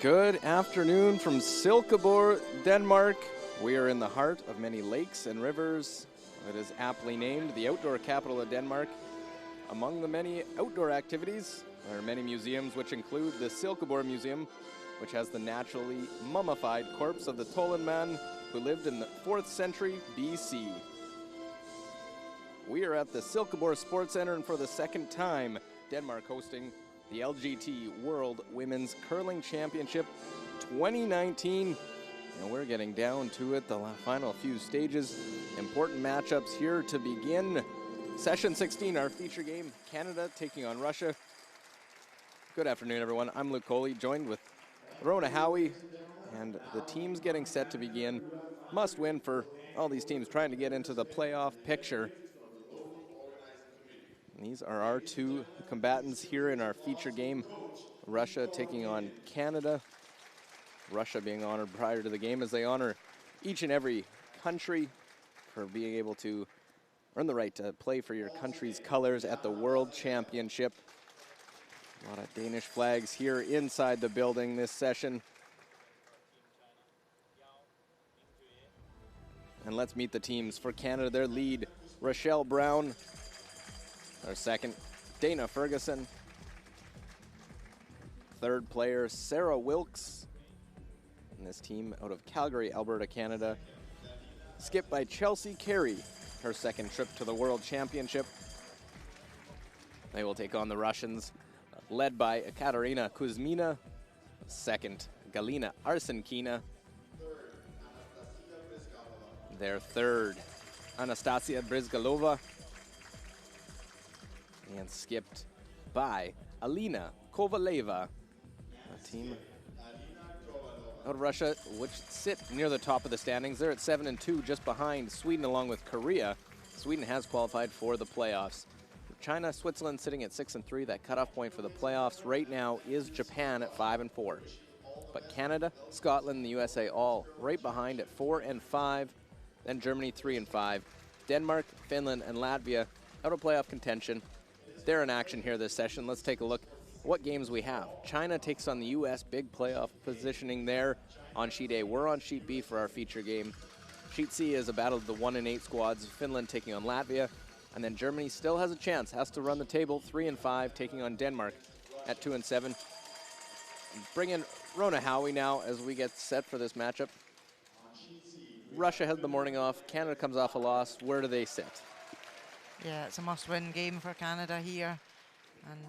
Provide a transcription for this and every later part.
Good afternoon from Silkeborg, Denmark. We are in the heart of many lakes and rivers. It is aptly named the outdoor capital of Denmark. Among the many outdoor activities, there are many museums, which include the Silkeborg Museum, which has the naturally mummified corpse of the Tolen man who lived in the 4th century BC. We are at the Silkeborg Sports Center, and for the second time, Denmark hosting the LGT World Women's Curling Championship 2019. And we're getting down to it, the final few stages. Important matchups here to begin. Session 16, our feature game, Canada taking on Russia. Good afternoon, everyone. I'm Luke Coley, joined with Rona Howie, and the teams getting set to begin. Must win for all these teams trying to get into the playoff picture. These are our two combatants here in our feature game. Russia taking on Canada. Russia being honored prior to the game as they honor each and every country for being able to earn the right to play for your country's colors at the World Championship. A lot of Danish flags here inside the building this session. And let's meet the teams. For Canada, their lead, Rochelle Brown. Our second, Dana Ferguson. Third player, Sarah Wilkes. And this team out of Calgary, Alberta, Canada. Skipped by Chelsea Carey, her second trip to the World Championship. They will take on the Russians, led by Katarina Kuzmina. Second, Galina Arsenkina. Their third, Anastasia Brizgalova. And skipped by Alina Kovaleva, a team out of Russia, which sit near the top of the standings. They're at 7-2, just behind Sweden along with Korea. Sweden has qualified for the playoffs. China, Switzerland sitting at 6-3. That cutoff point for the playoffs right now is Japan at 5-4. But Canada, Scotland, and the USA all right behind at 4-5. Then Germany 3-5. Denmark, Finland, and Latvia out of playoff contention. They're in action here this session. Let's take a look what games we have. China takes on the U.S. Big playoff positioning there on Sheet A. We're on Sheet B for our feature game. Sheet C is a battle of the 1-8 squads. Finland taking on Latvia. And then Germany still has a chance. Has to run the table 3-5, taking on Denmark at 2-7. Bring in Rona Howie now as we get set for this matchup. Russia has the morning off. Canada comes off a loss. Where do they sit? Yeah, it's a must-win game for Canada here. And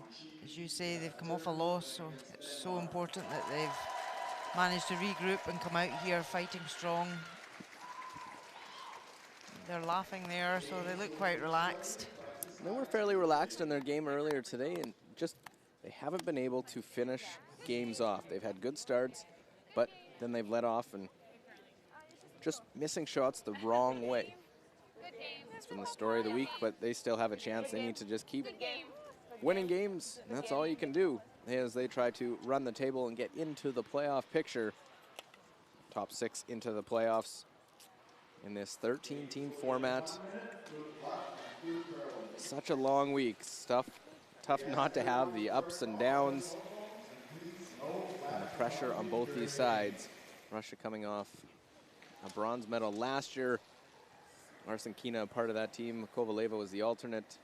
as you say, they've come off a loss, so it's so important that they've managed to regroup and come out here fighting strong. They're laughing there, so they look quite relaxed. They were fairly relaxed in their game earlier today, and just they haven't been able to finish games off. They've had good starts, but then they've let off and just missing shots the wrong way. It's been the story of the week, but they still have a chance. They need to just keep winning games, and that's all you can do as they try to run the table and get into the playoff picture. Top 6 into the playoffs in this 13-team format. Such a long week. Tough not to have the ups and downs and the pressure on both these sides. Russia coming off a bronze medal last year. Arsenkina, part of that team. Kovaleva was the alternate.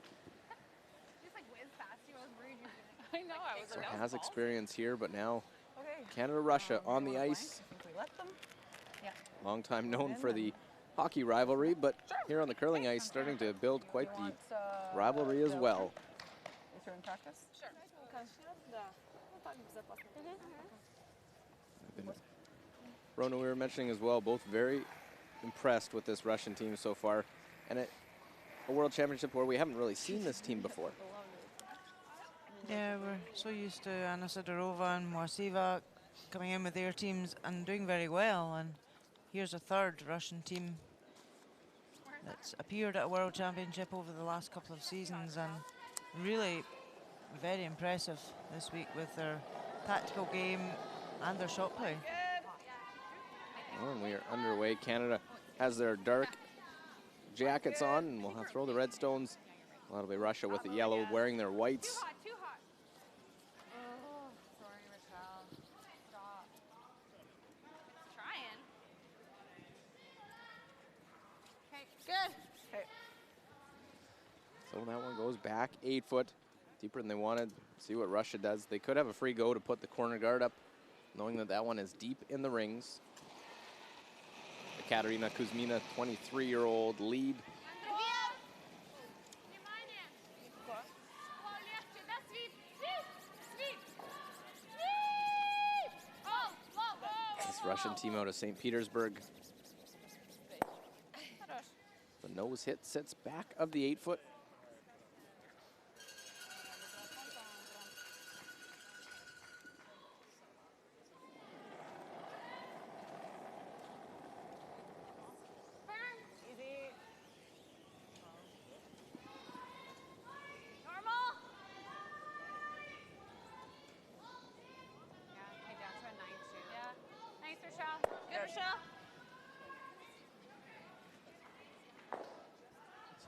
So has experience here, but now Canada-Russia on the ice. Long time known for the hockey rivalry, but here on the curling ice, starting to build quite the rivalry as well. Is you're in practice? Sure. Rona, we were mentioning as well, both very impressed with this Russian team so far, and at a World Championship where we haven't really seen this team before. Yeah, we're so used to Anna Sidorova and Moiseva coming in with their teams and doing very well. And here's a third Russian team that's appeared at a World Championship over the last couple of seasons, and really very impressive this week with their tactical game and their shot play. Oh, and we are underway. Canada has their dark jackets on, and we'll throw the Redstones. That'll be Russia with the yellow, wearing their whites. Good. Okay. So that one goes back 8 foot, deeper than they wanted. See what Russia does. They could have a free go to put the corner guard up, knowing that that one is deep in the rings. Katerina Kuzmina, 23-year-old lead. This Russian team out of St. Petersburg. The nose hit sits back of the 8 foot.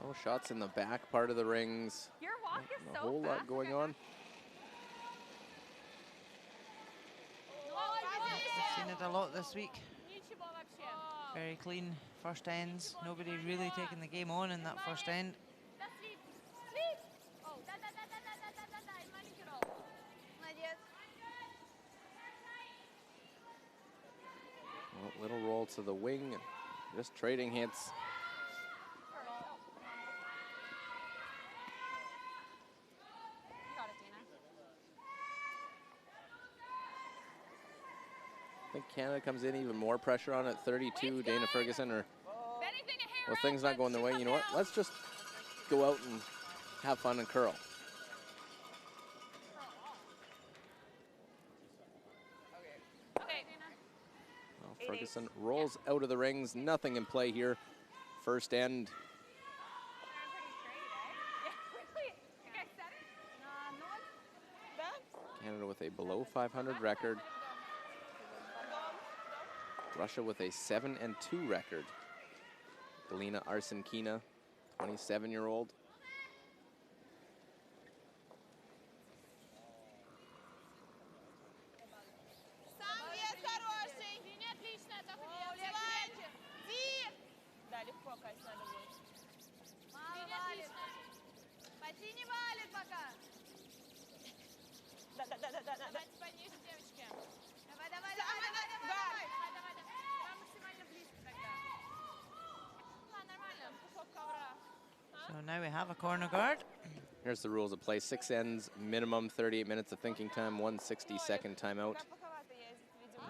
So shots in the back part of the rings. Your walk is A so whole lot fast. going on. We've seen it a lot this week. Very clean first ends. Nobody really taking the game on in that first end. Well, little roll to the wing, just trading hits. I think Canada comes in even more pressure on at 32. Dana Ferguson, or well, things not going their way. You know what? Let's just go out and have fun and curl. Well, Ferguson rolls out of the rings. Nothing in play here. First end. Canada with a below 500 record. Russia with a 7-2 record. Galina Arsenkina, 27-year-old. So now we have a corner guard. Here's the rules of play. 6 ends, minimum 38 minutes of thinking time, 160-second timeout.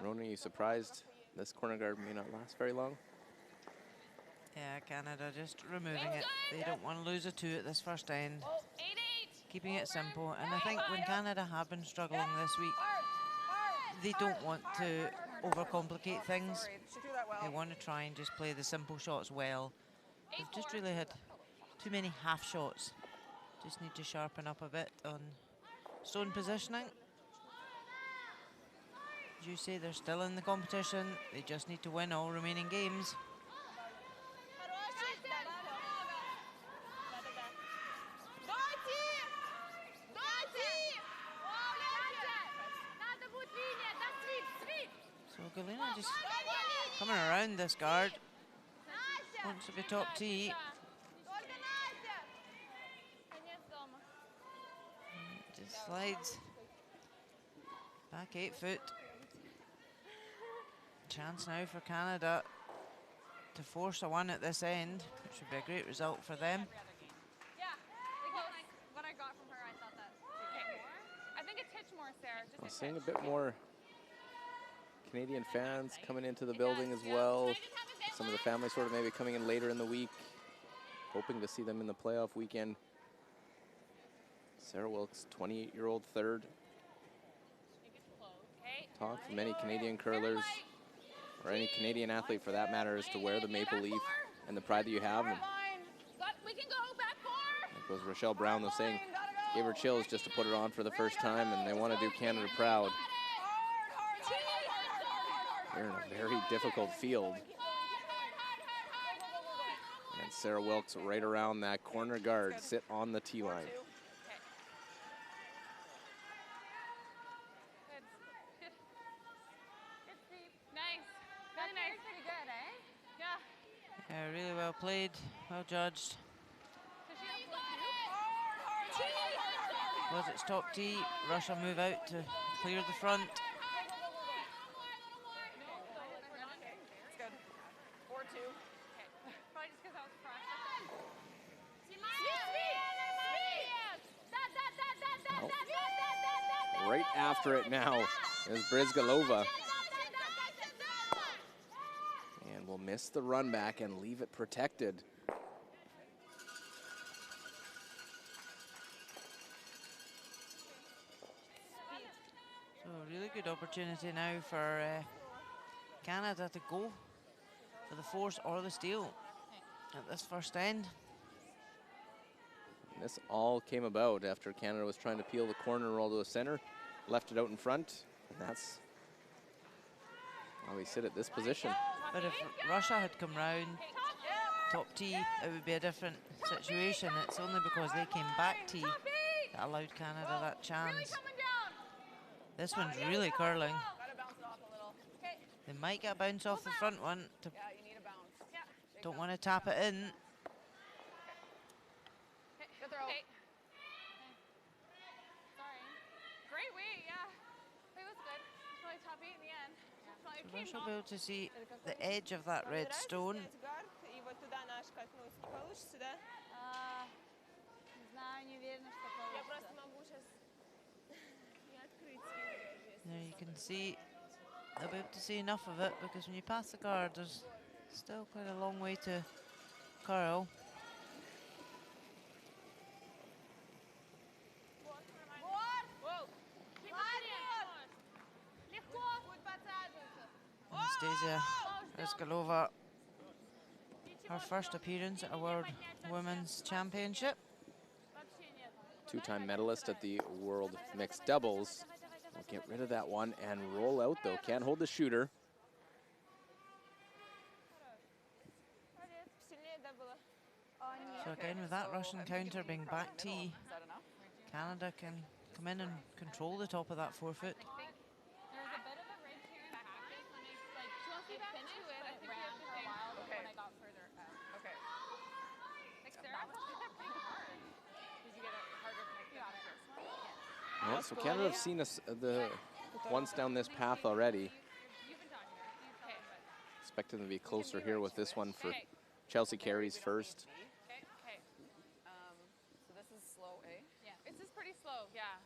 Rona, you surprised this corner guard may not last very long? Yeah, Canada just removing it. They don't want to lose a 2 at this first end. Keeping it simple. And I think when Canada have been struggling this week, they don't want to overcomplicate things. They want to try and just play the simple shots well. They've just really had too many half shots. Just need to sharpen up a bit on stone positioning. As you say, they're still in the competition. They just need to win all remaining games. So Galina just coming around this guard. Wants to be top tee. Just slides. Back 8 foot. Chance now for Canada to force a 1 at this end, which would be a great result for them. Yeah, what I got from her, I thought that. I think it's hitch more, Sarah. I'm seeing a bit more Canadian fans coming into the building as well. Some of the families sort of maybe coming in later in the week, hoping to see them in the playoff weekend. Sarah Wilkes, 28-year-old third. Talk from many Canadian curlers, or any Canadian athlete for that matter, is to wear the maple leaf and the pride that you have. And like was Rochelle Brown though saying, gave her chills just to put it on for the first time, and they want to do Canada proud. They're in a very difficult field. And Sarah Wilkes right around that corner guard, sit on the tee line. Yeah, really well played, well judged. Was it's top tee, Russia move out to clear the front. It's good. 4-2. Probably just because I was fresh. Right after it now is Brizgalova. And will miss the run back and leave it protected. So a really good opportunity now for Canada to go for the force or the steal at this first end. And this all came about after Canada was trying to peel the corner roll to the center, left it out in front, and that's how we sit at this position. But if Russia had come round top tee, it would be a different situation. It's only because they came back tee that allowed Canada that chance. This one's really curling. They might get a bounce off the front one. Don't want to tap it in. Good throw. Okay. Sorry. Great weight, yeah. It was good. It's probably top 8 in the end. So Russia will be able to see the edge of that red stone. Не знаю, не уверена, что получится. There you can see, they'll be able to see enough of it because when you pass the guard, there's still quite a long way to curl. Anastasia Brizgalova, her first appearance at a World Women's Championship. Two-time medalist at the World Mixed Doubles. We'll get rid of that one and roll out though. Can't hold the shooter. So again, with that Russian counter being back tee, Canada can come in and control the top of that 4 foot. Yeah, so Canada have seen us the once down this path already. Expecting them to be closer here with this one for Chelsea Carey's first. So this is slow, eh? Yeah, this is pretty slow, yeah.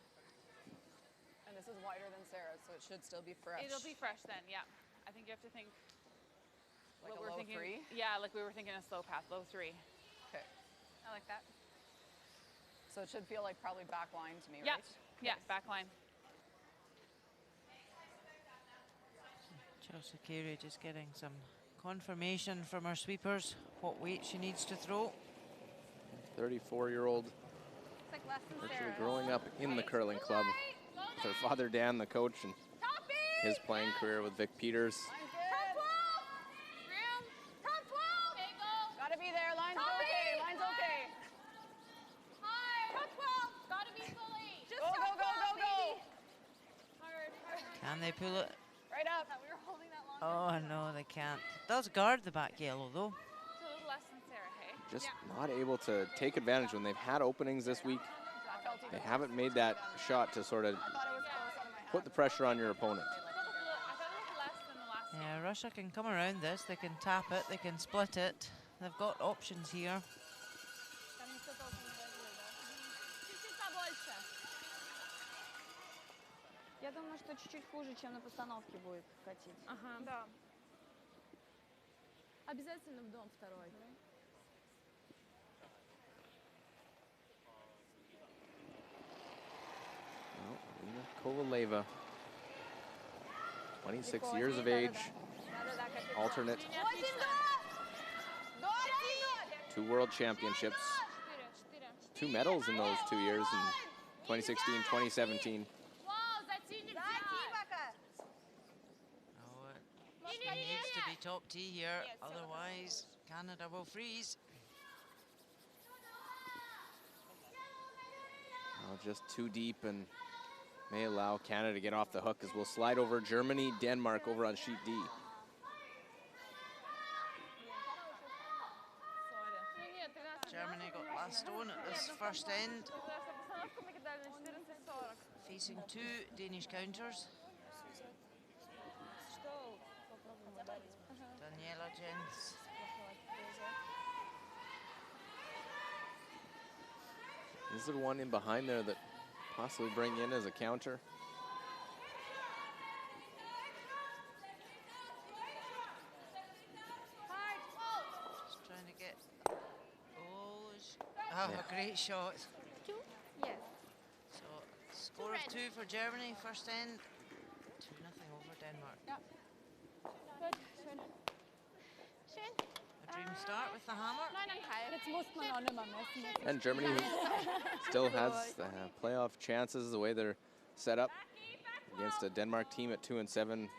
And this is wider than Sarah's, so it should still be fresh. It'll be fresh then, yeah. I think you have to think like what a we're low thinking. 3? Yeah, like we were thinking a slow path, low 3. Okay. I like that. So it should feel like probably back line to me, Yeah, right? yeah, back line. Chelsea Carey just getting some confirmation from her sweepers what weight she needs to throw. 34-year-old, It's like less than actually Sarah. growing up in the curling club. With her father Dan, the coach, and his playing career with Vic Peters. Gotta be there, line's okay, line's okay. Go, go, go, go, go! Can they pull it? Right up. We were holding that long. Oh no, they can't. Does guard the back yellow though. So a little less than Sarah, hey? Just not able to take advantage when they've had openings this week. They haven't made that shot to sort of put the pressure on your opponent. I thought it looked less than the last Yeah, Russia can come around this. They can tap it. They can split it. They've got options here. Я думаю, что чуть-чуть хуже, чем на постановке будет катить. Ага. Да. Обязательно в дом второй. Well, Kovaleva, 26 years of age, alternate, 2 world championships, 2 medals in those 2 years in 2016, 2017. It needs to be top tee here, otherwise Canada will freeze. Well, just too deep and may allow Canada to get off the hook as we'll slide over Germany, Denmark over on sheet D. stone at this first end. Facing two Danish counters. Daniela Jens. Is there one in behind there that possibly bring in as a counter? Just trying to get. Oh, a great shot. Yes. So, score of 2 for Germany, first end. 2-0 over Denmark. Gut, schön. Schön. A dream start with the hammer. 9,5. Jetzt muss man auch nicht mehr messen. And Germany who still has playoff chances the way they're set up against a Denmark team at 2-7.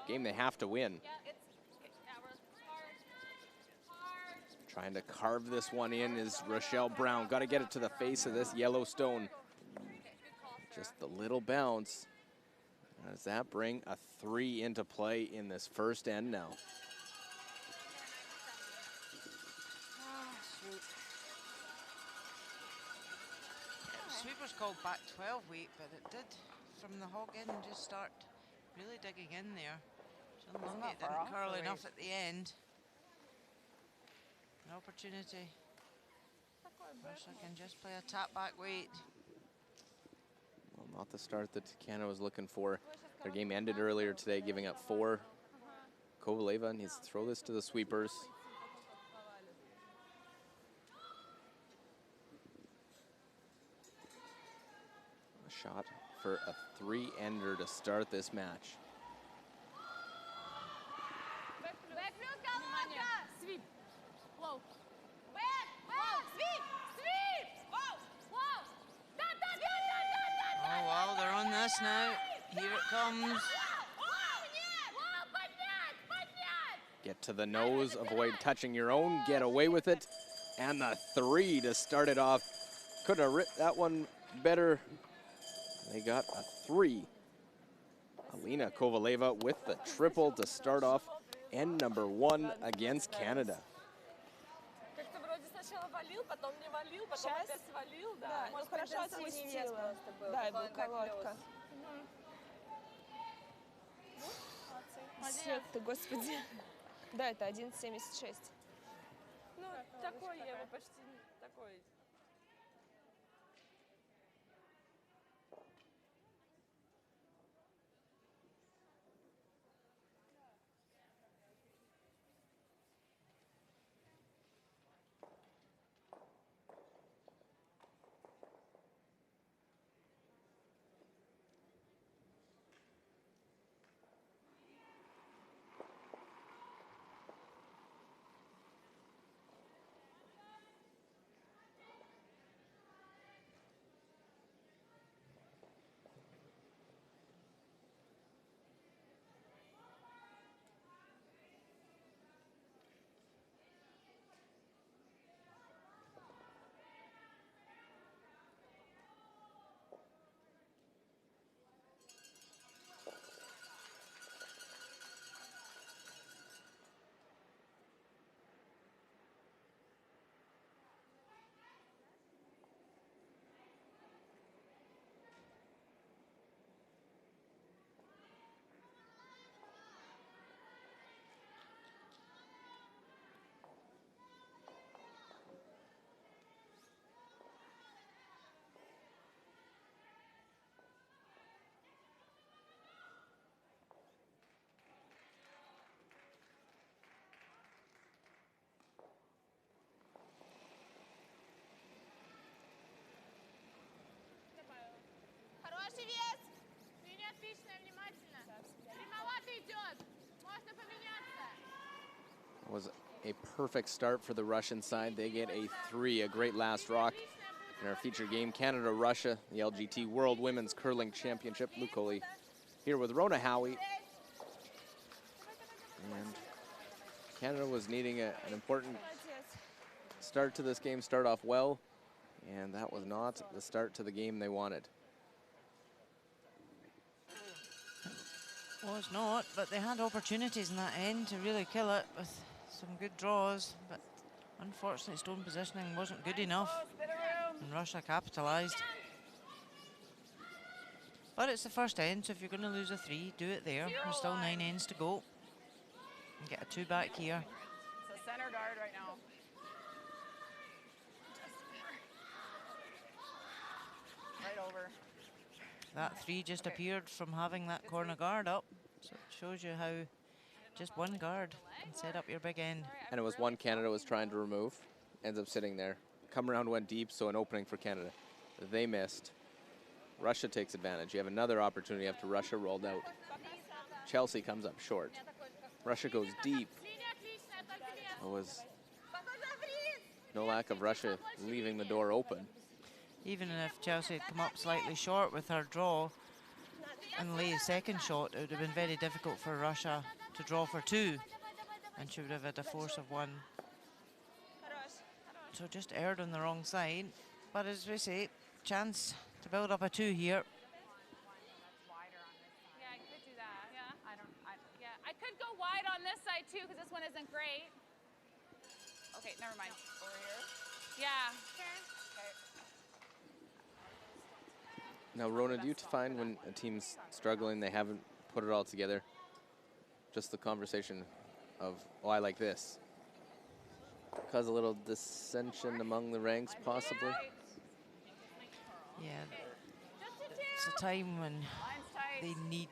Game they have to win. Trying to carve this one in is Rochelle Brown. Got to get it to the face of this yellow stone. Just the little bounce. Does that bring a 3 into play in this first end now? Sweeper's called back 12 weight, but it did from the hog in just start really digging in there. It's unlucky it didn't curl enough at the end. An opportunity. Russia can just play a tap back weight. Well, not the start that Canada was looking for. Their game ended earlier today, giving up 4. Kovaleva needs to throw this to the sweepers. A shot for a 3-ender to start this match. Sweep. Whoa. Sweep. Sweep. Whoa. Oh, well, they're on this now. Here it comes. Get to the nose, avoid touching your own, get away with it. And the 3 to start it off. Could have writ that one better. They got a 3. Alina Kovaleva with the triple to start off end number 1 against Canada. Как-то вроде сначала валил, потом не валил, потом опять свалил, да. Ну, хорошо отпустила. Да, и был коротко. Свет ты, господи. Да, это 11,76. Ну, такой я его почти такой. Хороший вес. Смени отлично, внимательно. Прямовато идет. Можно поменяться. Was a perfect start for the Russian side. They get a 3, a great last rock. In our feature game, Canada-Russia, the LGT World Women's Curling Championship. Luke Coley here with Rona Howie. And Canada was needing an important start to this game, start off well, and that was not the start to the game they wanted. Was not, but they had opportunities in that end to really kill it with some good draws, but Unfortunately, stone positioning wasn't good enough, and Russia capitalised. But it's the first end, so if you're going to lose a 3, do it there. There's still 9 ends to go. And get a 2 back here. It's a center guard right now. Right over. That 3 just appeared from having that corner guard up. So it shows you how just one guard can set up your big end. And it was one Canada was trying to remove. Ends up sitting there. Come around went deep, so an opening for Canada. They missed. Russia takes advantage. You have another opportunity after Russia rolled out. Chelsea comes up short. Russia goes deep. It was no lack of Russia leaving the door open. Even if Chelsea had come up slightly short with her draw and lay a second shot, it would have been very difficult for Russia to draw for 2. And she would have had a force of 1. So just erred on the wrong side. But as we say, chance to build up a 2 here. Yeah, I could do that. Yeah. Yeah, I could go wide on this side too, because this one isn't great. Okay, never mind. Over here. Yeah. Now, Rona, do you find when a team's struggling, they haven't put it all together? Just the conversation of, oh, I like this. Cause a little dissension among the ranks, possibly? Yeah, it's a time when they need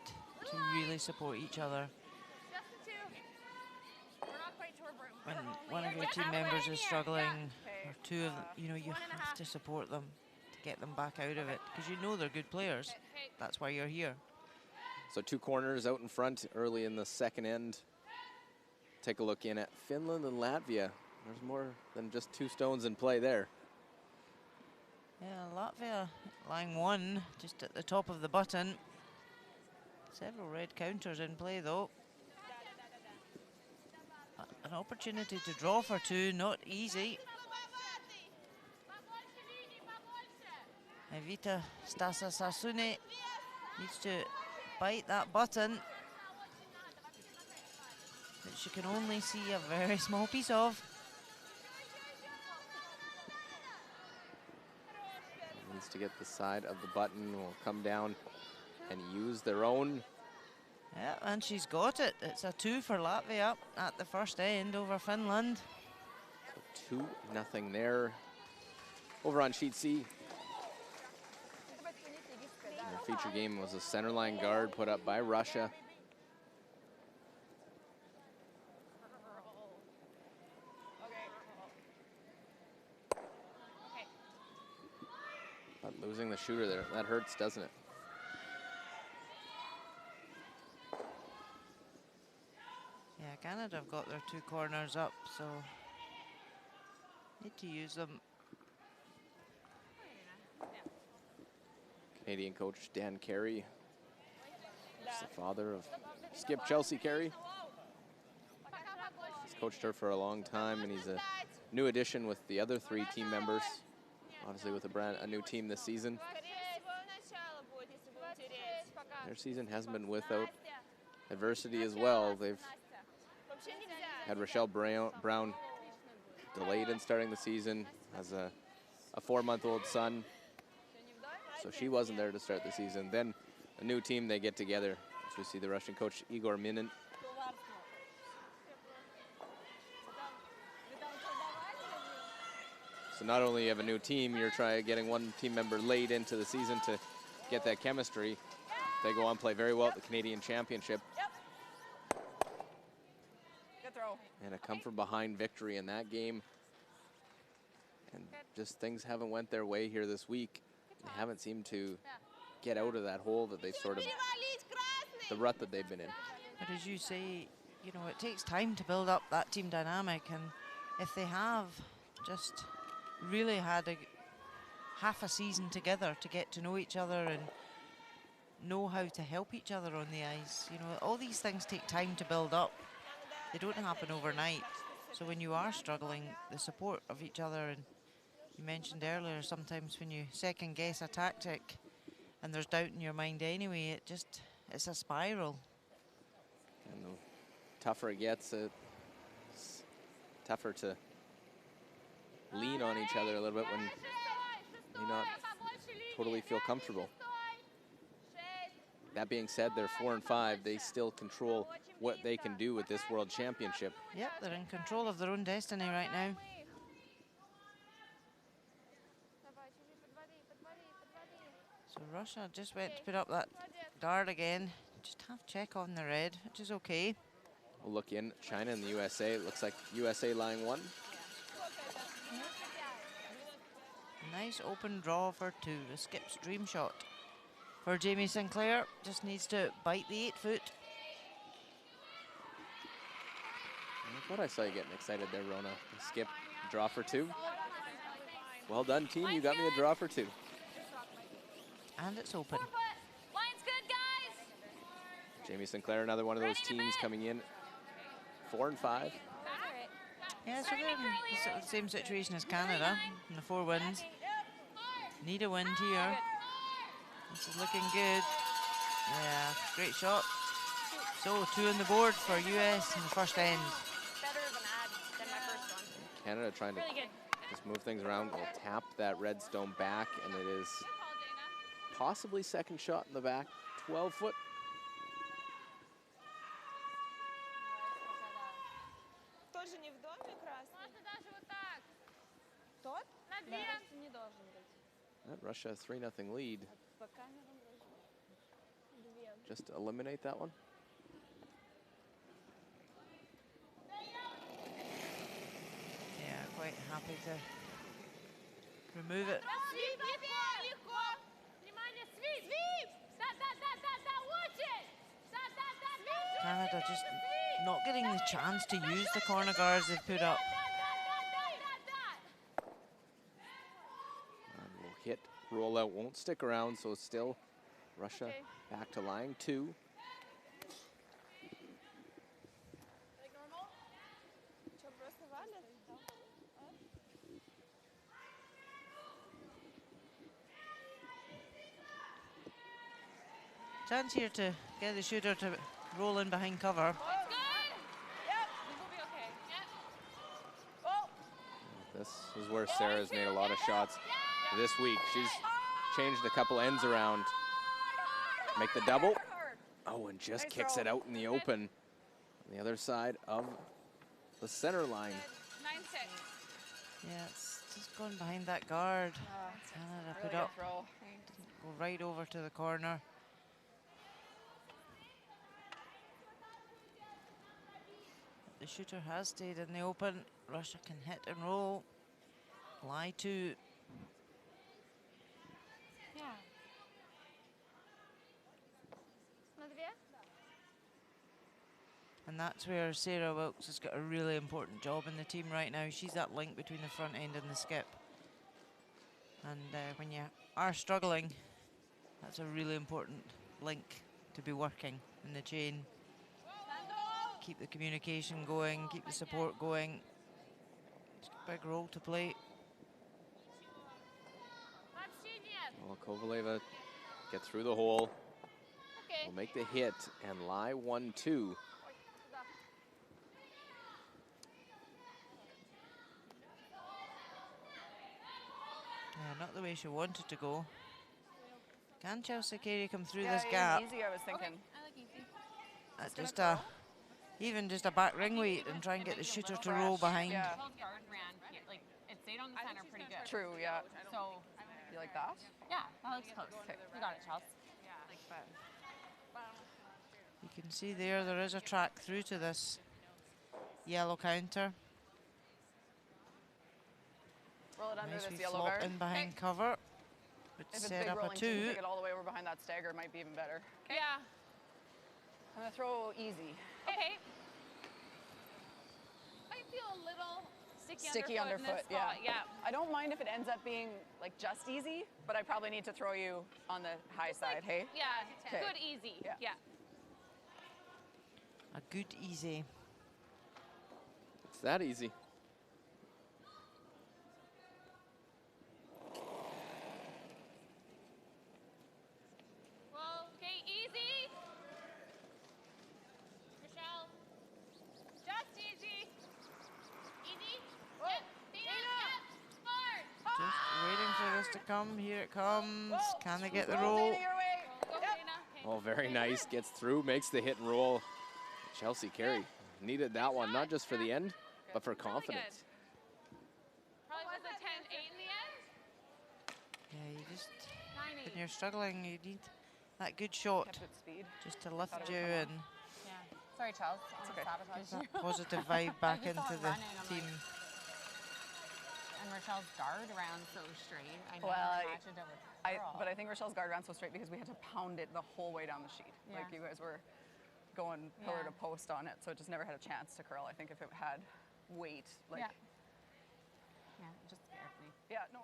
to really support each other. When one of your team members is struggling, or 2 of them, you know, you have to support them to get them back out of it, because you know they're good players. That's why you're here. So 2 corners out in front early in the second end. Take a look in at Finland and Latvia. There's more than just 2 stones in play there. Yeah, Latvia line 1 just at the top of the button. Several red counters in play though. An opportunity to draw for 2, not easy. Evita Stasa Sasune needs to bite that button that she can only see a very small piece of. Needs to get the side of the button, will come down and use their own. Yeah, and she's got it. It's a 2 for Latvia at the first end over Finland. So 2-0 there. Over on sheet C. Their feature game was a centerline guard put up by Russia. But losing the shooter there, that hurts, doesn't it? Yeah, Canada have got their 2 corners up, so need to use them. Canadian coach Dan Carey, he's the father of Skip Chelsea Carey. He's coached her for a long time, and he's a new addition with the other 3 team members. Obviously with a new team this season. Their season hasn't been without adversity as well. They've had Rochelle Brown delayed in starting the season, has a 4-month-old son. So she wasn't there to start the season. Then a new team, they get together. So we see the Russian coach Igor Minin. So not only you have a new team, you're getting one team member late into the season to get that chemistry. They go on, play very well at the Canadian Championship. Good throw. And a come from behind victory in that game. And just things haven't went their way here this week. They haven't seemed to get out of that hole that they've sort of, the rut that they've been in. But as you say, you know, it takes time to build up that team dynamic, and if they have just really had half a season together to get to know each other and know how to help each other on the ice, you know, all these things take time to build up. They don't happen overnight. So when you are struggling, the support of each other, and you mentioned earlier, sometimes when you second guess a tactic and there's doubt in your mind anyway, it's a spiral. And the tougher it gets, it's tougher to lean on each other a little bit when may not totally feel comfortable. That being said, they're 4 and 5. They still control what they can do with this World Championship. Yep, they're in control of their own destiny right now. So Russia just went to put up that guard again. Just half check on the red, which is okay. We'll look in China and the USA. It looks like USA line 1. Nice open draw for 2. A skip's dream shot for Jamie Sinclair. Just needs to bite the 8 foot. I thought I saw you getting excited there, Rona. Skip, draw for 2. Well done, team. You got me a draw for 2. And it's open. Line's good, guys. Jamie Sinclair, another one of those teams coming in 4 and 5. Yeah, so they're in the same situation as Canada in the 4 wins. Need a win here. This is looking good. Yeah, great shot. So 2 on the board for US in the first end. Better than my first one. Canada trying to Really good. just move things around. Will tap that red stone back, and it is possibly second shot in the back. 12 foot. Тоже не в доме красный? Можно даже вот так. Тот? На Да, 2. не должен быть. That Russia 3-0 lead. По камерам должен. Две. Just eliminate that one. Yeah, quite happy to remove it. Свип, легко, легко. Внимание, свип. Свип. Да, да, да, да, да, очень. Да, да, да, да. Canada just not getting the chance to use the corner guards they've put up. And we'll hit, rollout won't stick around, so still Russia back to line 2. Like normal? Что, просто валят? Chance here to get the shooter to roll in behind cover. Good. Yep. We will be okay. Yep. Oh! This is where Sarah's made a lot of shots this week. She's changed a couple ends around. Make the double. Oh, and just Nice kicks throw. it out in the open on the other side of the center line. 9-6. Yeah, it's just gone behind that guard. Canada put Really up, good throw. go right over to the corner. The shooter has stayed in the open. Russia can hit and roll. Lie 2. Yeah. На 2? And that's where Sarah Wilkes has got a really important job in the team right now. She's that link between the front end and the skip. And when you are struggling, that's a really important link to be working in the chain. Keep the communication going, keep the support going. It's a big role to play. Well, Kovaleva get through the hole. Okay. Will make the hit and lie 1-2. Yeah, not the way she wanted to go. Can Chelsea Carey come through Yeah, this even gap? easy, I was thinking. I like easy. At just a, even just a back ring weight and try and get the shooter to roll behind. Yeah. Guard ran, like, it stayed on the center pretty good. True, yeah. So, You like that? yeah, that looks close. You got it, Chelsea. You can see there is a track through to this yellow counter. Roll it under Nice this wee yellow flop guard. in behind cover. Would If it's set big up a rolling, team, 2. take it all the way over behind that stagger. It might be even better. Yeah. I'm gonna throw easy. Okay. I feel a little sticky, Sticky underfoot in underfoot, this spot. yeah. Yeah. I don't mind if it ends up being like just easy, but I probably need to throw you on the high side, hey? Yeah. Okay. Good, easy. Yeah. Yeah. A good easy. It's that easy. Well, okay, easy. Michelle. Just easy. Easy. Yep. Dana. Yep. here it comes. Can they get the Roll roll? Dana your way. Go, Yep. Dana. Okay. Oh, very nice. Gets through, makes the hit and roll. Chelsea Carey needed that one, not just for the end, but for confidence. Probably was a 10-8 in the end. Yeah, you just, 9-8. when you're struggling, you need that good shot Kept it speed. just to lift Thought it you would come and Yeah. Sorry, Charles. okay. Sabotage get that positive vibe back just saw into it the running, I'm team. And Rochelle's guard ran so straight. I never Well, imagined it would curl. But I think Rochelle's guard ran so straight because we had to pound it the whole way down the sheet. Like Yeah. you guys were going pillar Yeah. to post on it, so it just never had a chance to curl. I think if it had weight, like Yeah. Yeah, it just scared me. yeah, no,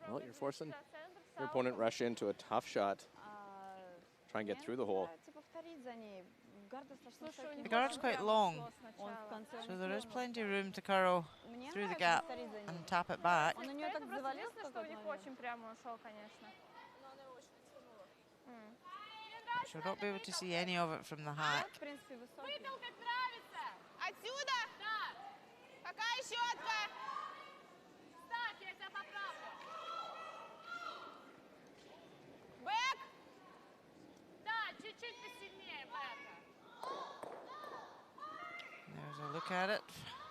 Well, you're forcing your opponent rush into a tough shot. Try and get through the hole. Давайте повторить за ней. Гард достаточно Слушай, у высокий. него The guard's там quite прямо long, шло Он сначала. в конце so он there is клюнул. plenty of room to curl Мне through the нравится gap повторить за ней. and tap it back. Он на нее Это так просто завалился единственное, в что у тот них момент. очень прямо ушел, конечно. Но она его очень вытянула. But you'll not be able to see any of it from the hack. В принципе, высокий. Как нравится. Отсюда! Да. Какая щетка? Так, я тебя поправлю. Бэк! Да, чуть-чуть посильнее, Бека. There's a look at it.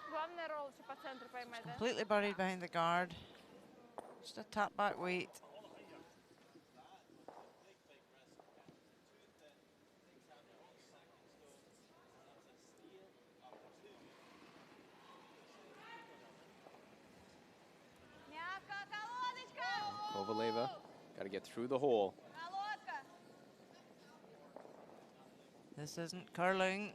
Главное роллчи по центру поймать, да? Completely buried behind the guard. Just a tap back weight. Мягко, колодочка! Kovaleva got to get through the hole. Колодка! This isn't curling.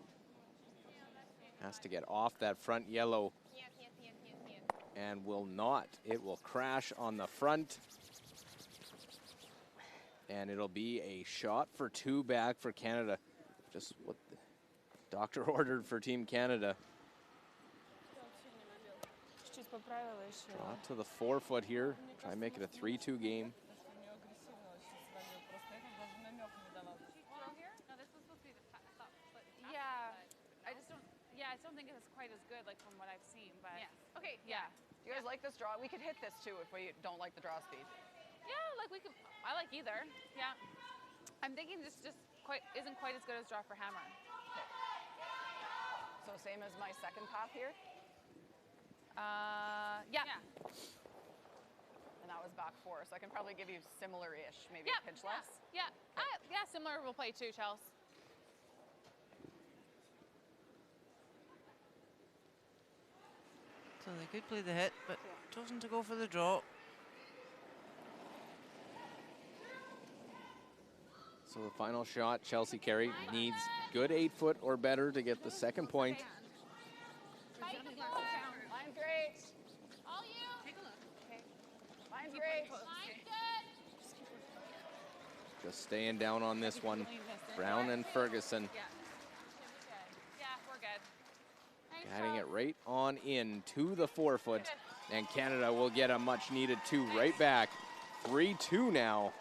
Has to get off that front yellow Нет, нет, нет, нет, нет. and will not. It will crash on the front. And it'll be a shot for two back for Canada. Just what the doctor ordered for Team Canada. Чуть-чуть поправила еще. Draw to the 4-foot here. Try and make it a 3-2 game. No, this was supposed to be the top foot. Yeah. I just don't. Yeah, I don't think it's quite as good, like from what I've seen. But Yes. okay, yeah, do you guys like this draw? We could hit this too if we don't like the draw speed. yeah. Like we could. I like either. Yeah. I'm thinking this just isn't quite as good as draw for hammer. So same as my second path here, Yeah. and that was back 4. So I can probably give you similar-ish, maybe Yeah. a pinch less. Yeah. Yeah. Similar. We'll play too, Chelsea. So they could play the hit, but chosen to go for the draw. So the final shot, Chelsea Carey needs good 8-foot or better to get the second point. Mine's great. All you. Take a look. Mine's great. Mine's good. Just staying down on this one. Brown and Ferguson Yeah. Yeah, we're good. Thanks, guiding it Charles. right on in to the 4-foot. And Canada will get a much needed 2 right back. 3-2 now.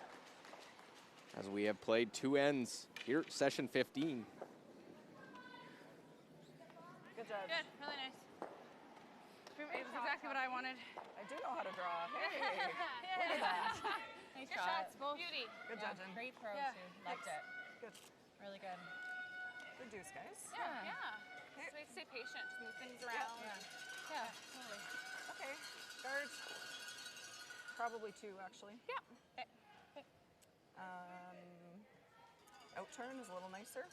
As we have played 2 ends here, session 15. Good job. Good. Really nice. It was exactly what I wanted. I do know how to draw. Hey, Nice shots, both. Beauty. good judging. Great throw Yeah. too. Loved it. Good. Really good. Good deuce, guys. Yeah. So we have to stay patient, move things around. Yeah, totally. Okay. Guards. Probably 2, actually. Yeah. Out turn is a little nicer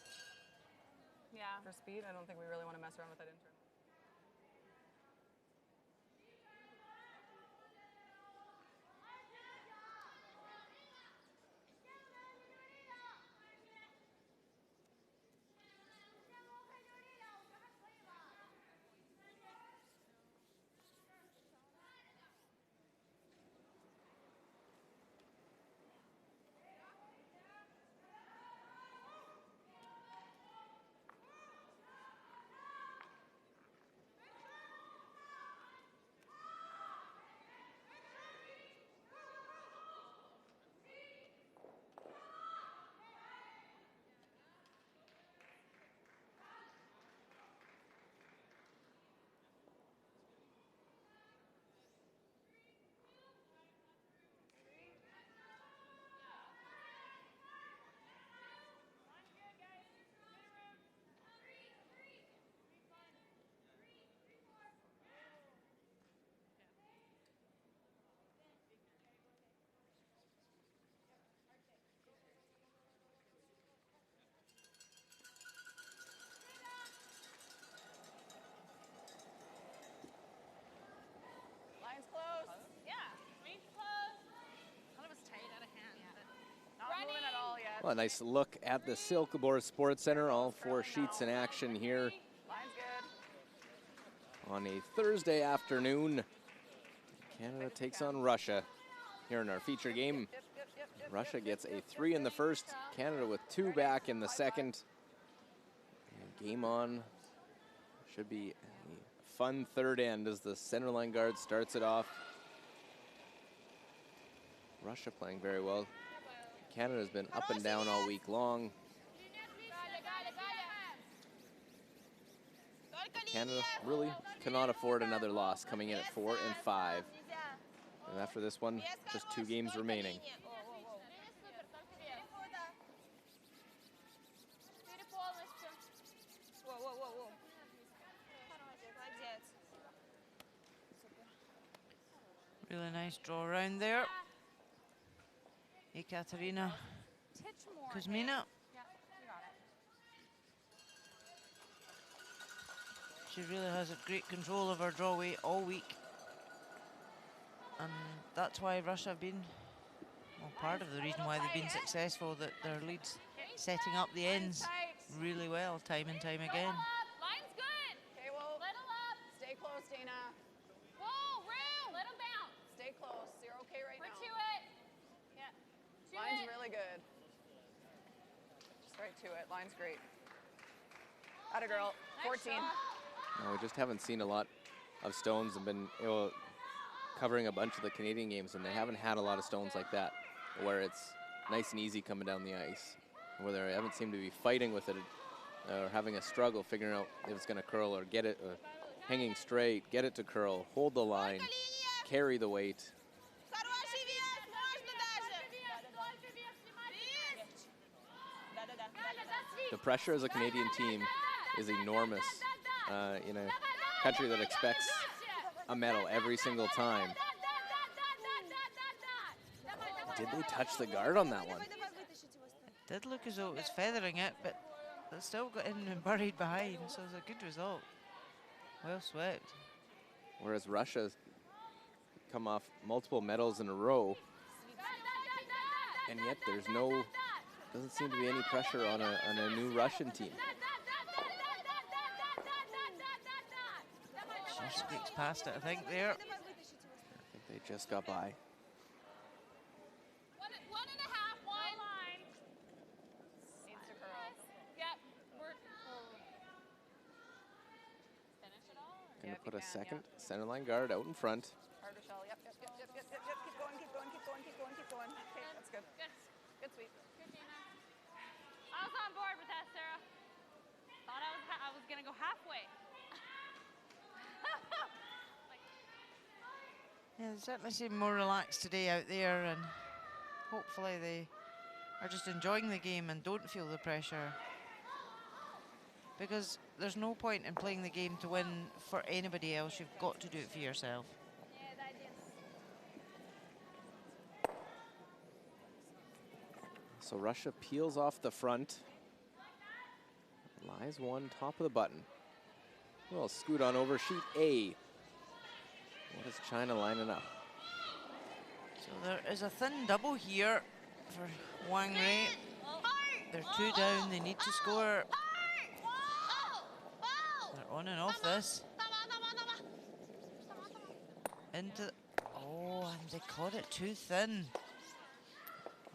Yeah. for speed. I don't think we really want to mess around with that in turn. Well, a nice look at the Silkeborg Sports Center. All 4 sheets in action here Line's good. on a Thursday afternoon. Canada takes on Russia here in our feature game. Russia gets a 3 in the first, Canada with 2 back in the second. And game on. Should be a fun third end as the center line guard starts it off. Russia playing very well. Canada's been up and down all week long. Canada really cannot afford another loss, coming in at 4 and 5. And after this one, just 2 games remaining. Really nice draw around there. Ekaterina Kuzmina. She really has a great control of her draw weight all week. And that's why Russia have been, well, part of the reason why they've been successful, that their leads setting up the ends really well, time and time again. Line's good. Okay, well, Little up. stay close, Dana. Whoa, room. Little bounce. Stay close. You're okay right We're now. to it. Yeah. To Line's it. really good. Just right to it. Line's great. Atta girl. 14. No, we just haven't seen a lot of stones and been covering a bunch of the Canadian games, and they haven't had a lot of stones like that, where it's nice and easy coming down the ice, where they haven't seemed to be fighting with it or having a struggle figuring out if it's going to curl or get it hanging straight, get it to curl, hold the line, carry the weight. The pressure as a Canadian team is enormous in a country that expects a medal every single time. Did they touch the guard on that one? It did look as though it was feathering it, but it still got in and buried behind, so it was a good result. Well swept. Whereas Russia's come off multiple medals in a row, and yet doesn't seem to be any pressure on a new Russian team. She squeaks past it, I think, there. I think they just got by. One and a half, one line. Needs to curl. Yep. We're finish it all. Or? Gonna Yeah, put you a can, second center line guard out in front. Hard to shell. Yep. Keep going, keep going, keep going, keep going, keep going. Okay, that's good. Good. Good sweep. Good, Dana. I was on board with that, Sarah. Thought I was gonna go halfway. Yeah, they certainly seem more relaxed today out there, and hopefully they are just enjoying the game and don't feel the pressure. Because there's no point in playing the game to win for anybody else. You've got to do it for yourself. So Russia peels off the front. Lies one, top of the button. Well, scoot on over sheet A. What is China lining up? So there is a thin double here for Wang Rei. They're 2 down, they need to score. They're on and off this. Into, oh, and they caught it too thin.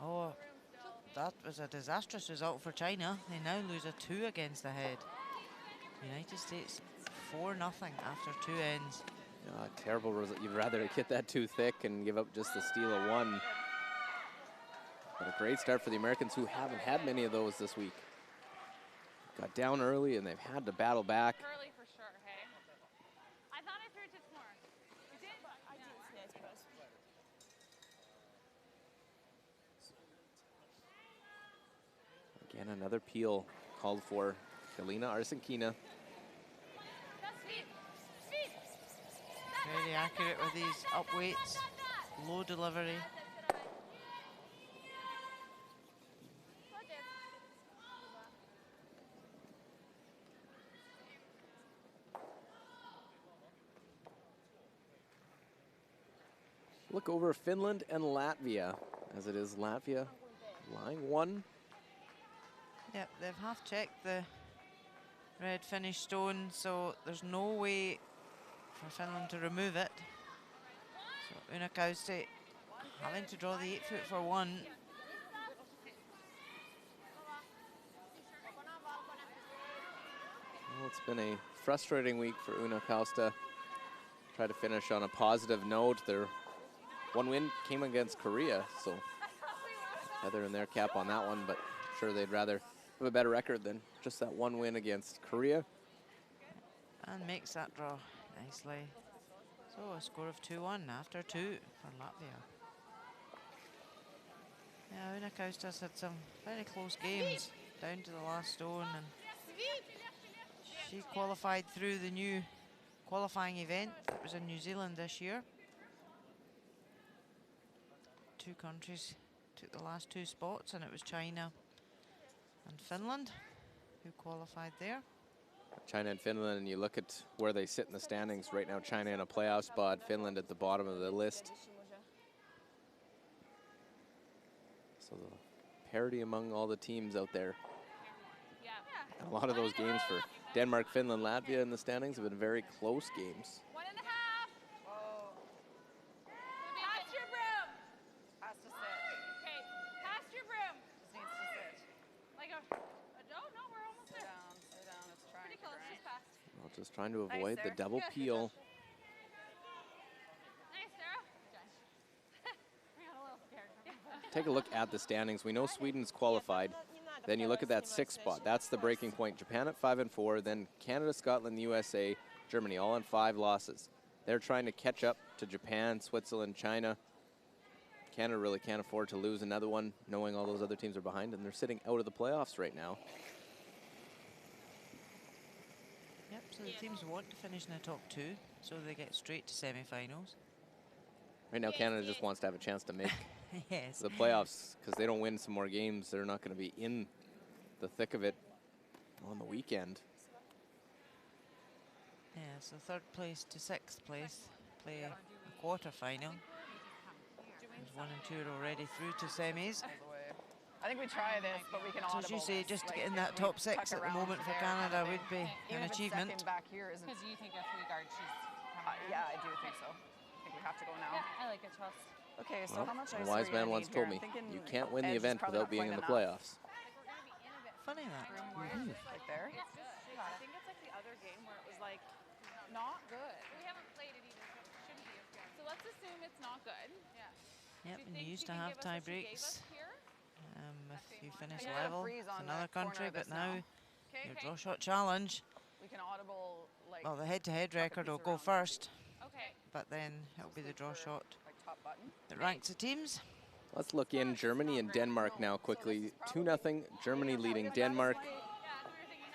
Oh, that was a disastrous result for China. They now lose a 2 against the head. United States 4-0 after 2 ends. Terrible result. You'd rather get that too thick and give up just the steal of 1. But a great start for the Americans, who haven't had many of those this week. Got down early and they've had to battle back. Curly for sure, hey? I thought I threw it to more. You did? I didn't see, I suppose. Again, another peel called for Galina Arsenkina. That's sweet. Sweet. Very accurate with these up weights, low delivery. Look over Finland and Latvia, as it is Latvia lying 1 Yep, they've half checked the red finish stone, so there's no way for Finland to remove it. So Una Kausti having to draw the 8 foot for one. Well, it's been a frustrating week for Una Kausta. Try to finish on a positive note. Their one win came against Korea, so feather in their cap on that one, but I'm sure they'd rather have a better record than just that one win against Korea. And makes that draw nicely. So a score of 2-1 after 2 for Latvia. Yeah, Una Kausta's had some very close games down to the last stone, and she qualified through the new qualifying event that was in New Zealand this year. 2 countries took the last 2 spots, and it was China and Finland who qualified there. China and Finland, and you look at where they sit in the standings right now. China in a playoff spot, Finland at the bottom of the list. So the parity among all the teams out there. And a lot of those games for Denmark, Finland, Latvia in the standings have been very close games. 1.5. Whoa. Pass your broom. Has to sit. Okay, pass your broom. Just needs to sit. Like a no, we're almost Sit there. down, sit down. It's trying Pretty to close, grind. just passed. Well, just trying to Nice, avoid the Sarah. double peel. Nice, Sarah. We got a little scared. Take a look at the standings. We know Sweden's qualified. Then you look at that 6th spot. That's the breaking point. Japan at 5 and 4. Then Canada, Scotland, USA, Germany, all on 5 losses. They're trying to catch up to Japan, Switzerland, China. Canada really can't afford to lose another one, knowing all those other teams are behind, and they're sitting out of the playoffs right now. Yep, so the teams want to finish in the top 2, so they get straight to semi-finals. Right now, Canada just wants to have a chance to make Yes. the playoffs, because they don't win some more games, they're not going to be in the thick of it on the weekend. Yeah, so 3rd place to 6th place play a quarter-final. There's 1 and 2 are already through to semis. All the way. I think we try this, but we can So as you audible say, this. just to Like, get in if that we top 6 tuck at the around moment for there kind of Canada thing. would be Even an if it's achievement. second back here isn't. Because you think if we guard, she's coming Yeah, I do think so. I think we have to go now. Yeah, I like it, Chelsea. Okay, so Well, how much a ice wise are you man gonna once need told here? me, I'm thinking you can't win the edge is event probably without not being in quite the enough. playoffs. Funny that. Like there. I think it's like the other game where it was like not good. We haven't played it either, so it shouldn't be. So let's assume it's not good. Yeah. Yep, Do you and think you used she to can have give us tie what she gave breaks us here? if you finish I got a level. freeze It's on another the corner country, of but this now Okay. your draw shot challenge. We can audible like Well, the head-to-head tuck a record piece will go around it. first, Okay. but then it'll be the draw shot like top button. that ranks the teams. Let's look in Germany and Denmark now quickly. 2-0, Germany leading Denmark.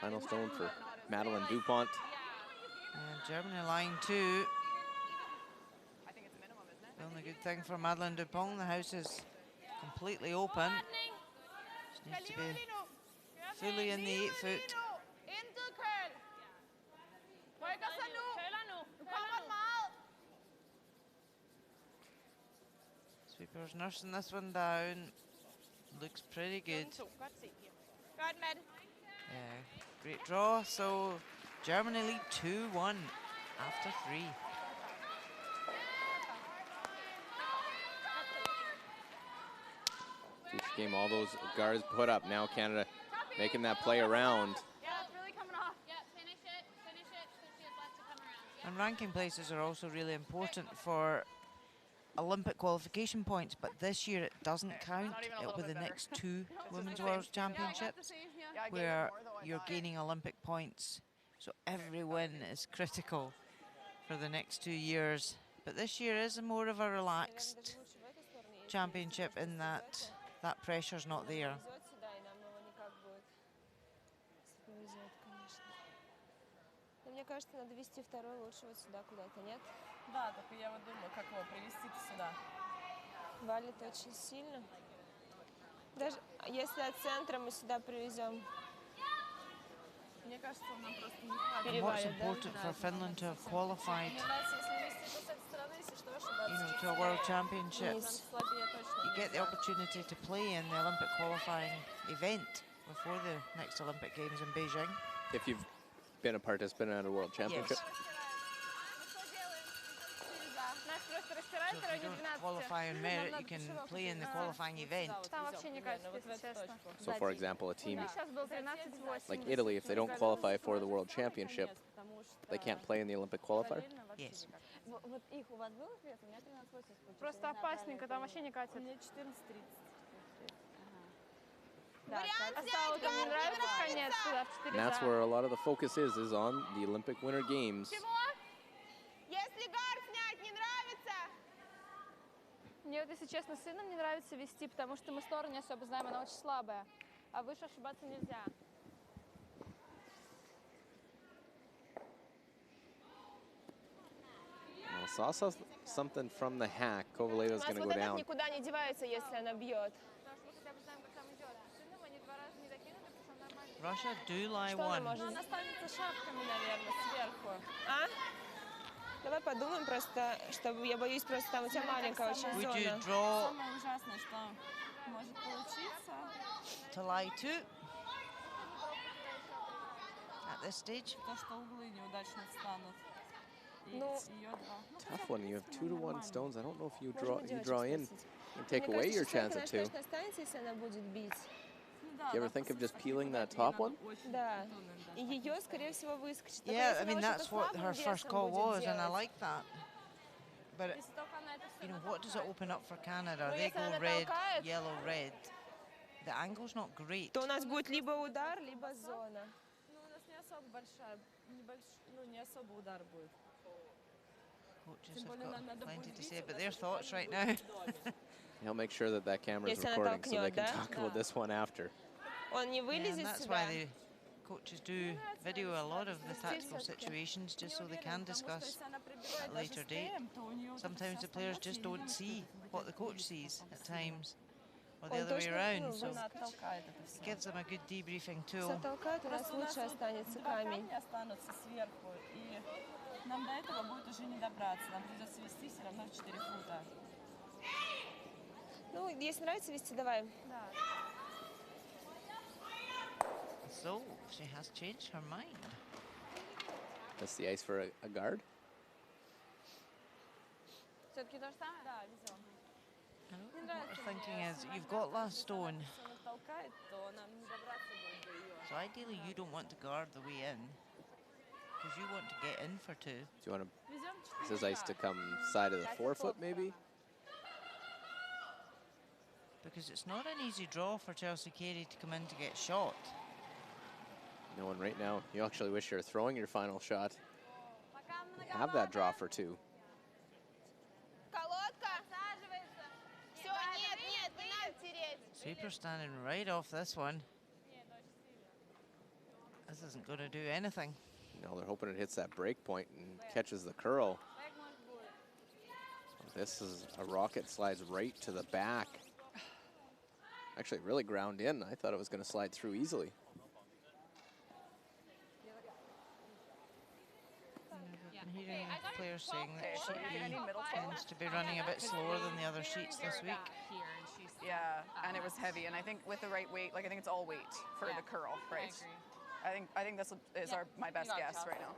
Final stone for Madeline Dupont. And Germany line 2. I think it's minimum, isn't it? The only good thing for Madeleine Dupont, the house is completely open. She needs to be fully in the 8 foot. Sweeper's nursing this one down. Looks pretty good. Good, Med. Yeah, great draw. So Germany lead 2-1 after 3. Each game, all those guards put up. Now Canada making that play around. Yeah, it's really coming off. Yeah, finish it, so she has left to come around. And ranking places are also really important for Olympic qualification points, but this year it doesn't count. not even a It'll be little the bit better. next 2 Women's same. World Yeah, Championships Yeah, I gave it where more, though, I you're thought. gaining Olympic points. So every win is critical for the next 2 years. But this year is more of a relaxed championship in that that pressure's not there. Повезет сюда, и нам его никак будет. Если повезет, конечно. Но мне кажется, надо вести второй лучше вот сюда куда-то, нет? Да, только я вот думаю, как его привести-то сюда. Валит очень сильно. Даже если от центра мы сюда привезем. Мне кажется, нам просто не хватит. And what's Перевалит, да? important for Finland to have qualified, Мне нравится, если вести это с этой стороны, если что, чтобы you know, отскочить to a World скорее. Championship. Вниз. Слабее точно You get the нельзя. opportunity to play in the Olympic qualifying event before the next Olympic Games in Beijing. If you've been a participant at a World Championship. Yes. Нас просто рассирает So в if районе you don't 12. qualify on Нам merit, надо you can по-широкому play in the бежать. qualifying event. Там вообще не катится, если честно. So for example, a team Сейчас был 13-8. like Italy, if they don't qualify for the World Championship, they can't play in the Olympic qualifier. Yes. Вот их у вас был ответ? У меня 13-8 получилось. Просто Не знаю, правильно опасненько, я там поняла. вообще не катит. Мне 14:30. А Сауту не нравится конец туда в 4 And that's where a lot of the focus is on the Olympic Winter Games. Если гард снять не нравится, Мне вот, если честно, с сыном не нравится вести, потому что мы сторону не особо знаем, она очень слабая. А выше ошибаться нельзя. Well, saw something from the hack. Kovaleva's going to go down. никуда не девается, если она бьет. Потому что мы хотя бы знаем, как там идет. Сыном они 2 раза не докинули, причем нормально. Russia do lie Что она one. может? Она останется шапками, наверное, сверху. А? Давай подумаем просто, чтобы я боюсь, просто там у тебя маленькая очень Would you зона. draw Самое ужасное, что может получиться. to lie two at this stage? То, что углы неудачно встанут. И Ну, её два. Tough one. You have 2-to-1 stones. I don't know if you Можно draw in. девочек спросить. You take Мне away кажется, your шестерка chance of наша, 2. конечно, останется, если она будет бить. Ну да, You ever она think of просто just так peeling никуда that ей top надо one? очень Да. тонным, да, И ее, скорее всего, выскочит. Только Yeah, если I mean она that's что-то what слабым her first весом call будет was, and I делать. like that. But Если только она это you know, сына what does it толкает. open up for Canada? Ну, They если go она red, толкает- yellow, red. The angle's not great. То у нас будет либо удар, либо зона. Ну, у нас не особо большая, ну, не особо удар будет. Coaches Тем have более нам got надо plenty будет to бить, say у about нас their это thoughts не right будет. now. I'll make sure that that camera's Если она recording so they толкнет, can да? talk about Да. this one after. Он не Yeah, and вылезет that's сюда. why the coaches do video a lot of the tactical situations just so they can discuss at a later date. Sometimes the players just don't see what the coach sees at times, or the Он other way точно, around, ну, so Она оттолкает это it все. gives them a good debriefing Все tool. толкает, у нас Просто у нас лучше вот останется 2 камень. камня останутся сверху, и нам до этого будет уже не добраться. Нам придется вести все равно в 4 фута. Ну, если нравится вести, давай. Да. So she has changed her mind. That's the ice for a guard. Все-таки то же самое? Да, везем. I don't know what her thinking is. You've got last stone, Если она толкает, то нам не добраться будет до ее. so ideally you don't want to guard the way in, because you want to get in for two. Do you want Везем this ice to come side of the forefoot, maybe? Because it's not an easy draw for Chelsea Carey to come in to get shot. No, and right now, you actually wish you were throwing your final shot. Пока Have that draw for 2. Колодка! Насаживается. Все, нет, нет, не надо тереть. Sweeper standing right off this one. This isn't going to do anything. No, they're hoping it hits that break point and catches the curl. Бэк может будет. This is a rocket slides right to the back. Actually, really ground in. I thought it was going to slide through easily. I'm hearing players saying that Okay, so Sheet you're gonna need middle B toe. tends to be running a bit slower than the other sheets this week. Yeah, and it was heavy, and I think with the right weight, like I think it's all weight for the curl, right? I think this is my best guess right now.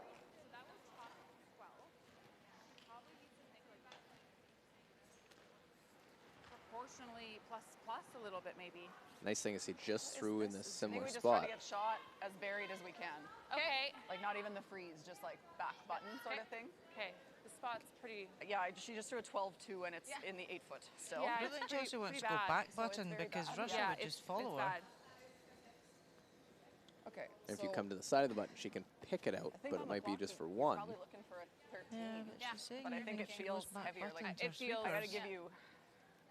Proportionally plus a little bit maybe. Nice thing is he just threw in this I think similar we just try spot. to get shot as buried as we can. Okay. Like not even the freeze, just like back button sort of thing. Okay. The spot's pretty. Yeah, she just threw a 12-2 and it's in the 8 foot still. Yeah, I it's think pretty- Chelsea wants to pretty go bad. back So it's button very because bad. Russia Yeah, would just it's follow her. bad. Okay. If so you come to the side of the button, she can pick it out, I think but on it the might be clock just we're for one. Probably looking for a 13. Yeah, but Yeah, she's saying but I even think if it she goes feels back heavier, like, buttons it or feels- I gotta sweepers, give you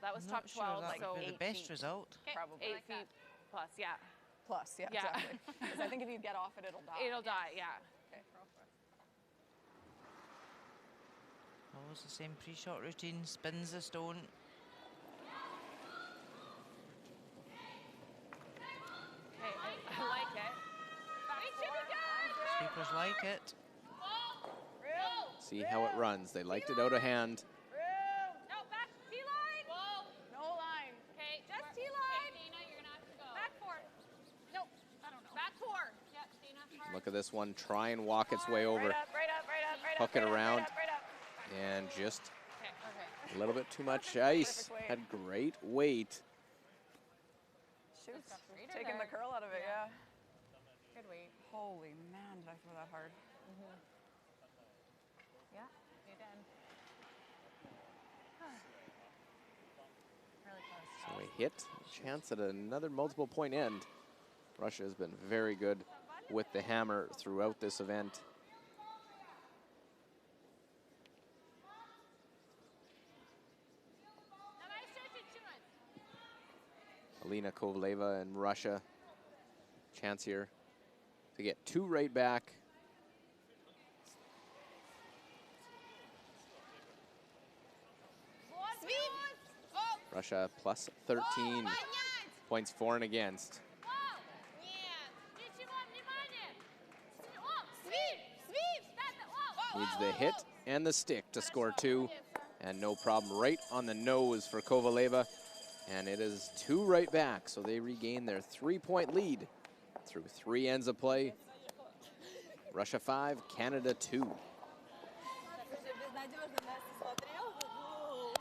That was I'm top not sure 12, that so would be the 8 best feet. result. okay, probably. 8 feet plus. Yeah, plus, yeah, Yeah. exactly. Because I think if you get off it, it'll die. it'll die. Yeah. Okay. Follows the same pre-shot routine, spins the stone. Okay, I like it. Sweepers like it. See how it runs. They liked it out of hand. No, back T-line. No line. Okay, just T-line. Okay, Nina, you're gonna have to go. Back four. No, Look at this one, try and walk its way over. Right up, right up, right up, right Hook up, it right up, around. right up, right up. And just Okay. a little bit too much ice. Perfect weight. Had great weight. She was Right taking the there. curl out of it, yeah. Good weight. Holy man, did I throw that hard. Yeah, you did. Really close. So a hit, chance at another multiple point end. Russia has been very good with the hammer throughout this event. Alina Kovaleva and Russia. Chance here to get 2 right back. Russia plus 13. Points for and against. Needs the hit and the stick to score 2. And no problem, right on the nose for Kovaleva. And it is 2 right back, so they regain their 3-point lead through 3 ends of play. Russia 5, Canada 2.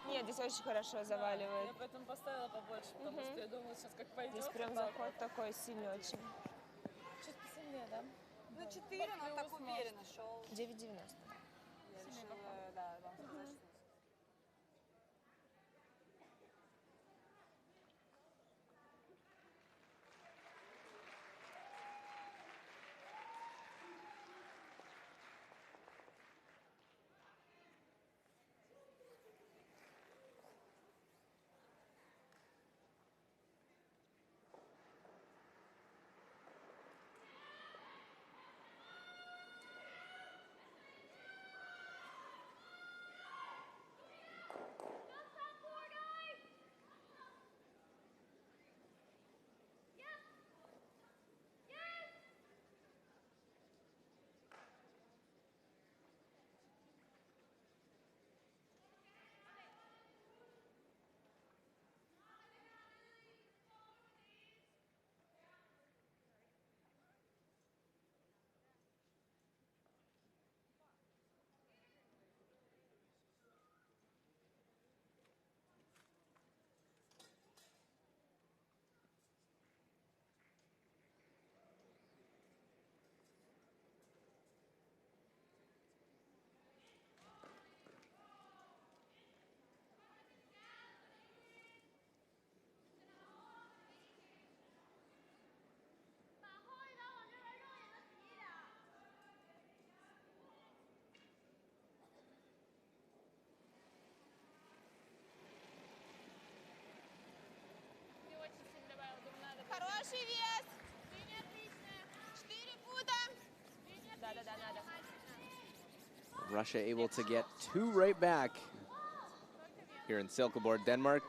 Нет, здесь очень хорошо заваливает. Я поэтому поставила побольше, потому что я думала, сейчас как пойдет. Здесь прям заход такой сильный очень. Чуть посильнее, да? Ну, 4, но так уверенно шел. 9,90. Я решила, да, вам сказать, что... Хороший вес. 4 фута. Да-да-да, надо. Russia able to get 2 right back here in Silkeborg, Denmark.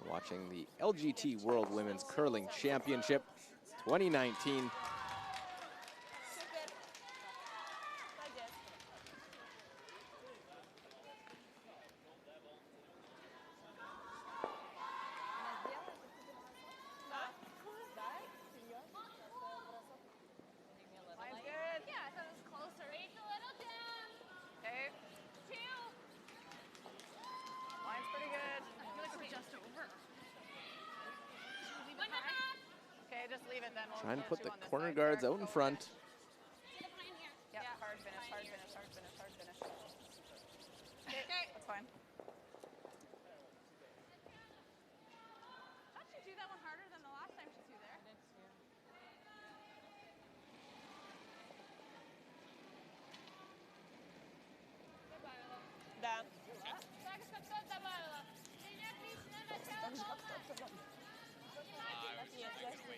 We're watching the LGT World Women's Curling Championship 2019. Супер. Молодец. Line's good. Yeah, I thought it was closer. Raise a little down. Okay, 2. line's pretty good. I feel like we're just over. 1.5. Okay, just leave it then. We'll Trying to we'll put chew the on this corner side. guards There. out in front. See the plan here. Yep, hard finish, hard finish, hard finish, hard finish. Okay. That's fine. How'd she do that one harder than the last time she threw there? I did too. Да. Так, что добавила? Меня отлично начало полное. Нет, я жду.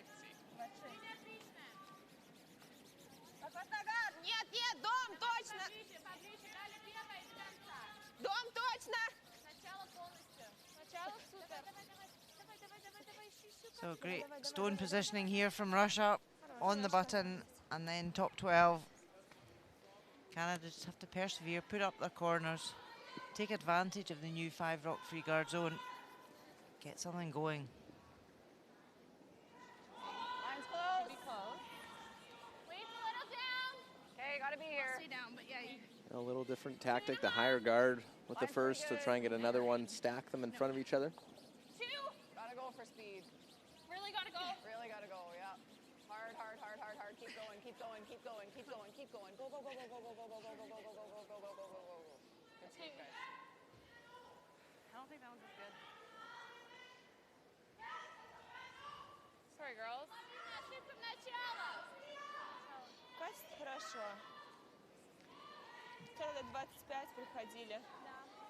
Меня отлично. Нет, нет, дом, точно. Поближе, поближе. Галя, первая до конца. Дом, точно. Сначала полностью. Сначала супер. Давай, ищи. So great stone positioning here from Russia on the button and then top 12. Canada just have to persevere, put up their corners, take advantage of the new 5 rock free guard zone, get something going. Line's close. Wait for little different tactic, the higher guard with the first to try and get another one, stack them in front of each other. Gotta go for speed. Really gotta go. Really gotta go, yeah. Hard, hard, hard, hard, hard. Keep going, keep going, keep going, keep going, keep going. Go, go, go, go, go, go, go, go, go, go, go, go, go, go, go, go, go, go. Good sweep, guys. I don't think that one's as good. Sorry, girls. Катит хорошо. Вчера до 25 приходили.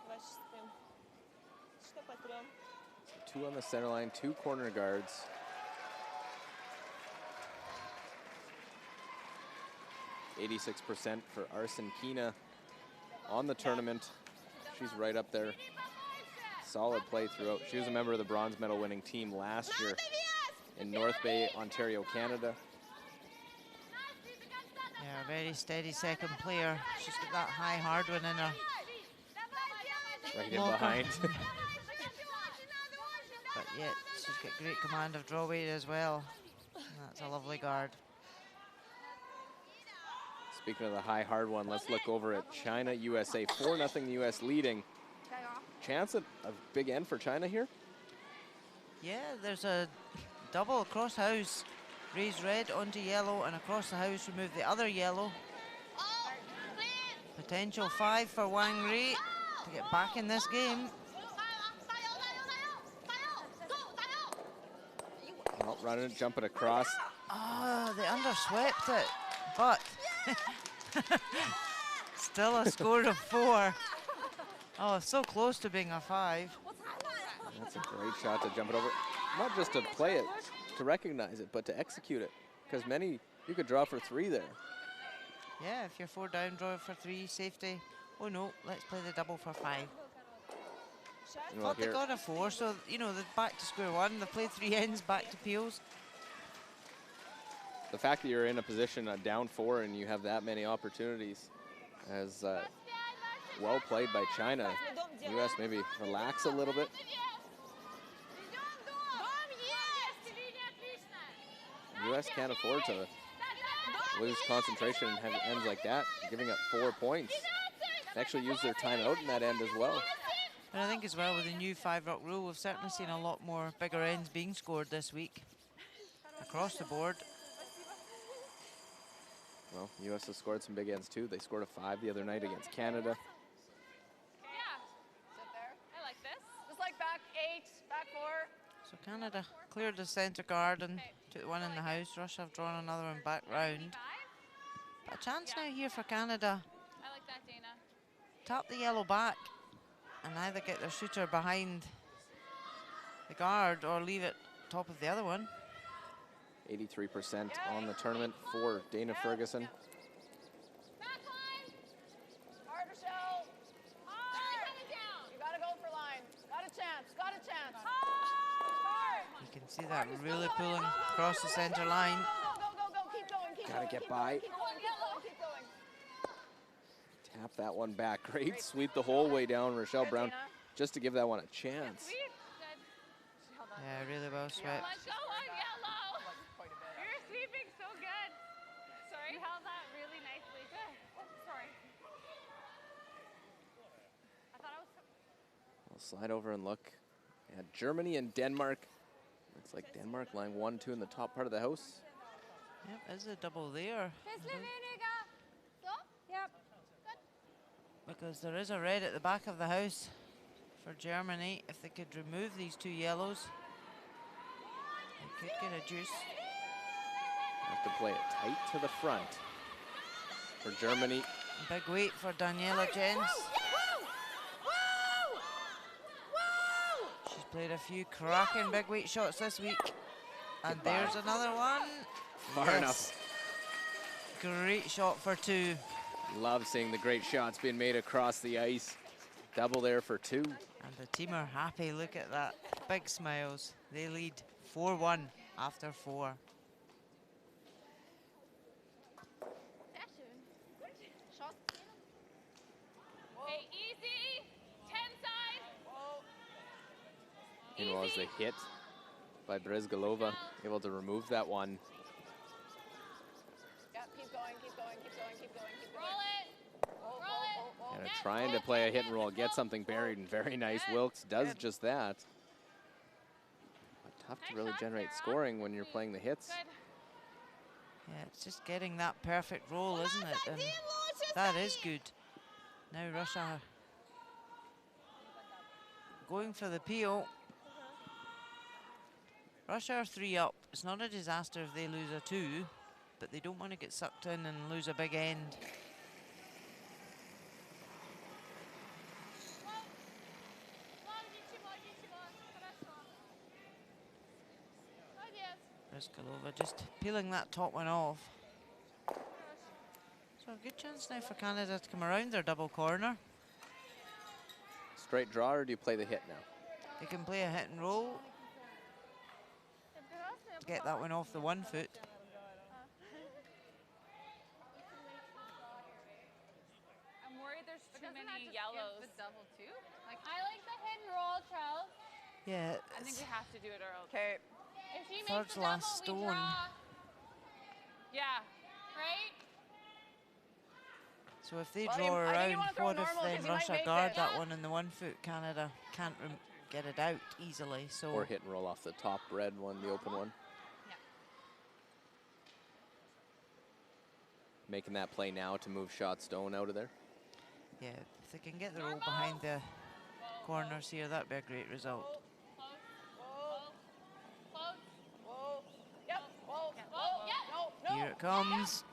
26-м. Что по трем? So 2 on the center line, 2 corner guards. %86% for Arsen Kina on the tournament. She's right up there. Solid play throughout. She was a member of the bronze medal winning team last year in North Bay, Ontario, Canada. Yeah, a very steady second player. She's got that high hard one in her. Right in Locker. behind. But yet, she's got great command of draw weight as well. And that's a lovely guard. Speaking of the high hard one, let's look over at China, USA. 4-0 US leading. Chance at a big end for China here? Yeah, there's a double across house. Raise red onto yellow and across the house remove the other yellow. Potential 5 for Wang Rui to get back in this game. Well, running, jumping across. Oh, they underswept it, but still a score of 4. Oh, so close to being a 5. That's a great shot to jump it over. Not just to play it, to recognize it, but to execute it. Because many, you could draw for 3 there. Yeah, if you're 4 down, draw for 3, safety. Oh no, let's play the double for 5. And we'll Thought they hear- got a 4, so, you know, they're back to square one. They played 3 ends, back to peels. the fact that you're in a position down 4 and you have that many opportunities as well played by China. US maybe relax a little bit. US can't afford to lose concentration and have ends like that, giving up 4 points. They actually used their timeout in that end as well. And I think as well with the new 5-rock rule, we've certainly seen a lot more bigger ends being scored this week across the board. Well, US has scored some big ends too. They scored a 5 the other night against Canada. Yeah, Sit there. I like this. Just like back 8, back 4. So Canada cleared the centre guard and took the one in the house. Russia have drawn another one back round. But a chance now here for Canada. I like that, Dana. Tap the yellow back and either get their shooter behind the guard or leave it top of the other one. 83% on the tournament for Dana Ferguson. Hard, Rochelle. Hard. You gotta go for line. Got a chance. Got a chance. Hard. You can see that really pulling across the centre line. Go, go, go, go. Keep going. Keep Gotta going. get keep by. Going, keep going. Keep going. Keep going. Tap that one back. Great sweep the whole way down. Rochelle Good, Brown Dana. just to give that one a chance. Sweet. Good. Yeah, really well swept. Let's go on yellow. Quite a bit. You're sweeping so good. Sorry? You held that really nicely. Good. Sorry. I thought I was... We'll slide over and look at Germany and Denmark. Looks like Denmark lying 1-2 in the top part of the house. Yep, there's a double there. Yep. Because there is a red at the back of the house for Germany. If they could remove these 2 yellows, they could get a juice. Have to play it tight to the front for Germany. Big weight for Daniela Jens. She's played a few cracking big weight shots this week. And Goodbye. there's another one. Far Yes. enough. Great shot for 2. Love seeing the great shots being made across the ice. Double there for 2. And the team are happy. Look at that. Big smiles. They lead 4-1 after 4. Hey, easy. 10 side. Meanwhile, as the hit by Brezgalova, able to remove that one. Yep, keep going, keep going, keep going, keep going, keep going. Roll it. And trying to play a hit and roll, get something buried, and very nice. Wilkes does just that. But tough to really generate scoring when you're playing the hits. Yeah, it's just getting that perfect roll, isn't it? And that is good. Now Russia are going for the PO. Russia are 3 up. It's not a disaster if they lose a 2, but they don't want to get sucked in and lose a big end. Briskalova just peeling that top one off. So a good chance now for Canada to come around their double corner. Straight draw, or do you play the hit now? They can play a hit and roll. Get that one off the 1 foot. I'm worried there's too many yellows. The double too? Like, I like the hit and roll, Charles. Yeah. I think we have to do it early. okay. If she Third makes the last double, we stone. draw. Yeah, right? So if they Well, draw I think you around, wanna throw what if normal, 'cause then you might Russia make guard it. that one in the 1 foot? Canada can't get it out easily. So Or hit and roll off the top red one, the open one. Yeah. Making that play now to move shot stone out of there. yeah, if they can get the roll behind the corners here, that'd be a great result. Close. Whoa. Yep. Whoa. Whoa, yeah. No. Here it comes.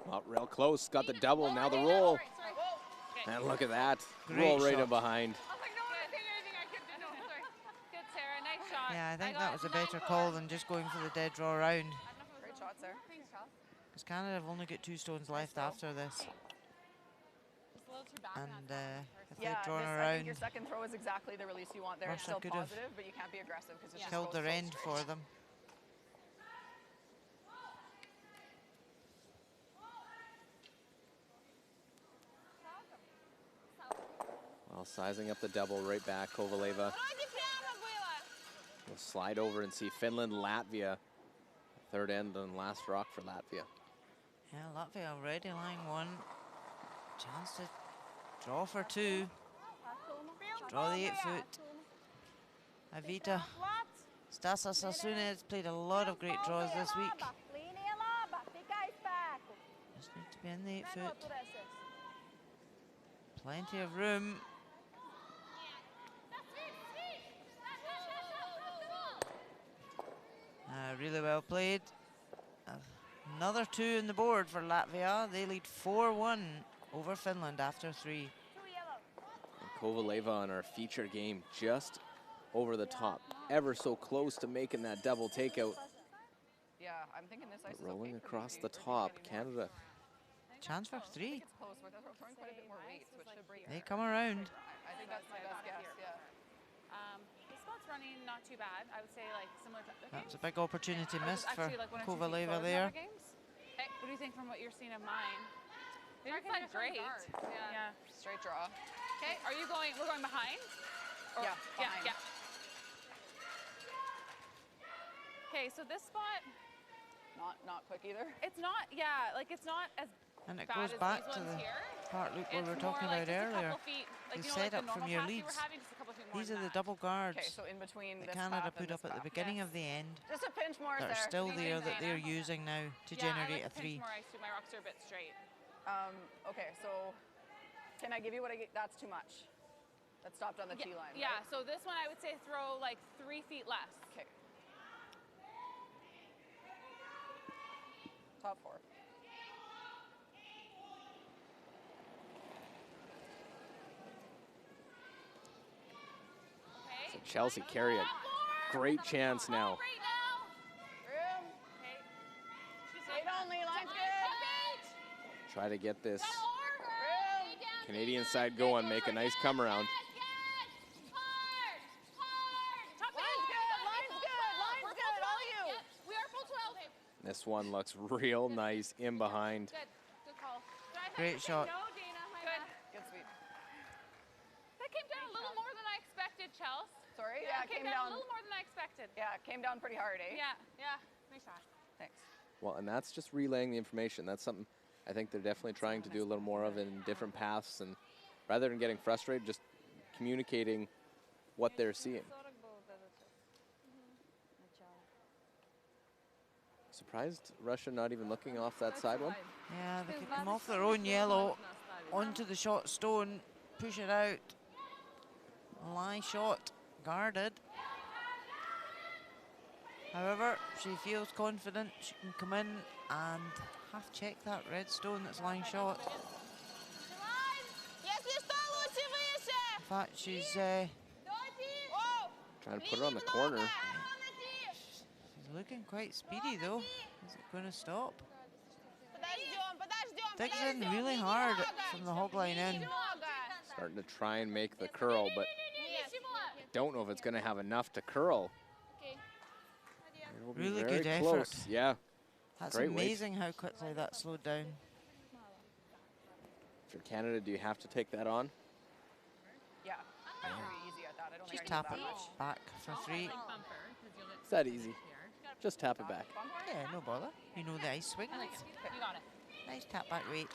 Not real close, got the double, now the roll. And look at that, Great roll right shot. in behind. I was like, no, I think anything I could do. Sorry. Good, Sarah. Nice shot. Yeah, I think got that was a better call than just going for the dead draw round. Great shot, Sarah. Thanks, Charles. Because Canada have only got 2 stones left after this. Just a little too back. And if Yeah, they'd drawn I think around, your second throw is exactly the release you want there. It's Russia still could have positive, but you can't be aggressive because it just killed goes their so end straight. for them. Well, sizing up the double right back, Kovaleva will slide over and see Finland, Latvia. Third end and last rock for Latvia. Yeah, Latvia already lying 1. Chance to draw for 2. Draw the 8 foot. Avita. Stasas Sassoon played a lot of great draws this week. Just need to be in the 8 foot. Plenty of room. Really well played. Another 2 in the board for Latvia. They lead 4-1 over Finland after 3. And Kovaleva on our feature game just over the top. Ever so close to making that double takeout. Yeah, I'm thinking this ice is Rolling okay for across me the to be top, getting more. Canada. Chance for 3. It's close, but they're throwing quite a bit more weight, so it should break. They come around. I think that's my best guess, yeah. This spot's running not too bad. I would say like similar to other That's games. a big opportunity missed for Actually, like 1 or 2 feet Kovaleva forward from there. other games. Hey, what do you think from what you're seeing of mine? They I didn't think find they're great. guards, yeah. Straight draw. Okay, are you going? We're going behind. Or- Yeah, behind. Yeah. Okay, so this spot, Not quick either. it's not. Yeah, like it's not as And it bad goes as back these to ones the here. part, Luke, we It's were more talking like about just a earlier. couple feet, like, The you know, like setup the from normal your pass you leads. were having, just a couple feet more These are than the that. double guards Okay, so in between that this Canada path and put this up at the path. beginning Yes. of the end Just a pinch more that there. are still What do you there think, that they're Dana? using now to Yeah, generate I a like to pinch 3. more ice too. My rocks are a bit straight. Okay, so can I give you what I get? That's too much. That stopped on the T line. Yeah, Right? so this one I would say throw like 3 feet less. Okay. Top 4. Okay. So Chelsea carry a great chance now. Right now. Room. Okay. Wait only. Line's good. Try to get this Room. Canadian side going, make a nice come around. Line's good. Line's good. Line's good. All you. We are full 12. Okay. This one looks real nice in behind. Good. Good call. Great shot. No, Dana. Good. Good sweep. That came down a little more than I expected, Chelsea. Sorry. Yeah, Yeah, it came down a little more than I expected. Yeah, it came down pretty hard, eh? Yeah, yeah. Nice shot. Thanks. Well, and that's just relaying the information. That's something I think they're definitely trying to do a little more of it in different paths, and rather than getting frustrated, just communicating what they're seeing. Surprised Russia not even looking off that side one. Yeah, they could come off their own yellow onto the shot stone, push it out. Lie shot, guarded. However, she feels confident she can come in and half check that red stone that's lying shot. In fact, she's Trying to put it on the corner. she's looking quite speedy though. Is it going to stop? Digs in really hard from the hog line in. Starting to try and make the curl, but don't know if it's going to have enough to curl. It will be Really very good close. effort. Yeah. That's Great weight. amazing how quickly that slowed down. For Canada, do you have to take that on? Yeah, I'm pretty easy at that. I don't Just think I tap need it that much. back for 3. It's that easy. Just tap it back. Yeah, no bother. You know the ice swing. You got it. Nice tap back weight.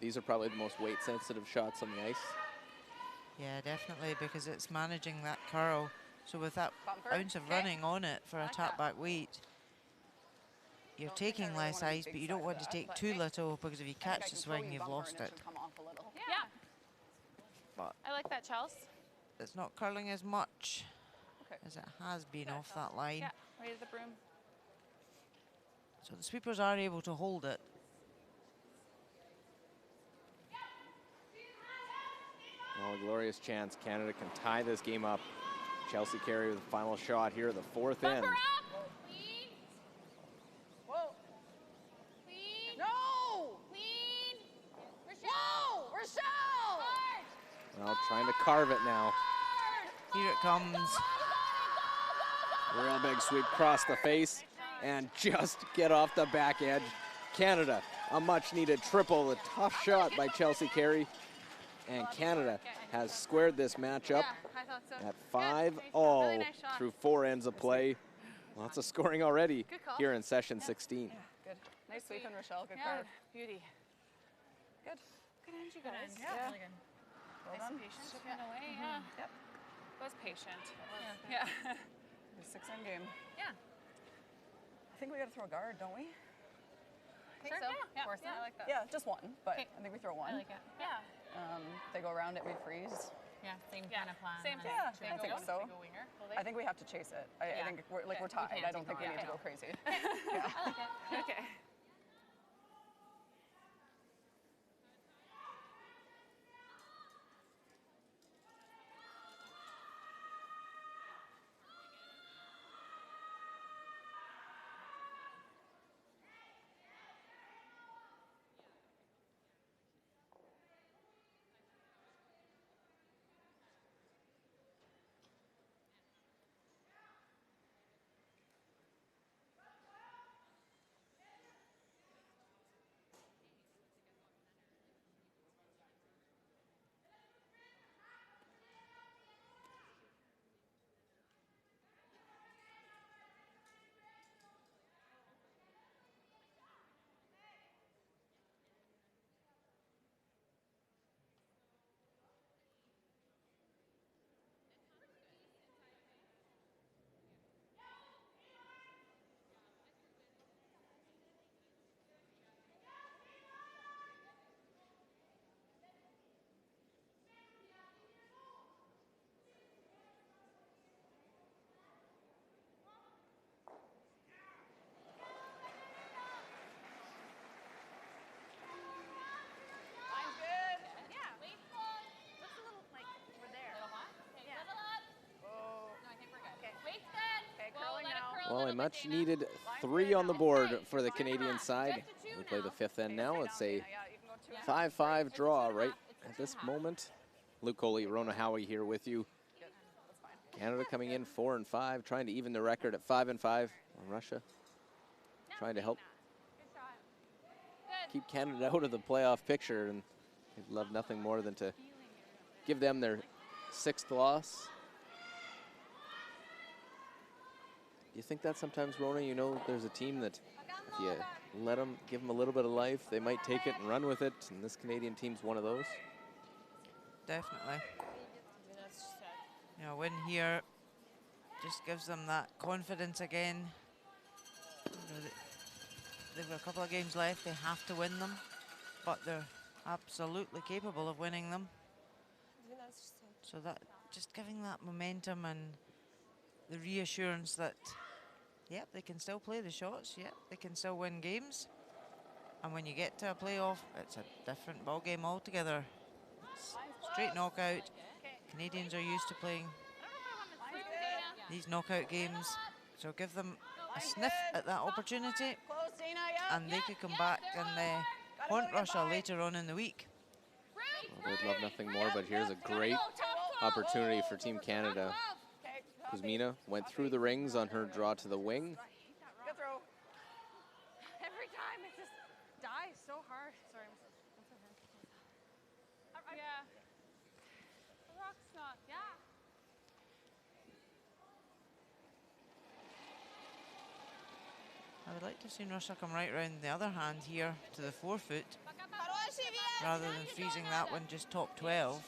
These are probably the most weight sensitive shots on the ice. Yeah, definitely, because it's managing that curl. So with that Bumper, ounce of okay. running on it for a tap back weight, you're Don't think I taking really less wanna be ice, big but you don't side want of to that, take but too okay. little, because if you I think I catch the can throw swing, you you've bumper lost and it. she'll come off a little. Yeah. But I like that, Chelsea. it's not curling as much Okay. as it has been off that line. Yeah, raise the broom. So the sweepers are able to hold it. Oh, a glorious chance. Canada can tie this game up. Chelsea Carey with the final shot here, the 4th end. Bumper up! Clean, Whoa! clean, No! clean. Whoa! Rochelle! Well, trying to carve it now. Here it comes. Real big sweep across the face and just get off the back edge. Canada, a much needed triple. A tough shot by Chelsea Carey. And Canada has squared this matchup I thought so. at 5-all Really nice shot. through 4 ends of play. Lots of scoring already Good call. here in session 16. Good. Nice sweep in Rochelle. Good Yeah, carve. beauty. Good. Good end, you guys. Yeah. Really good. Well Nice done. and patient. Chipping away, yeah. Yep. Was patient. Yeah. The 6-end game. Yeah. I think we got to throw a guard, don't we? Think so? Yeah. Force it. I like that. Yeah, just one, but Okay. I think we throw one. I like it. Yeah. They go around it, we freeze. Yeah, same kind of plan. Same and thing. Yeah, then I think so. they go winger. I think we have to chase it. I Yeah. think we're like Okay. we're tied. We I can't don't think take we it need to out. go crazy. I like it. Okay. Line's good. Yeah. Looks a little like we're there. Little hot? Okay, Yeah. Little up. Whoa. No, I think we're good. Okay. Weight's good. Okay, Whoa, curling let it now. curl Well, a little bit, much Dana. needed 3 on the board for the Canadian side. We play the 5th end now. It's a Yeah, you can go 2 and 5-5 draw right at this moment. Luke Coley, Rona Howie here with you. Good. That's fine. Canada coming in 4-5, trying to even the record at 5-5. Russia trying to help Good shot. Good. keep Canada out of the playoff picture, and they'd love nothing more than to give them their 6th loss. you think that sometimes, Rona? You know, there's a team that if you let them, give them a little bit of life, they might take it and run with it. And this Canadian team's one of those. Definitely. 12-60. You know, win here just gives them that confidence again. You know, they've got a couple of games left. They have to win them, but they're absolutely capable of winning them. 12-60. So that just giving that momentum and the reassurance that, yep, they can still play the shots. Yep, they can still win games. And when you get to a playoff, it's a different ball game altogether. It's straight knockout. Canadians are used to playing these knockout games, so give them a sniff at that opportunity, and they could come back and haunt Russia later on in the week. Well, they'd love nothing more, but here's a great opportunity for Team Canada. Kuzmina went through the rings on her draw to the wing. Good throw. Every time it just dies so hard. Sorry, yeah. The rock's not, yeah. I would like to see Russia come right round the other hand here to the forefoot, rather than freezing that one just top 12.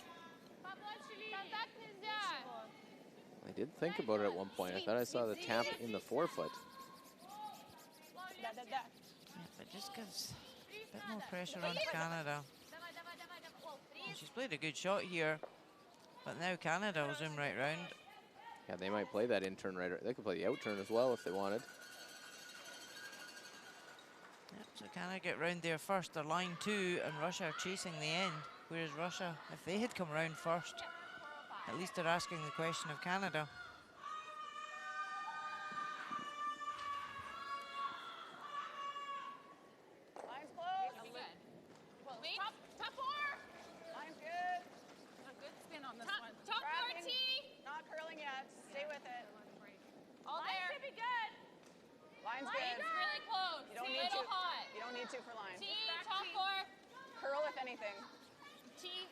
I did think about it at one point. I thought I saw the tap in the forefoot. Yeah, it just gives a bit more pressure on Canada. And she's played a good shot here, but now Canada will zoom right round. Yeah, they might play that in turn right. They could play the out turn as well if they wanted. Yep, so Canada get round there first. They're line 2, and Russia are chasing the end. Whereas Russia, if they had come round first, at least they're asking the question of Canada. Line's close. Wait, top four. Line's good. A good spin on this one. Top four, Tracking. T. Not curling yet. Stay with it. All there. Should be good. Line's Line's good. really close. You don't T, need to. little hot. You don't need to for line. T, top four. Curl if anything. T.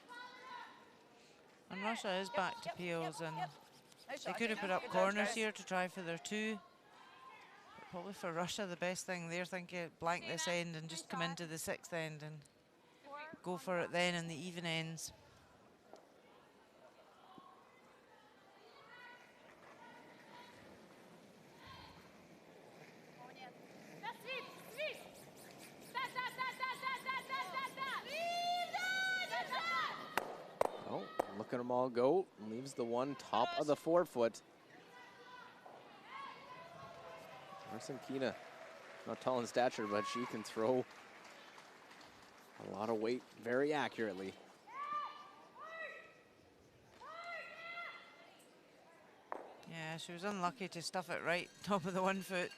And Russia is back to peels, and Nice they shot, could have Gina. put up Good touch, corners guys. here to try for their 2. But probably for Russia, the best thing they're thinking, blank this end and just come into the 6th end and go for it then in the even ends. That's sweep, sweep. Da. Oh, look at them all go. Leaves the one top of the forefoot. Marcinkina, not tall in stature, but she can throw a lot of weight very accurately. Yeah, she was unlucky to stuff it right top of the 1 foot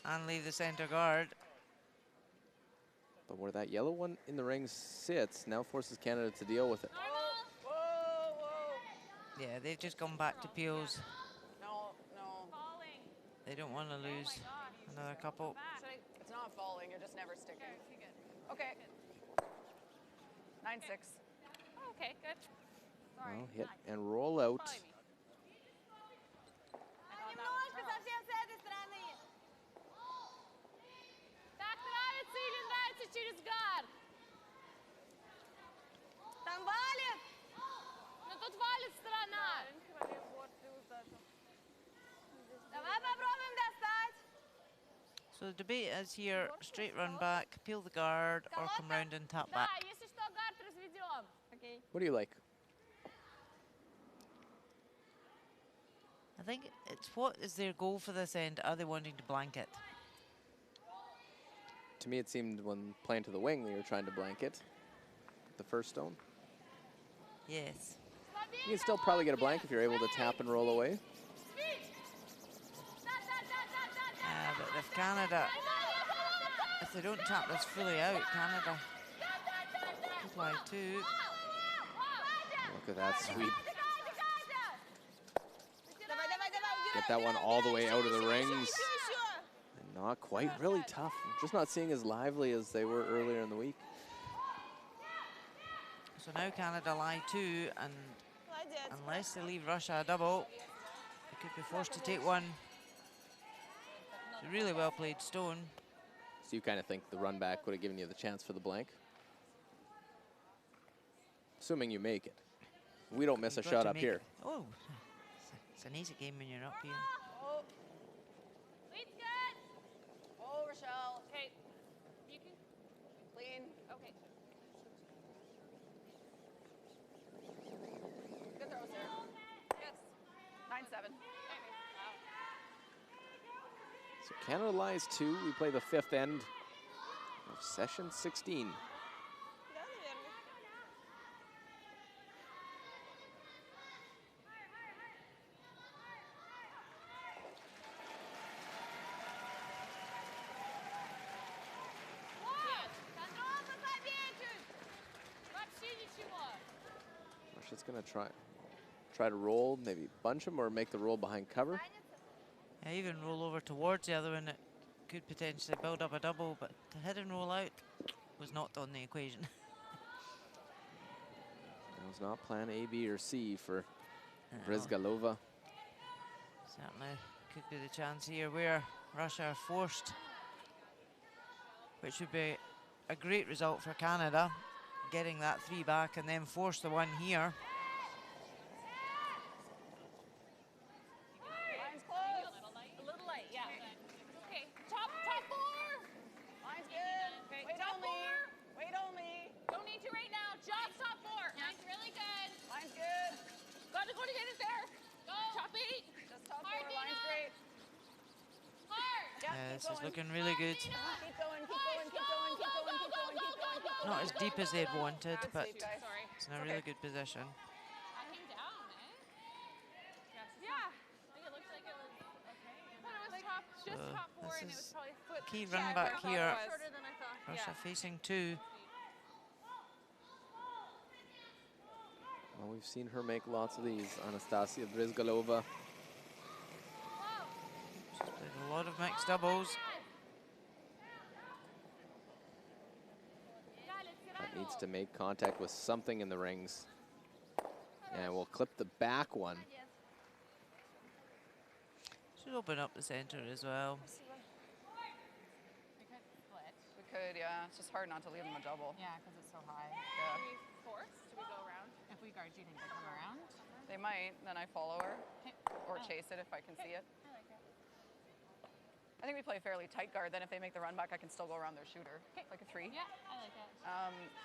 and leave the center guard. But where that yellow one in the ring sits now forces Canada to deal with it. Whoa, whoa. Yeah, they've just gone back to peels. No, no. They don't want to lose another couple. It's not falling. You're just never sticking. Okay. 9-6. Oh, okay, good. Sorry. Well, hit and roll out. Follow me. Так нравится или нравится через гард? Там валит! Ну тут валит сторона. Давай попробуем достать! So the debate is here, straight run back, peel the guard, or come round and tap Да, back. если что, гард разведем. Окей. What do you like? I think it's what is their goal for this end? Are they wanting to blanket? To me, it seemed when playing to the wing, they were trying to blanket the first stone. Yes. You can still probably get a blank if you're able to tap and roll away. But if Canada, if they don't tap this fully out, Canada could lie 2. Look at that sweep. Давай, давай, давай! Get that one all the way out of the rings. And not quite, really tough. Just not seeing as lively as they were earlier in the week. So now Canada lie 2, and Молодец. unless they leave Russia a double, they could be forced to take one. It's a really well played stone. So you kind of think the run back would have given you the chance for the blank? Assuming you make it. We don't miss You've a got shot to up make here. it. Oh, it's an easy game when you're up here. Oh, Lead's good. oh, Rochelle. Okay. You can. Clean. Okay. Good throw, Sarah. Yes. 9-7. So Canada lies 2. We play the 5th end of session 16. Да, наверное. Вот. Готовы к победе. Вообще ничего. Russia's going to try to roll, maybe bunch him or make the roll behind cover. Yeah, even roll over towards the other one, it could potentially build up a double, but to hit and roll out was not on the equation. That was not plan A, B, or C for Brizgalova. Certainly could be the chance here where Russia are forced, which would be a great result for Canada, getting that 3 back and then force the 1 here. Line's close. A little light, yeah. Okay. Top 4. Line's good. Okay. Wait Top only. 4. Wait only. Don't need to right now. Just top 4. Nice, really good. Line's good. Got to go to get it there. Go. Top 8. Just top 4. Hard, Line's Dina. great. Hard. Yeah, Yeah, keep this is going. looking really good. Keep going, keep going, keep going, keep going, keep going, keep going, keep going. Not as deep as they'd wanted, Good but save, guys. Sorry. it's in a really good position. I came down, eh? Yeah. Like it looked like it was okay. But it was top, just So top 4, this and it is was probably a foot. key Yeah, run I back thought here. it was shorter than I thought. Russia Yeah. facing 2. Well, we've seen her make lots of these, Anastasia Brizgalova. She's played a lot of mixed doubles. That needs to make contact with something in the rings. And we'll clip the back one. Should open up the center as well. Спасибо. We could split. We could, yeah. It's just hard not to leave them a double. Yeah, because it's so high. Yeah. Do we force? Do we go around? If we guard, do you think they come around? They might, then I follow her. Okay. Or chase it if I can see it. I like it. I think we play fairly tight guard. Then if they make the run back, I can still go around their shooter. Like a 3. Yeah, I like it.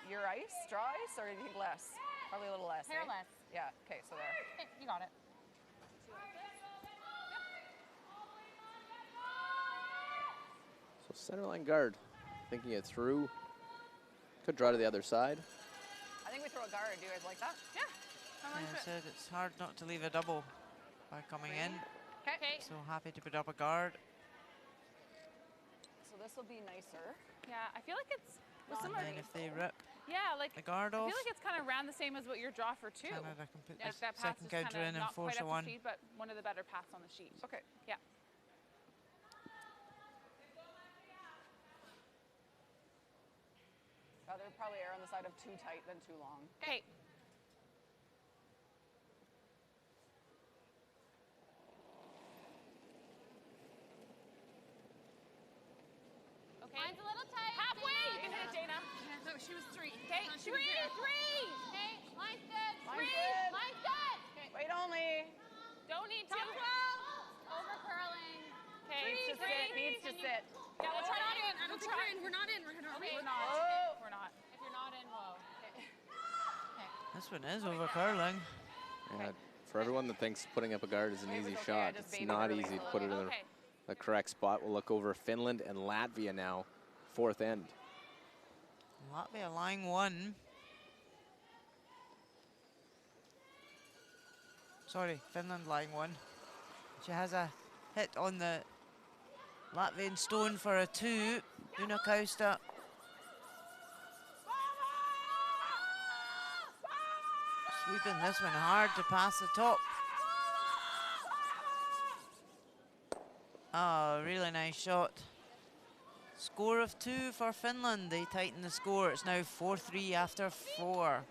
Your ice, draw ice, or do you think less? Probably a little less. Hair eh? less. Yeah. Okay. So there. Okay, you got it. So centerline guard, thinking it through. Could draw to the other side. I think we throw a guard. Do you guys like that? Yeah. I'm Yeah, I said it's hard not to leave a double by coming in. Okay. So happy to put up a guard. So this will be nicer. Yeah, I feel like it's with some And of then if they rip yeah, like the guard I off, feel like it's kind of around the same as what your draw for 2. Canada can put Like the that pass second is kind counter of in and not force quite a up 1. to speed, but one of the better paths on the sheet. Okay. Yeah. Rather probably err on the side of too tight than too long. Okay. Okay. Mine's a little tight. Halfway. You can hit it, Dana. No, she was 3. Okay. 3. Okay, line's good. Line's good. Line's good. Wait only. Don't need to. Top 12. Over curling. Okay. Needs to sit. Needs to sit. Yeah, we'll We're try not to in. I don't think we're in. We're not in. We're not Okay. in. We're not. Oh. We're not. If you're not in, whoa. This one is over curling. And for everyone that thinks putting up a guard is an Wait, easy it's okay, I shot, just it's babied not her easy to release put it in Okay. the correct spot. We'll look over Finland and Latvia now, 4th end. Latvia lying 1. Sorry, Finland lying 1. She has a hit on the Latvian stone for a 2. Una Costa. Sweeping this one hard to pass the top. Oh, really nice shot. Score of 2 for Finland. They tighten the score. It's now 4-3 after 4.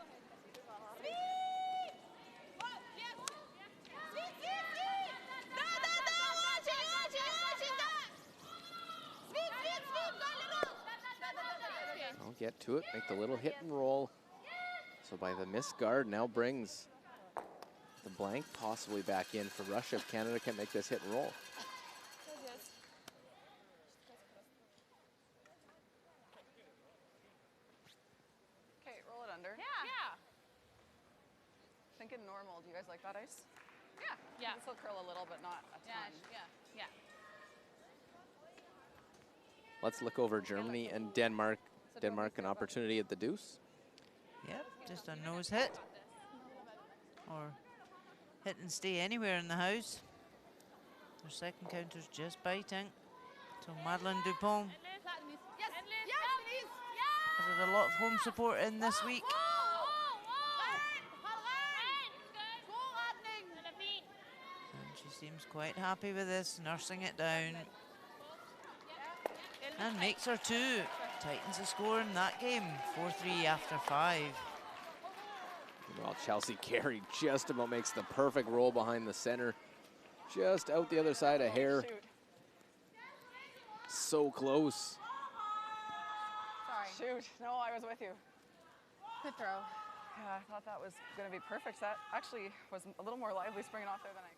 get to it, make the little hit and roll. So by the missed guard now brings the blank possibly back in for Russia if Canada can make this hit and roll. Okay, roll it under. Yeah. Thinking normal. Do you guys like that ice? Yeah. This will curl a little, but not a ton. Yeah. Let's look over Germany and Denmark. Denmark an opportunity at the deuce. Yep, just a nose hit. Or hit and stay anywhere in the house. Their second counter's just biting. So Madeleine Dupont has had a lot of home support in this week. And she seems quite happy with this, nursing it down. And makes her two. Tightens the score in that game, 4-3 after 5. Well, Chelsea Carey just about makes the perfect roll behind the center. Just out the other side a hair. Shoot. So close. Sorry. Shoot. No, I was with you. Good throw. Yeah, I thought that was going to be perfect. That actually was a little more lively springing off there than I.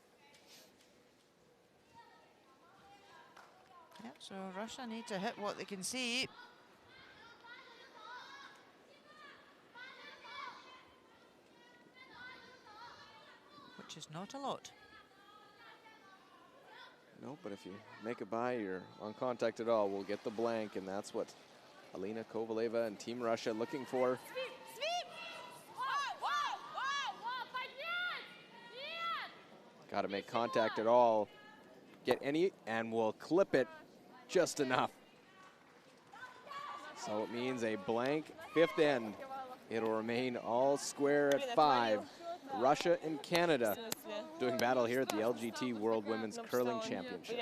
Yep, so Russia need to hit what they can see. Which is not a lot. No, but if you make it by, you're on contact at all, we'll get the blank, and that's what Alina Kovaleva and Team Russia looking for. Got to make contact at all. Get any, and we'll clip it just enough. So it means a blank fifth end. It'll remain all square at 5. Russia and Canada doing battle here at the LGT World Women's Curling Championship.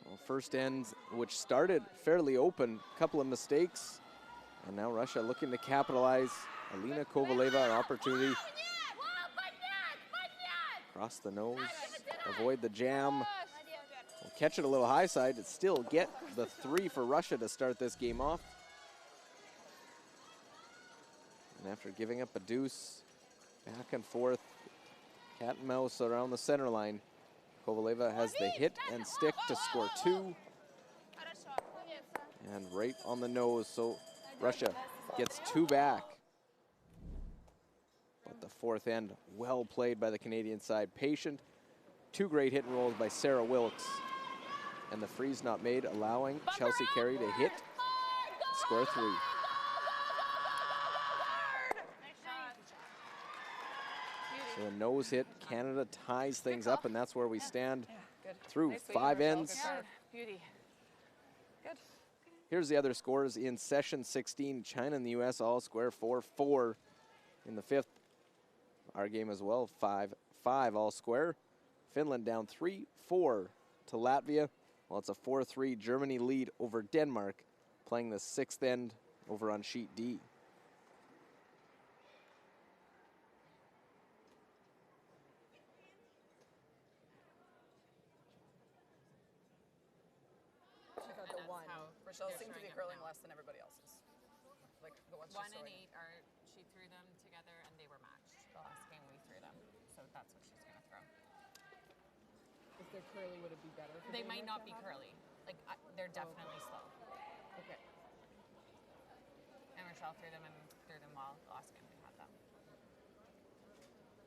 Well, first end, which started fairly open, couple of mistakes, and now Russia looking to capitalize. Alina Kovaleva, an opportunity. Across the nose, avoid the jam. We'll catch it a little high side to still get the 3 for Russia to start this game off. And after giving up a deuce, back and forth, cat and mouse around the center line. Kovaleva has the hit and stick to score 2. And right on the nose, so Russia gets 2 back. But the fourth end, well played by the Canadian side. Patient, 2 great hit and rolls by Sarah Wilkes. And the freeze not made, allowing Chelsea Carey to hit, score 3. So a nose hit, Canada ties things up, and that's where we stand through 5 ends. Beauty. Good. Here's the other scores in session 16. China and the US all square 4-4 in the 5th. Our game as well, 5-5 all square. Finland down 3-4 to Latvia. Well, it's a 4-3 Germany lead over Denmark, playing the 6th end over on sheet D. Rochelle seemed to be curling less than everybody else's. Like the ones 1 and 8 are, she threw them together and they were matched. The last game we threw them. So that's what she's going to throw. If they're curly, would it be better? They might not be curly. Like, they're definitely slow. Okay. And Rochelle threw them while the last game we had them.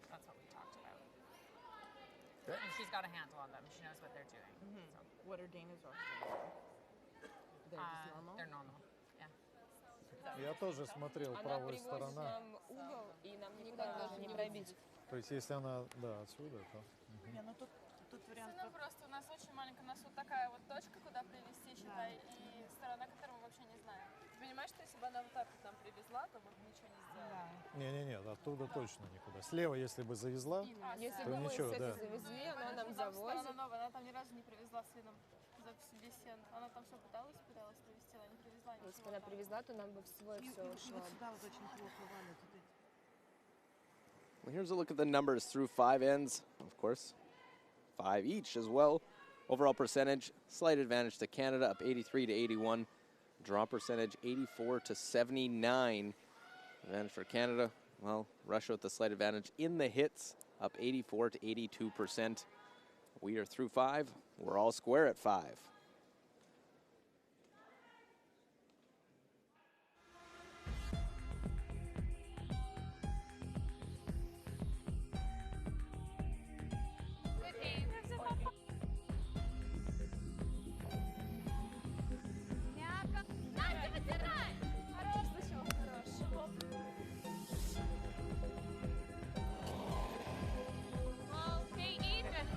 That's what we talked about. And she's got a handle on them. She knows what they're doing. So. What are Dana's options? They're normal. Yeah. Я тоже смотрел Она правая приводит сторона. нам угол, и нам никак даже не пробить. То есть если она, да, отсюда, то... Не, ну тут вариант. Ну просто у нас очень маленькая, у нас вот такая вот точка, куда привезти, считай, и сторона, которую мы вообще не знаем. Ты понимаешь, что если бы она вот так вот нам привезла, то мы бы ничего не сделали? Не-не-не, оттуда точно никуда. Слева, если бы завезла, Если то бы мы с ничего, этой да. завезли, она нам Там завозит. сторона новая, она там ни разу не привезла сыном за весь сен. Она там все пыталась привезти, она не привезла ничего. Если бы она там. привезла, то нам бы в свой все ушло. Сюда вот очень плохо валит. Well, here's a look at the numbers through 5 ends. Of course, 5 each as well. Overall percentage, slight advantage to Canada, up 83 to 81. Draw percentage, 84 to 79. Advantage for Canada. Well, Russia with the slight advantage in the hits, up 84 to 82%. We are through 5. We're all square at 5. Good game. Мягко. Настя, вытирай! Хорош, Сашок, хорош. Okay, even.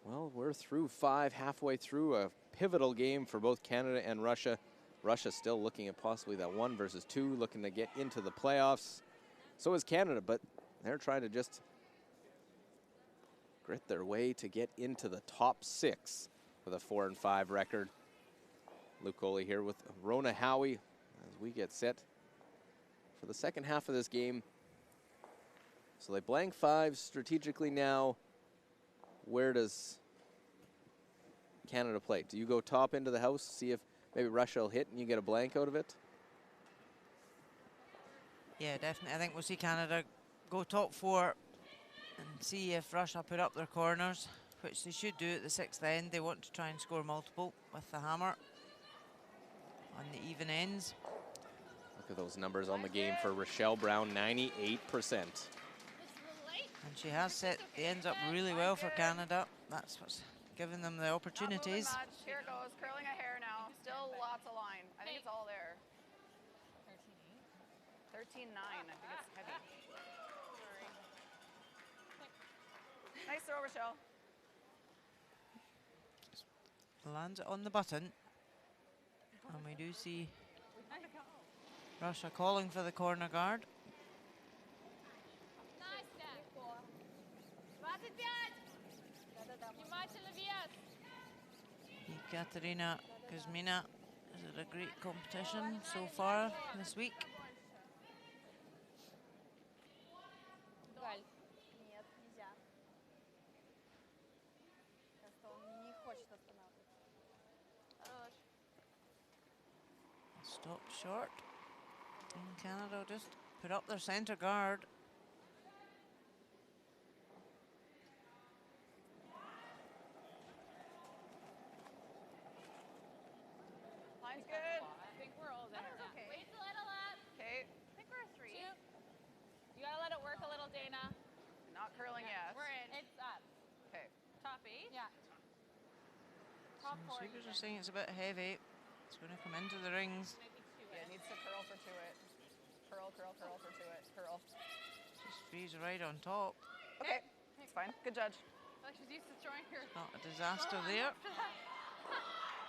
Well, we're through 5, halfway through a pivotal game for both Canada and Russia. Russia still looking at possibly that 1 versus 2, looking to get into the playoffs. So is Canada, but they're trying to just grit their way to get into the top 6 with a 4-5 record. Luke Coley here with Rona Howie as we get set for the second half of this game. So they blank 5 strategically now. Where does Canada play? Do you go top into the house, see if maybe Russia will hit and you get a blank out of it? Yeah, definitely. I think we'll see Canada go top 4 and see if Russia put up their corners, which they should do at the 6th end. They want to try and score multiple with the hammer on the even ends. Look at those numbers on the game for Rochelle Brown, 98%. And she has set the ends up really well for Canada. That's what's given them the opportunities. Not moving much. Here it goes, curling a hair now. Still lots of line. I think it's all there. 13-9. I think it's heavy. Nice throw, Rochelle. Lands it on the button. And we do see Russia calling for the corner guard. Настя. 25. Внимательно вес. Ekaterina Kuzmina has had a great competition so far this week. Галь, Нет, нельзя. Просто он не хочет останавливаться. Хорош. Stopped short. And Canada just put up their centre guard. Line's good. I think we're all there. Okay. Wait a little up. Okay, I think we're 3. You gotta let it work a little, Dana. not curling yet. We're in. It's up. Okay. Top 8? Yeah. Top Some 4. sweepers are saying it's a bit heavy. It's going to come into the rings. Maybe 2. Yeah, it needs to curl for 2-it. Curl, curl, curl for 2-it. Curl. Just freeze right on top. Okay, it's fine. Good judge. Like she's used to throwing her. Not a disaster there.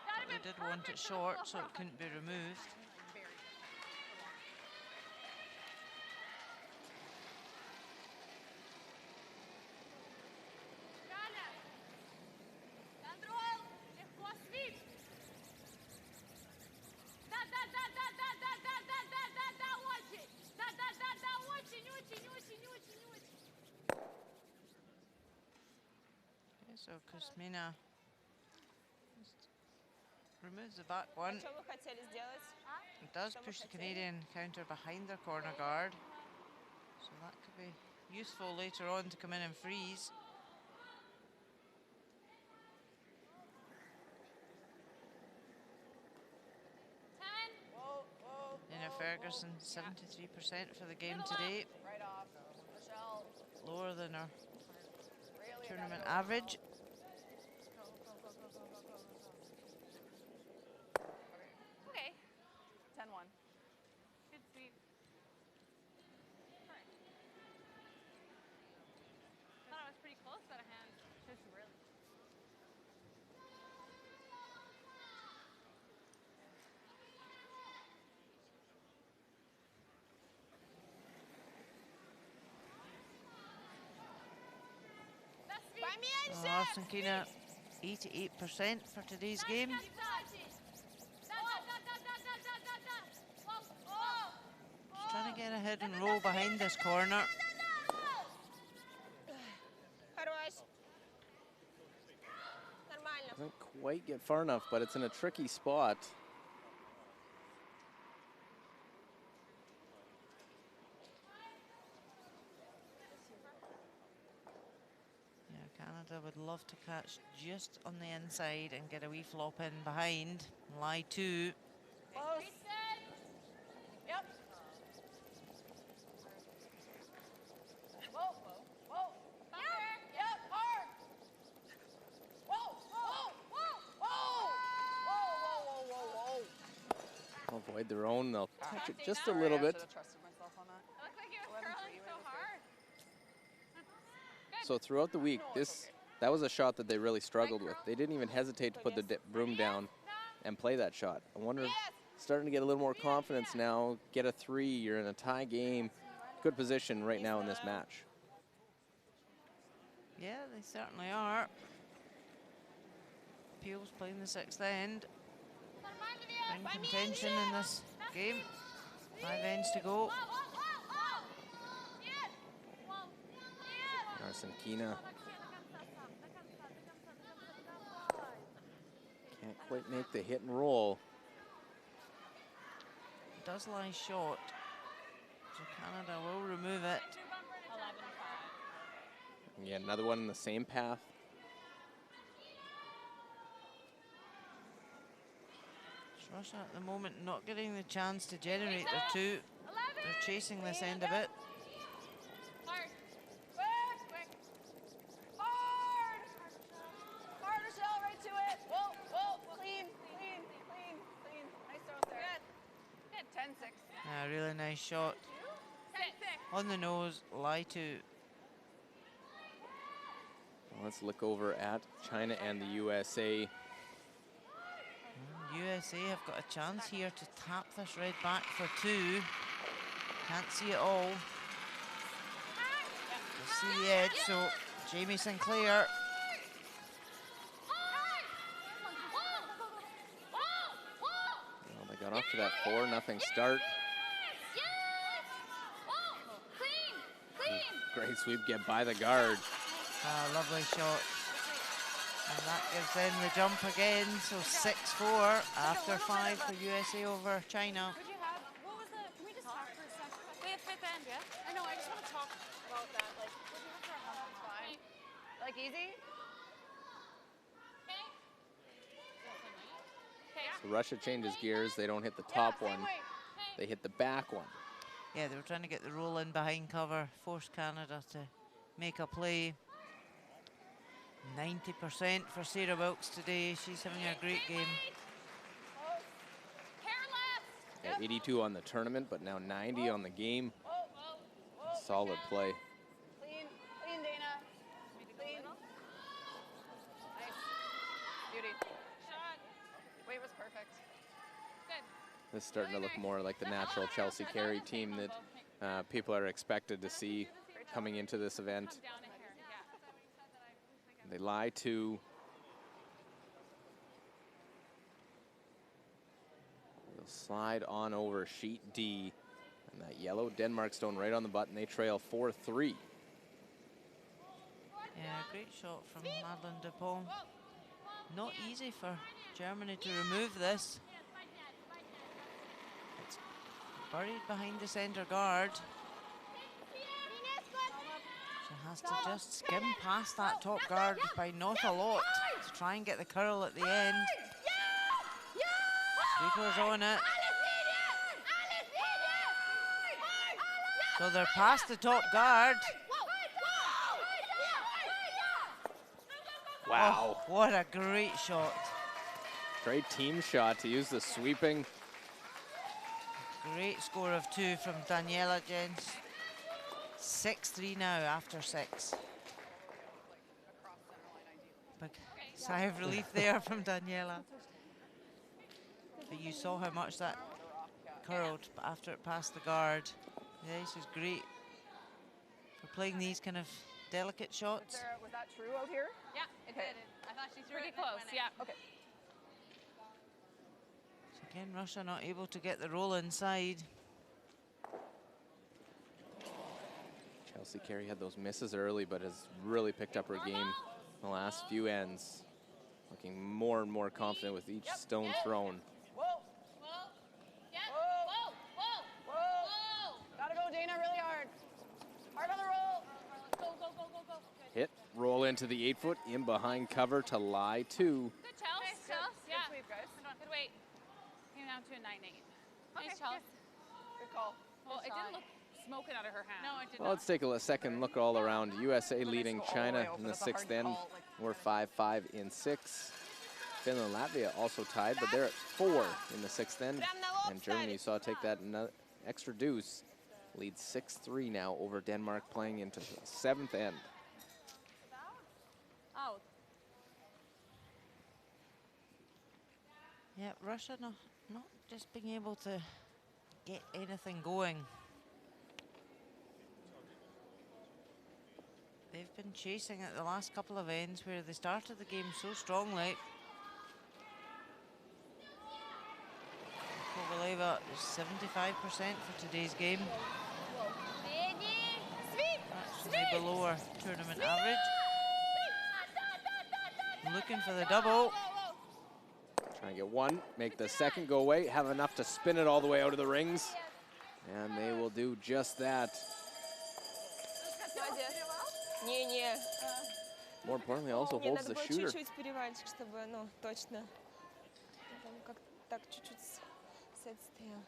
That'd They have been did want it perfect for the short, so floor. it couldn't be removed. Галя! Контроль! Легко свип! Да, да, да, да, да, да, да, да, да, да, да, очень! Да, да, да, да, очень, очень, очень, очень, очень! Okay, so Kuzmina just removes the back one. что вы хотели сделать? It does push the Canadian counter behind their corner guard. So that could be useful later on to come in and freeze. Whoa, whoa. Nina Ferguson, 73% for the game today. Right off. Rochelle, Lower than her really tournament average. Okay. 10-1. Good sweep. Sorry. I thought I was pretty close out of hand. Just really. Arsenkina 88% for today's game. Just trying to get a hidden roll behind this corner. Doesn't quite get far enough, but it's in a tricky spot. Yeah, Canada would love to catch just on the inside and get a wee flop in behind. Lie 2. Close. Yep. Whoa, whoa, whoa. Yep, hard. Whoa, whoa, whoa, whoa, whoa, whoa, whoa. Avoid their own, they'll catch it just a little bit. I should have trusted myself on that. It looked like it was curling so hard. So throughout the week, that was a shot that they really struggled with. They didn't even hesitate to put the broom down and play that shot. I wonder if starting to get a little more confidence now, get a 3, you're in a tie game. Good position right now in this match. Yeah, they certainly are. Peel's playing the 6th end. In contention in this game. 5 ends to go. Arsenkina can't quite make the hit and roll. Does lie short, so Canada will remove it. 11-5. Yeah, another one in the same path. Russia at the moment not getting the chance to generate their 2. They're chasing this end a bit. Hard. Quick. Hard. Harder shell right to it. Whoa, whoa. Clean, clean, clean, clean. Nice throws there. Good. 10-6. A really nice shot. 6. On the nose, lie 2. Let's look over at China and the USA. USA have got a chance here to tap this red back for 2. Can't see it all. Just see the edge, so Jamie Sinclair. Well, they got off to that 4-0 start. Great sweep, get by the guard. Lovely shot. And that gives them the jump again, so 6-4 after 5 for USA over China. Could you have, what was the, can we just talk for a second? We have 5th end, yeah? I know, I just want to talk about that. Like, what do you have for a helmet? Fine. Like easy? Okay. Okay. So Russia changes gears. They don't hit the top one. They hit the back one. Yeah, they were trying to get the roll in behind cover, force Canada to make a play. 90% for Sarah Wilkes today. She's having a great game. Yeah, 82 on the tournament, but now 90 on the game. Solid play. Clean, clean, Dana. Clean. Nice. Beauty. Shot. Weight was perfect. Good. This is starting to look more like the natural Chelsea Carey team that people are expected to see coming into this event. Come down in here, yeah. They lie 2. They'll slide on over sheet D. And that yellow Denmark stone right on the button. They trail 4-3. Yeah, great shot from Madeleine Dupont. Not easy for Germany to remove this. It's buried behind the center guard. She has to just skim past that top guard by not a lot to try and get the curl at the end. Sweeper's on it. So they're past the top guard. Wow. Oh, what a great shot. Great team shot to use the sweeping. Great score of 2 from Daniela, gents. 6-3 now after 6. Big sigh of relief there from Daniela. But you saw how much that curled after it passed the guard. Yeah, this is great for playing these kind of delicate shots. Was that true out here? Yeah, it did. I thought she threw it close. Yeah. Okay. So again, Russia not able to get the roll inside. Chelsea Carey had those misses early, but has really picked up her game in the last few ends. Looking more and more confident with each stone thrown. Whoa. Whoa. Yeah. Whoa. Whoa. Whoa. Whoa. Gotta go, Dana, really hard. Hard on the roll. Go, go, go, go, go. Good. Hit, roll into the 8-foot, in behind cover to lie 2. Good, Chels. Nice, Chels. Good Yeah. sweep, guys. Good weight. Came down to a 9-8. Nice, Okay, Chels. Good call. Well, it didn't look smoking out of her hand. No, it did Well, let's take a second look all around. USA leading China in the 6th end. We're 5-5 in 6. Finland, Latvia also tied, but they're at 4 in the 6th end. And Germany saw take that extra deuce. Leads 6-3 now over Denmark, playing into the 7th end. Oh. Yeah, Russia not just being able to get anything going. They've been chasing at the last couple of ends where they started the game so strongly. Kovaleva is 75% for today's game. Actually below our tournament average. Looking for the double. Try and get one, make the second go away, have enough to spin it all the way out of the rings. And they will do just that. Не-не. More importantly, also Мне holds надо the было shooter. чуть-чуть перевальчик, чтобы, ну, точно. Там как так чуть-чуть сет стоял.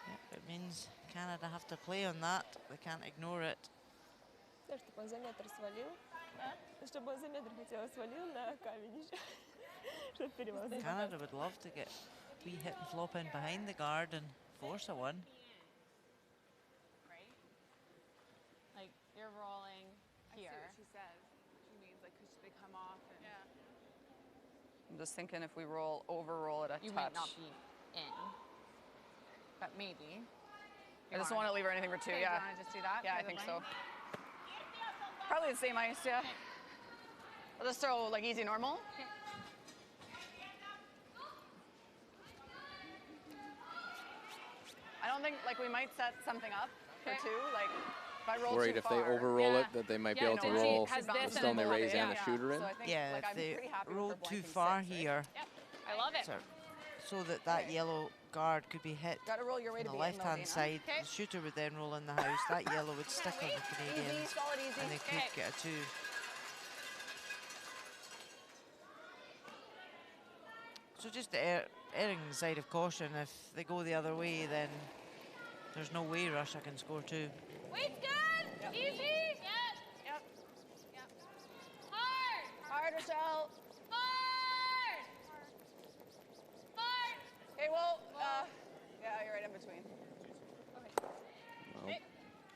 Yep, it means Canada have to play on that. They can't ignore it. Да, чтобы он за метр свалил. Чтобы он за метр хотела свалил на камень еще. Чтобы перевал. Canada would love to get wee hit and flop in behind the guard and force a one. Like, you're rolling here. I see what she says. She means like because they come off and I'm just thinking if we over-roll it a You touch. might not be in, but maybe. I just don't want to leave her anything for 2, Okay, yeah. Do you want to just do that? Yeah, I for the think blank? so. Probably the same ice, yeah. I'll just throw like easy normal. Okay. I don't think, like, we might set something up for 2, like, if I roll Worried too if they far. overroll Yeah. it, that they might be Yeah, able to no, she roll has the this and stone they then raise and yeah. the shooter in. So I think, Yeah, like, if I'm they pretty happy with rolled her too blanking far 6, right? here, Yep. I love it. so that that yellow guard could be hit Gotta roll your way on to the be in, though, left-hand Dana. side. Okay. The shooter would then roll in the house. That yellow would stick on the Easy, Canadians, solid easy. and they could Okay. get a 2. So just erring on the side of caution. If they go the other way, then there's no way Russia can score 2. Weight's good. Easy. Yep. Yep. Hard. Hard, Rochelle. Hard. Hard. Okay, well, yeah, you're right in between. Well,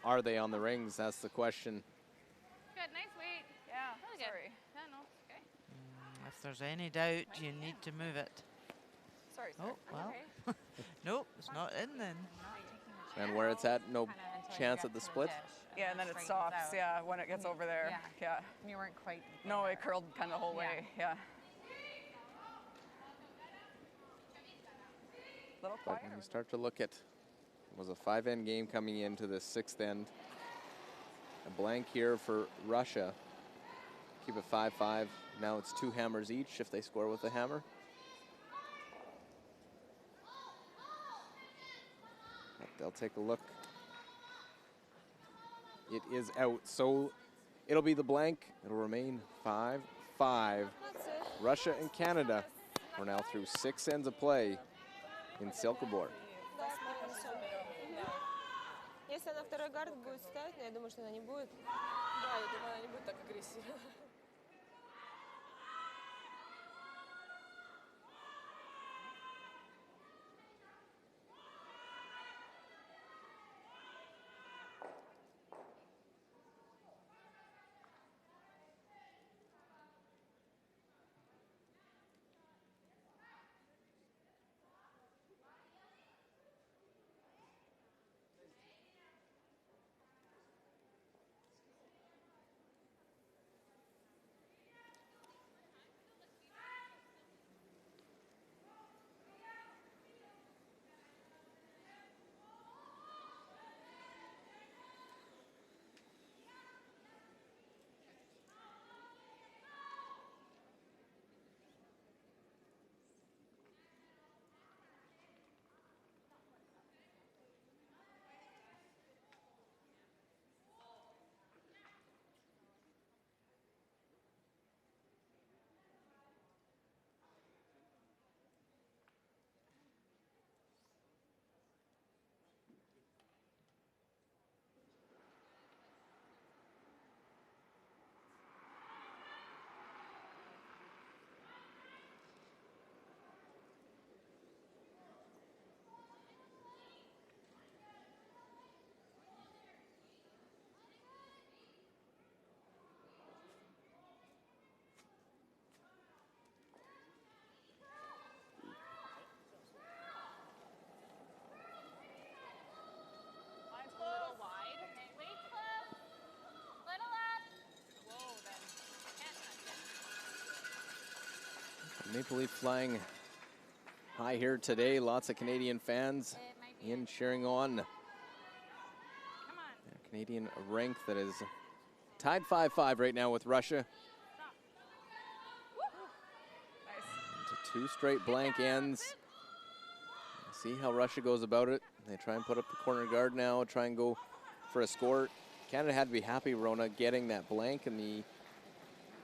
are they on the rings? That's the question. Good. Nice weight. Yeah, Really good. sorry. Yeah, no, it's okay. If there's any doubt, you need to move it. Sorry, Oh, well. Nope, it's not in then. And where it's at, no chance at the split. Yeah, and then it stops, yeah, when it gets over there. Yeah. You weren't quite. No, it curled kind of the whole way, yeah. Little But quieter. when you start to look at, it was a 5-end game coming into the 6th end. A blank here for Russia. Keep it 5-5. Now it's 2 hammers each if they score with the hammer. But they'll take a look. It is out, so it'll be the blank. It'll remain 5-5. Russia and Canada are now through 6 ends of play in Silkeborg. Да, смотрим, всё. Если она второй гард будет ставить, но я думаю, что она не будет. знаю, я думаю, она не будет так агрессивна. Maple Leaf flying high here today. Lots of Canadian fans in cheering on. A Canadian rank that is tied 5-5 right now with Russia. Into 2 straight blank ends. See how Russia goes about it. They try and put up the corner guard now, try and go for a score. Canada had to be happy, Rona, getting that blank in the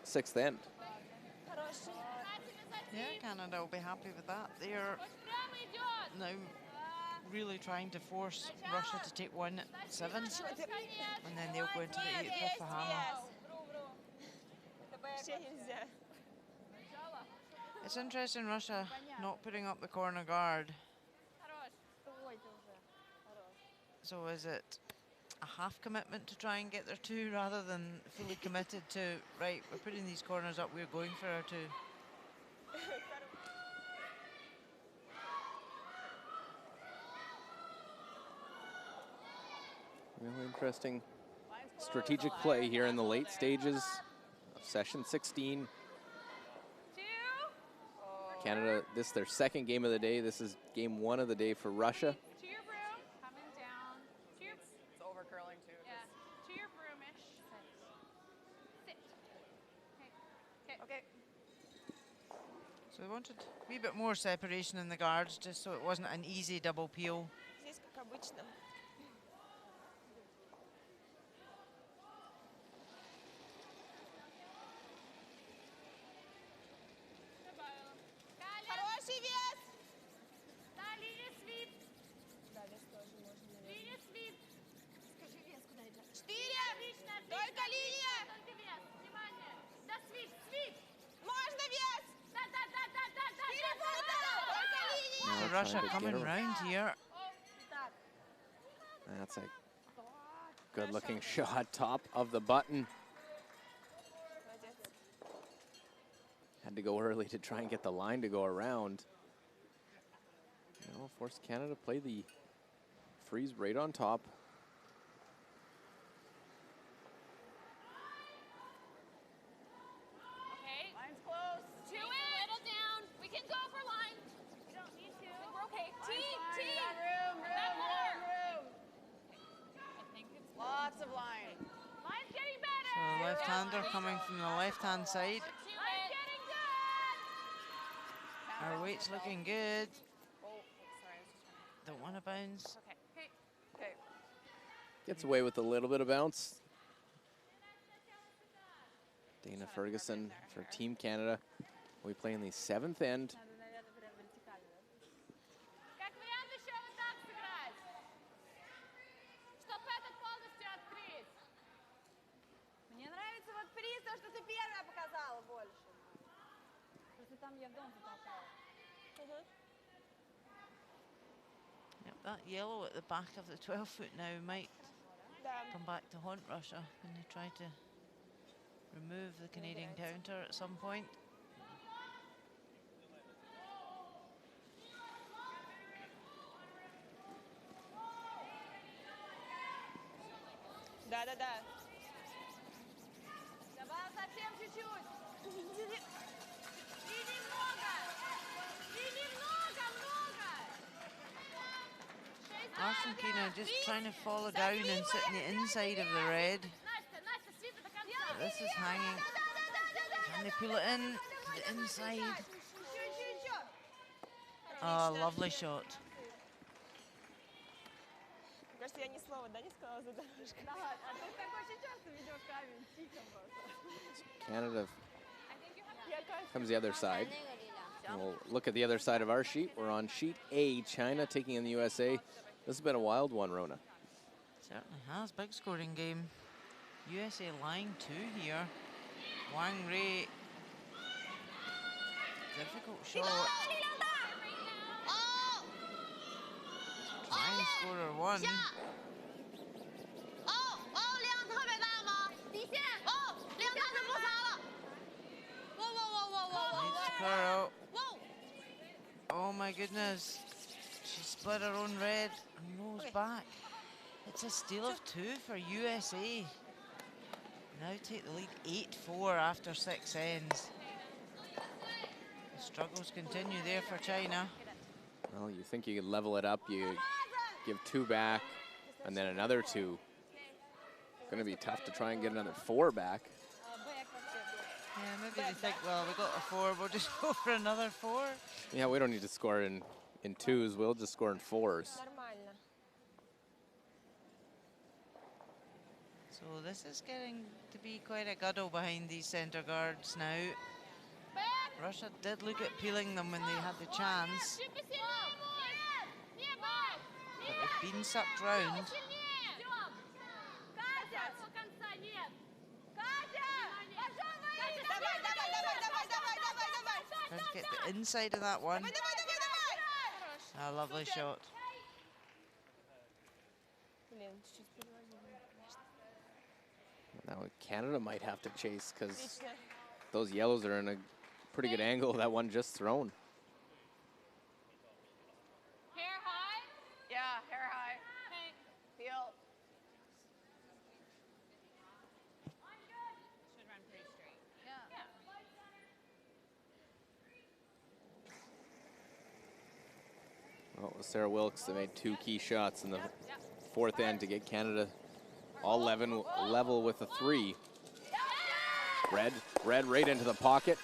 6th end. Yeah, Canada will be happy with that. They're now really trying to force Russia to take 1 at 7, and then they'll go into the 8th with the hammer. It's interesting, Russia not putting up the corner guard. So is it a half commitment to try and get their 2 rather than fully committed to, right, we're putting these corners up, we're going for our 2? Really interesting strategic play here in the late stages of session 16. Canada, this is their 2nd game of the day. This is game 1 of the day for Russia. To your broom, coming down. To your, It's over curling too. yeah, to your broomish. Sit. Okay. Okay. So we wanted a wee bit more separation in the guards, just so it wasn't an easy double peel. Здесь как обычно. Хороший вес! Да, линия свип. Да, вес тоже можно, наверное. Линия свип. Скажи вес, куда идет? 4! Отлично, отлично. Только линия! Только вес. Внимание. Да, свип, свип. Можно вес! Да, да, да, да, да, да. 4 фута! Только линия! So Now Russia trying to coming get around. round here. That's a good-looking shot, top of the button. Had to go early to try and get the line to go around. Now force Canada to play the freeze right on top. Okay. Line's close. To it. A little down. We can go for line. You don't need to. We're okay. Team, Fine, team. got room, That room, more. room, room. I think it's Lots of line. line's getting better. So the left-hander coming from the left-hand side. Line's getting good. Our weight's looking good. Oh, sorry, I was just trying Don't want to bounce. Okay. Okay. to. Okay. Gets away with a little bit of bounce. Dana Ferguson for Team Canada. We play in the 7th end. Как вариант еще вот так сыграть. Чтоб этот полностью открыть. там я в дом затолкала. Yep, that yellow at the back of the 12-foot now might Да. come back to haunt Russia when they try to remove the Canadian counter at some point. Да. Давай совсем чуть-чуть. И немного. Argentina just trying to follow down and sit in the inside of the red. But this is hanging. Can they pull it in to the inside? Oh, lovely shot. Кажется, я ни слова, да, не сказала за дорожку? Да, а ты так очень часто ведешь камень, тихо просто. Canada comes the other side. And we'll look at the other side of our sheet. We're on sheet A, China taking in the USA. This has been a wild one, Rona. Certainly has. Big scoring game. USA line 2 here. Wang Rei. Difficult shot. Try and score her one. Needs to clear out. Oh my goodness. She split her own red and rolls back. It's a steal of 2 for USA. Now take the lead 8-4 after 6 ends. The struggles continue there for China. Well, you think you could level it up, you give 2 back, and then another 2. Gonna be tough to try and get another 4 back. Yeah, maybe they think, well, we got a 4, we'll just go for another 4. Yeah, we don't need to score in 2s, we'll just score in 4s. Нормально. So this is getting to be quite a guddle behind these centre guards now. Russia did look at peeling them when they had the chance. But they've been sucked round. Trying to get the inside of that one. A lovely shot. Блин, чуть-чуть переводили, конечно. Now Canada might have to chase because Отлично. those yellows are in a pretty good angle. That one just thrown. Hair high? Yeah, hair high. Okay. Feel. Should run pretty straight. Yeah. Well, it was Sarah Wilkes that made 2 key shots in the 4th end to get Canada all level with a 3. Red right into the pocket.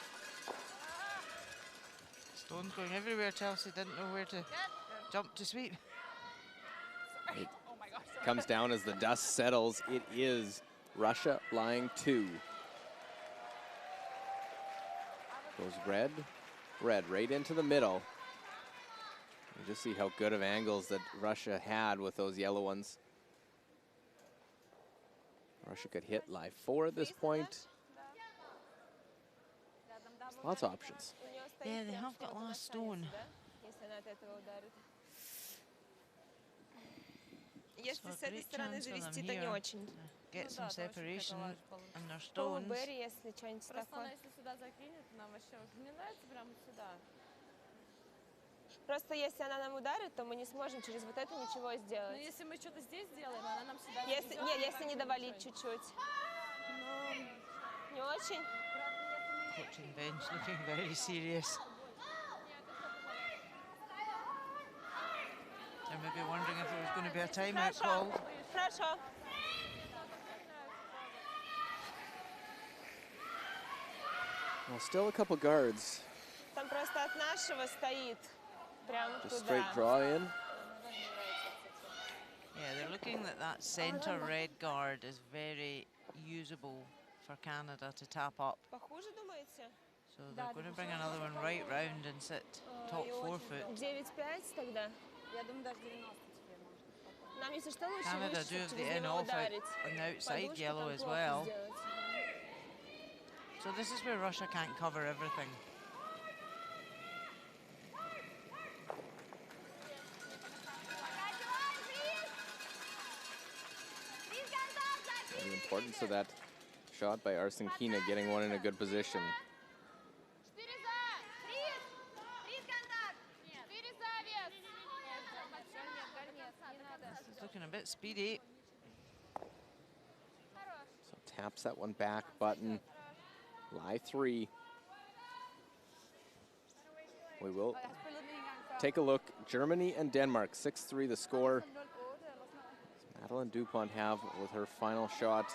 Stones going everywhere. Chelsea didn't know where to jump to sweep. It comes down as the dust settles. It is Russia line 2. Goes red right into the middle. You just see how good of angles that Russia had with those yellow ones. Russia could hit live 4 at this point. Lots of options. У неё стоит Yeah, they прям, have что got вот last она stone. останется, да? Если она от этого ударит. Если So с этой great стороны chance for them завести, то не here. очень. Get some separation on their О, stones. Берри, если что-нибудь Просто она, такое. если сюда закинет, нам вообще уже не нравится прямо сюда. Просто если она нам ударит, то мы не сможем через вот это ничего Но сделать. если мы что-то здесь сделаем, она нам сюда Если, заведет, не, и если так не будет довалить ничего. чуть-чуть. Не очень? Coaching bench looking very serious. They're maybe wondering if there was going to be a timeout Хорошо, called. хорошо. Well, still a couple guards. Там просто от нашего стоит. Прям Just straight туда. draw in. Yeah, they're looking at that centre red guard is very usable for Canada to tap up. Похуже, думаете? So they're going to bring another one right round and sit top 4 foot. 9-5 тогда? Я думаю, даже 90 теперь может. Нам, если что, лучше Canada выше, do have чтобы the через in него off out ударить. on the outside Подушку yellow там as плохо well. сделать. So this is where Russia can't cover everything. importance of that shot by Arsenkina, getting one in a good position. This is looking a bit speedy. So taps that one back, button, lie 3. We will take a look. Germany and Denmark, 6-3 the score. Madeline Dupont have with her final shot.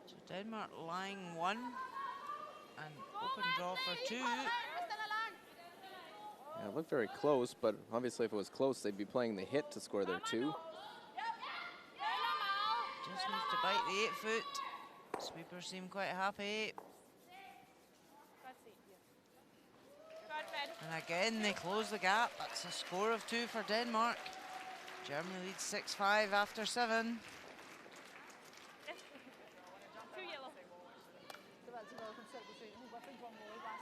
So Denmark lying 1 and open draw for 2. Yeah, it looked very close, but obviously if it was close, they'd be playing the hit to score their 2. Just needs to bite the 8-foot. Sweepers seem quite happy. And again, they close the gap. That's a score of 2 for Denmark. Germany leads 6-5 after 7.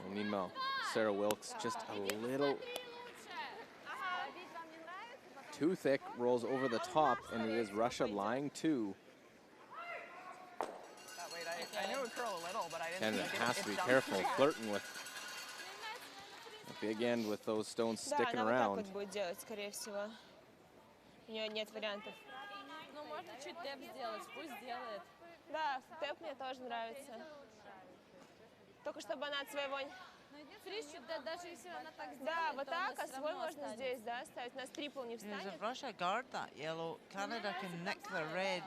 And meanwhile, Sarah Wilkes just a little too thick, rolls over the top, and it is Russia lying 2. I knew it would curl a little, but I didn't. And it has to be careful, flirting with a big end with those stones sticking Да, она around. вот так вот будет делать, скорее всего. У нее нет вариантов. Ну, можно чуть тэп сделать, пусть делает. Да, тэп мне тоже нравится. Только чтобы она от своего... Фриз, даже если она так сделает, Да, вот то она так, а всё свой равно можно останется. здесь, да, ставить. У нас трипл не Yes, встанет. if Russia guard that yellow, Canada can nick the red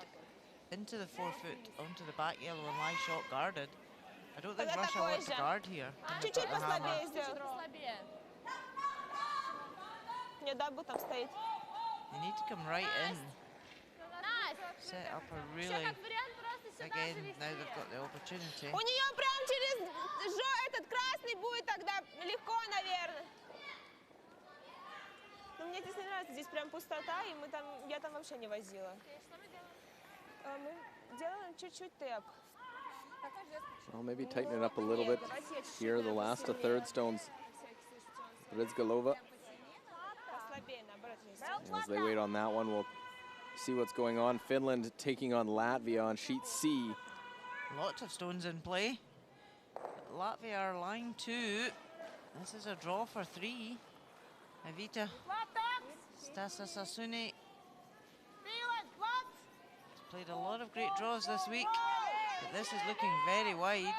into the 4-foot onto the back yellow and lie short guarded. I don't think Тогда Russia такой want to же. guard here. Чуть-чуть послабее сделай. Послабее. Нет, дабл там стоит. They need to come right in. Set up a really, again, now they've got the opportunity. У нее прям через этот красный будет тогда легко, наверное. Но мне здесь не нравится, здесь прям пустота, и я там вообще не возила. Мы делаем чуть-чуть тэп. Well, maybe tighten it up a little bit here, the last of third stones. Rizgalova. Послабее, наоборот, здесь. As they wait on that one, we'll see what's going on. Finland taking on Latvia on sheet C. Lots of stones in play. Latvia are lying 2. This is a draw for 3. Evita Stasa Sasuni has played a lot of great draws this week, but this is looking very wide.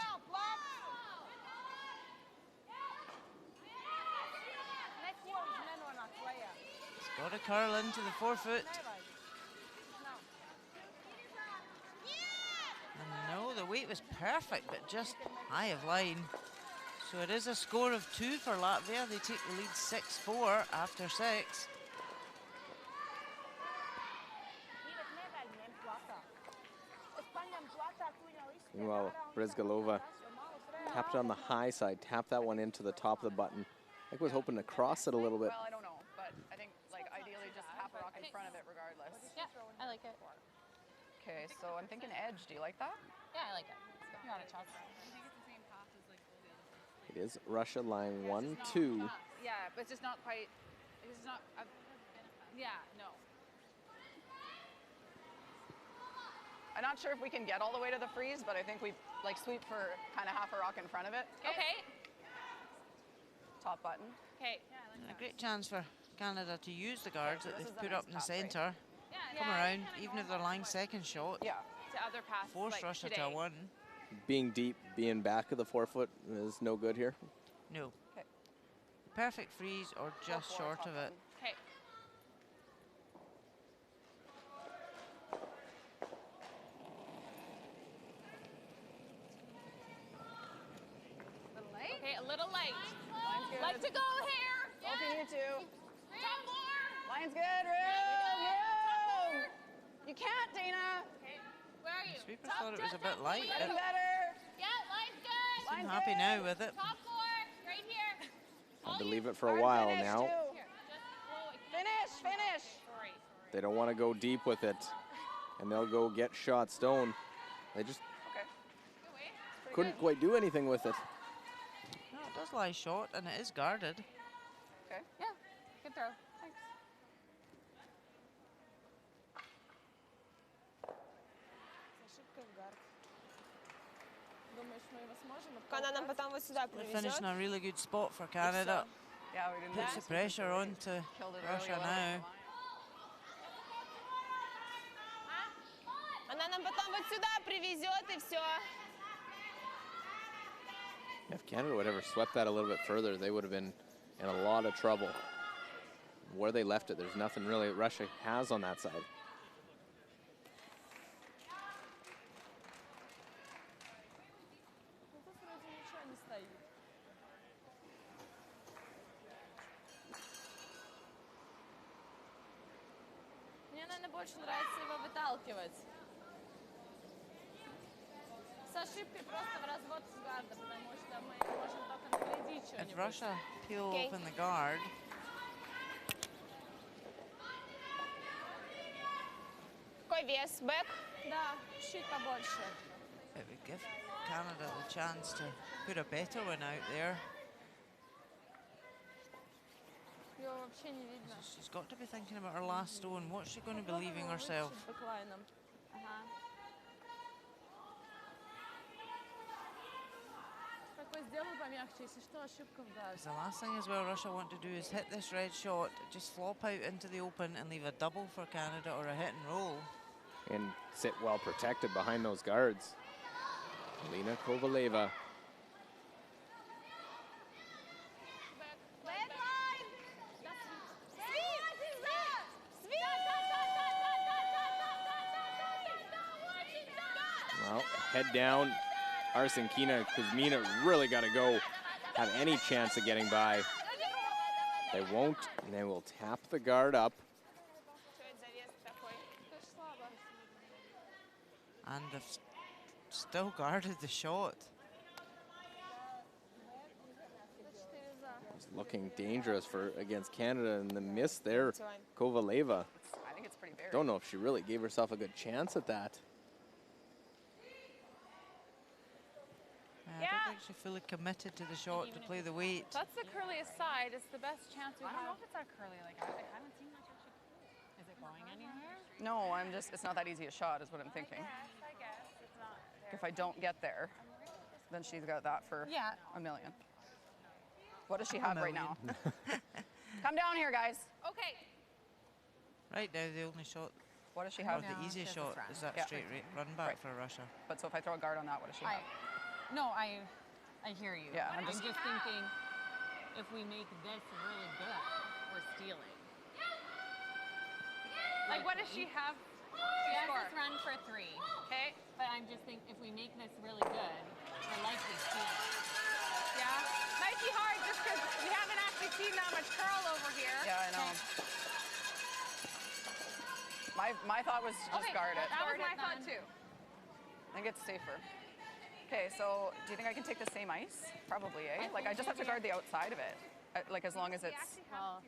It's got to curl into the 4-foot. And no, the weight was perfect, but just high of line. So it is a score of 2 for Latvia. They take the lead 6-4 after 6. Meanwhile, Brizgalova tapped on the high side, tapped that one into the top of the button. I think was hoping to cross it a little bit. Well, I don't know, but I think like ideally just half a rock in front of it regardless. Yeah, I like it. Okay, so I'm thinking edge. Do you like that? Yeah, I like it. You want a chop? It is Russia lying 1-2. Yeah, but it's just not quite. It's not. Yeah, no. I'm not sure if we can get all the way to the freeze, but I think we like sweep for kind of half a rock in front of it. Okay. Top button. Okay. A great chance for Canada to use the guards so that this they've is put a up nice in the top, right? centre. Come around, even if they're lying second shot. Yeah. To other passes. Force like Russia today. to a 1. Being deep, being back of the 4-foot is no good here. No. Okay. Perfect freeze or just Go for short top of it. button. Okay. Okay, a little late. Line's good. Like to go here. Hoping you too. Top more. Line's good. Room. You can't, Dana. Okay. Where are you? Sweepers thought it was a bit light. Getting better. Yeah, line's good. I'm happy now with it. Top floor. Right here. Had to leave it for a while Finish, now. too. Here. Just roll it. Finish. Finish. Sorry. They don't want to go deep with it, and they'll go get shot stone. They just Okay. Good way. couldn't quite do anything with it. No, it does lie short and it is guarded. Okay. Yeah. Good throw. Thanks. Ошибка в гард. Думаешь, мы его сможем Она нам потом вот сюда We're привезет. finishing a really good spot for Canada. Yeah, we didn't Puts the pressure on to killed it Russia really well. now. Она нам потом вот сюда привезет и все. If Canada would ever swept that a little bit further, they would have been in a lot of trouble. Where they left it, there's nothing really Russia has on that side. Ну тут вроде ничего не стоит. Мне, наверное, больше нравится его выталкивать. С ошибкой просто в развод с гарда, потому что мы можем только навредить If что-нибудь. Russia peel Okay. open the guard, Какой вес? Бэк? Да, чуть побольше. it would give Canada the chance to put a better one out there. Его вообще не видно. She's got to be thinking about her last stone. What's she going to be leaving herself? Бэклайном. Такой сделай помягче, если что, ошибка в гард. Because the last thing as well Russia want to do is hit this red shot, just flop out into the open and leave a double for Canada or a hit and roll. And sit well protected behind those guards. Alina Kovaleva. Бэклайн! Well, head down. Arsenkina, Kuzmina really got to go. Have any chance of getting by. They won't, and they will tap the guard up. Что это за вес такой? And they've still guarded the shot. It's looking dangerous for against Canada, and the miss there, Kovaleva. I think it's pretty buried. Don't know if she really gave herself a good chance at that. I don't think she fully committed to the shot to play the weight. That's the curliest side. It's the best chance we I don't know have. if it's that curly. Like, I haven't seen much actually. Is it going anywhere? No, it's not that easy a shot is what I'm thinking. I guess it's not there. If I don't get there, then she's got that for a million. What does she have right now? Come down here, guys. Okay. Right now, the only shot, What does she or have? the easiest she has shot, this is that Yeah. straight run back Right. for Russia. But so if I throw a guard on that, what does she have? No, I hear you. Yeah, I'm I'm just thinking if we make this really good, we're stealing. Like, what does she have? She has this run for 3. Okay. But I'm just thinking if we make this really good, we're likely stealing. Yeah. Might be hard just because we haven't actually seen that much curl over here. Yeah, I know. My thought was to just guard it. That was Guard my it thought then. too. I think it's safer. Okay, so do you think I can take the same ice? Probably, eh? Like I just have to guard the outside of it. Like as long as it's Well,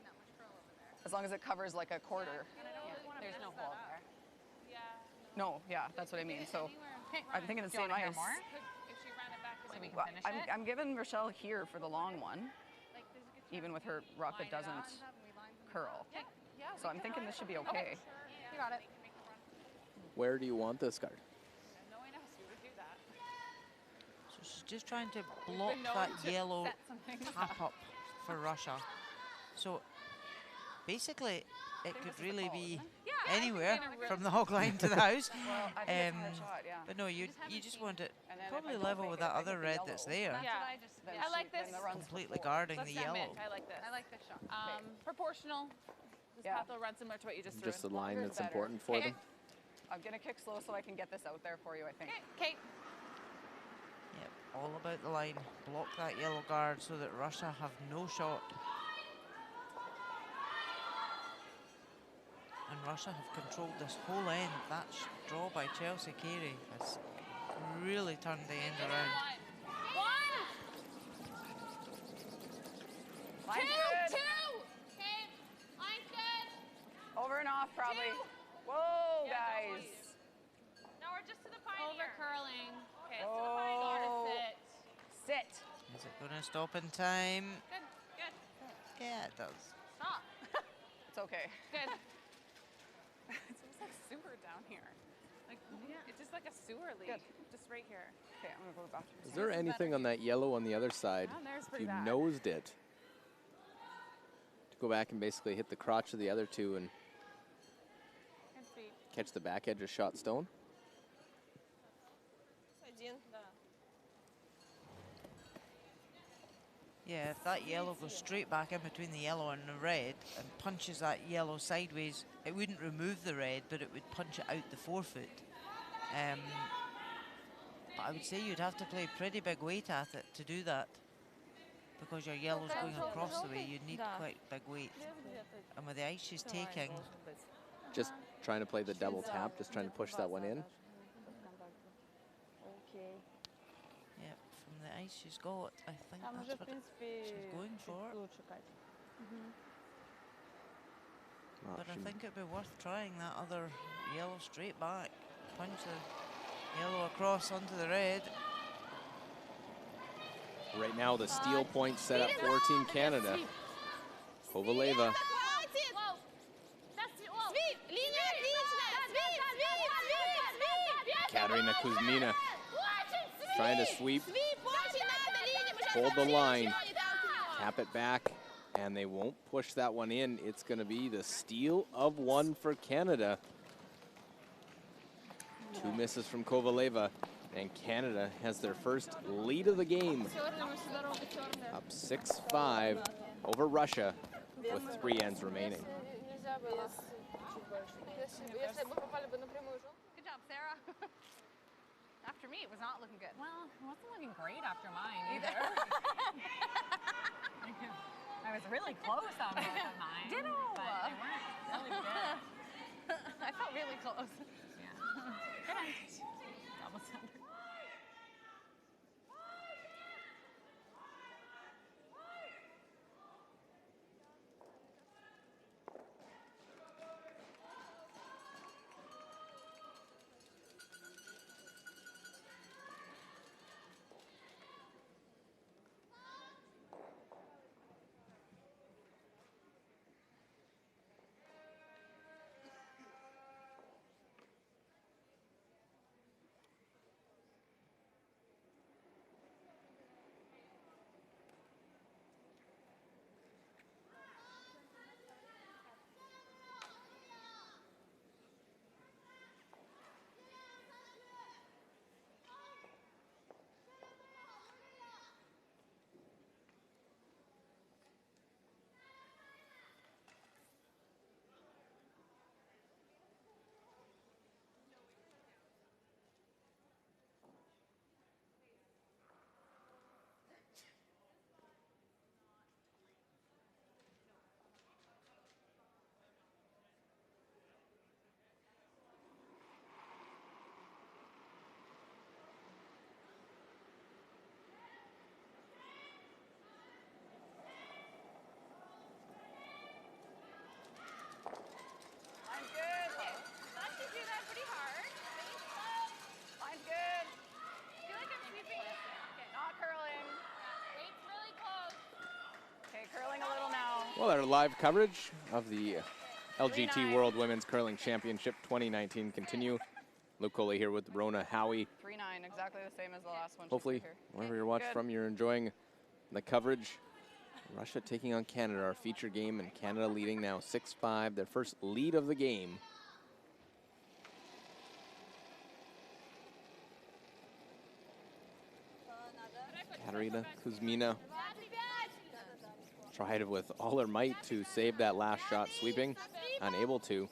as long as it covers like a quarter. there's no hole there. Yeah. No, yeah, that's what I mean. So Okay, I'm thinking the do you same wanna hear ice. more? If she ran it back, So we can Well, finish I'm, it? I'm giving Rochelle here for the long one, like, there's a good even with her rock that doesn't curl. Yeah. So I'm thinking this should be okay. You got it. Where do you want this guard? No one else would do that. So she's just trying to block known that to yellow set something tap up for Russia. So basically, it could really be anywhere from the hog line to the house. Well, I think it's a head shot, yeah. But no, you just want it And then if probably I don't level make with it, that if I other hit the red yellow, that's there, Yeah. then I like then this. the run's completely full. guarding Let's the zoom in. yellow. I like this. I like this shot. Proportional. This Yeah. path will run similar to what you just threw. Just the line Longer is that's better. important for them. I'm gonna kick slow so I can get this out there for you, I think. Okay. Yep, all about the line. Block that yellow guard so that Russia have no shot. And Russia have controlled this whole end. That draw by Chelsea Carey has really turned the end around. Line's good. Two. Okay. Line's good. Over and off, probably. Whoa, Yeah, don't guys. No, we're just to the pioneer. Over curling. Okay, it's to the pioneer. Oh. Sit. Sit. Is it going to stop in time? Good. Good. Yeah, it does. Stop. It's okay. Good. It's almost like sewer down here. Like, it's just like a sewer leak. Good. Just right here. Okay, I'm gonna go to the bathroom. Is there anything on that yellow on the other side? Down there's If pretty you bad. nosed it, to go back and basically hit the crotch of the other two and Good feet. catch the back edge of shot stone. Yeah, if that yellow goes straight back in between the yellow and the red and punches that yellow sideways, it wouldn't remove the red, but it would punch it out the forefoot. But I would say you'd have to play pretty big weight at it to do that, because your yellow's going across the way. You'd need quite big weight. And with the ice she's taking, Just trying to play the double tap, just trying to push that one in. yeah, from the ice she's got, I think Там уже, that's в what принципе, she's going for. лучше, Кать. Well, But I she- think it'd be worth trying that other yellow straight back. Punch the yellow across onto the red. right now, the steal point set up for Team Canada. Kovaleva. Whoa. That's it. Whoa. Katerina Kuzmina trying to sweep, hold the line, tap it back, and they won't push that one in. It's going to be the steal of one for Canada. Two misses from Kovaleva, and Canada has their first lead of the game. Up 6-5 over Russia with 3 ends remaining. Good job, Sarah. After me, it was not looking good. Well, it wasn't looking great after mine either. I was really close on both of mine. Ditto. But they weren't really good. I felt really close. Yeah. Good. Double center. Line's good. Not to do that pretty hard. Line's good. I feel like I'm sweeping. Okay. Not curling. Weight's really close. Okay, curling a little now. Well, our live coverage of the LGT World Women's Curling Championship 2019 continue. Luke Coley here with Rona Howie. 3-9, exactly the same as the last one. She's Hopefully, right here. wherever you're watching Good. from, you're enjoying the coverage. Russia taking on Canada, our feature game, and Canada leading now 6-5, their first lead of the game. Katerina Kuzmina tried with all her might to save that last shot sweeping, unable to.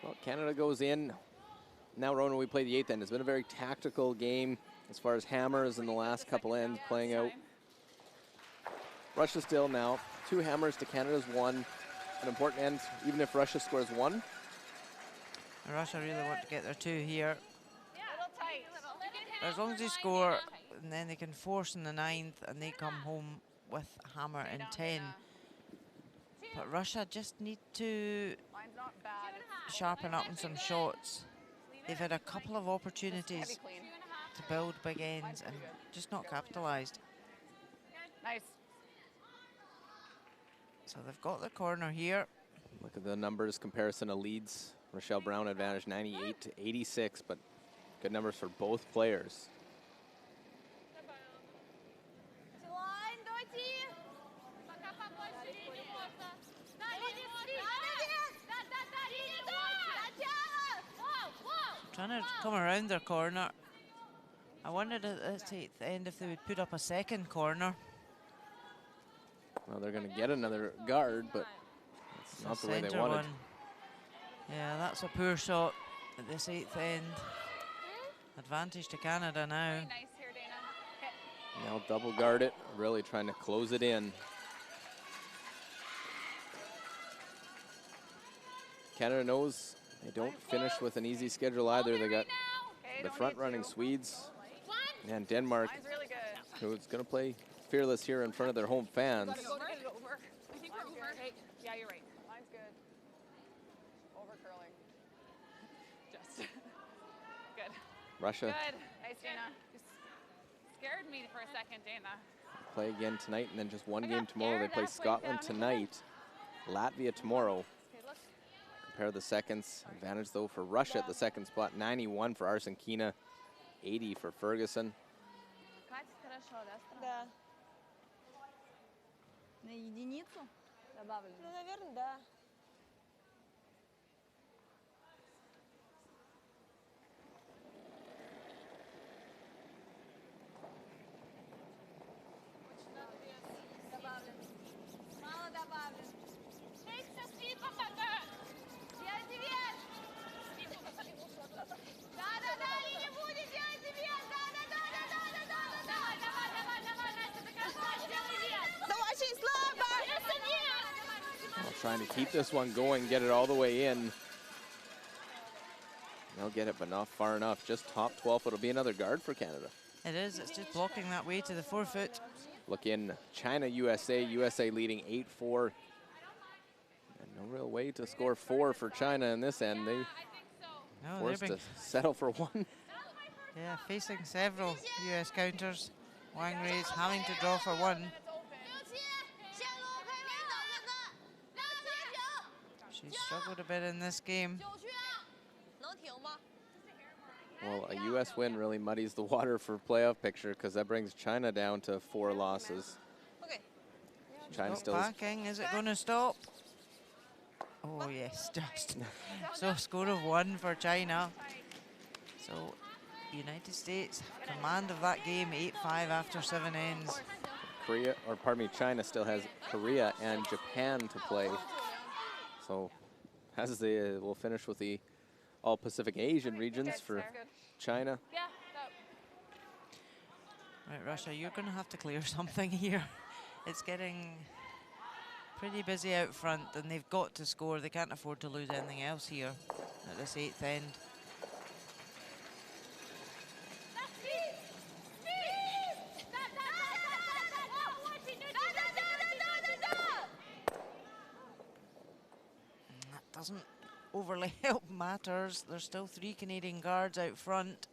Well, Canada goes in. Now, Rona, we play the 8th end. It's been a very tactical game as far as hammers in the last couple ends playing out. Russia still now 2 hammers to Canada's 1. An important end, even if Russia scores 1. Russia really want to get their 2 here. Yeah. A little tight. As long as they score, and then they can force in the 9th, and they come home with a hammer in 10. But Russia just need to Mine's not bad. sharpen up on some shots. They've had a couple of Heavy opportunities clean. to build big ends and just not capitalised. Nice. So they've got the corner here. Look at the numbers comparison of leads. Rochelle Brown advantage 98 to 86, but good numbers for both players. Trying to come around their corner. I wondered at the end if they would put up a second corner. Well, they're going to get another guard, but it's not the way they wanted. Yeah, that's a poor shot at this 8th end. Advantage to Canada now. Very nice here, Dana. Now double guard it, really trying to close it in. Canada knows they don't finish with an easy schedule either. They got the front-running Swedes and Denmark, who's going to play fearless here in front of their home fans. I think we're over. Hey, yeah, you're right. Mine's good. Over curling. Just good. Russia Good. Nice, Dana. You scared me for a second, Dana. play again tonight, and then just one I game got tomorrow. They scared play halfway Scotland down. tonight, Latvia tomorrow. Okay, look. Compare the seconds. Advantage, though, for Russia at the second spot. 91 for Arsenkina, 80 for Ferguson. Да. На единицу добавлено. Ну, наверное, да. Добавлен. Мало добавлен. Да-да-да, и не будет делать вес. Да-да-да-да-да-да-да-да. Давай, давай, давай, давай, Настя, ты красавица, делай вес. Да очень слабо! Веса нет. Well, trying to keep this one going, get it all the way in. They'll get it, but not far enough. Just top 12. It'll be another guard for Canada. It is, it's just blocking that way to the forefoot. Look in China, USA. USA leading 8-4. And no real way to score 4 for China in this end. They No, forced they're to being, settle for 1. yeah, facing several US counters. Wang Rei's having to draw for 1. She's struggled a bit in this game. Well, a U.S. win really muddies the water for playoff picture because that brings China down to 4 losses. China Not still is backing, is it going to stop? Oh yes, just. So score of 1 for China. So United States have command of that game, 8-5 after 7 ends. China still has Korea and Japan to play. So as they will finish with the all Pacific Asian regions for China. Yeah, Right, Russia, you're going to have to clear something here. It's getting pretty busy out front, and they've got to score. They can't afford to lose anything else here at this 8th end. That doesn't overly help matters. There's still 3 Canadian guards out front.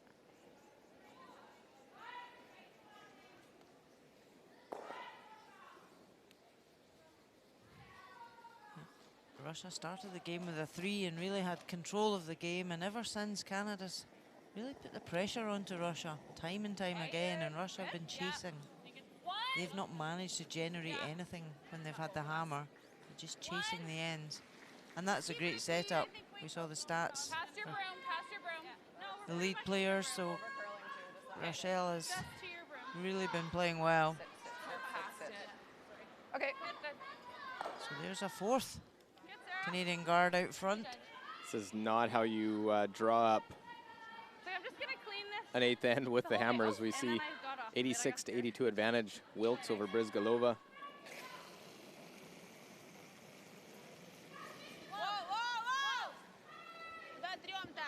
Russia started the game with a 3 and really had control of the game, and ever since Canada's really put the pressure onto Russia time and time again, and Russia have been chasing. They've not managed to generate anything when they've had the hammer. They're just chasing the ends. And that's a great setup. We saw the stats. pass your broom, pass your broom. The lead players, so Rochelle has Just to your broom. really been playing well. Past it. Okay. So there's a 4th Canadian guard out front. This is not how you draw up So I'm just gonna clean this. an 8th end with the hammer, as we And see then I got off. 86 to 82 advantage. Wilkes over Brizgalova. Куда трем-то?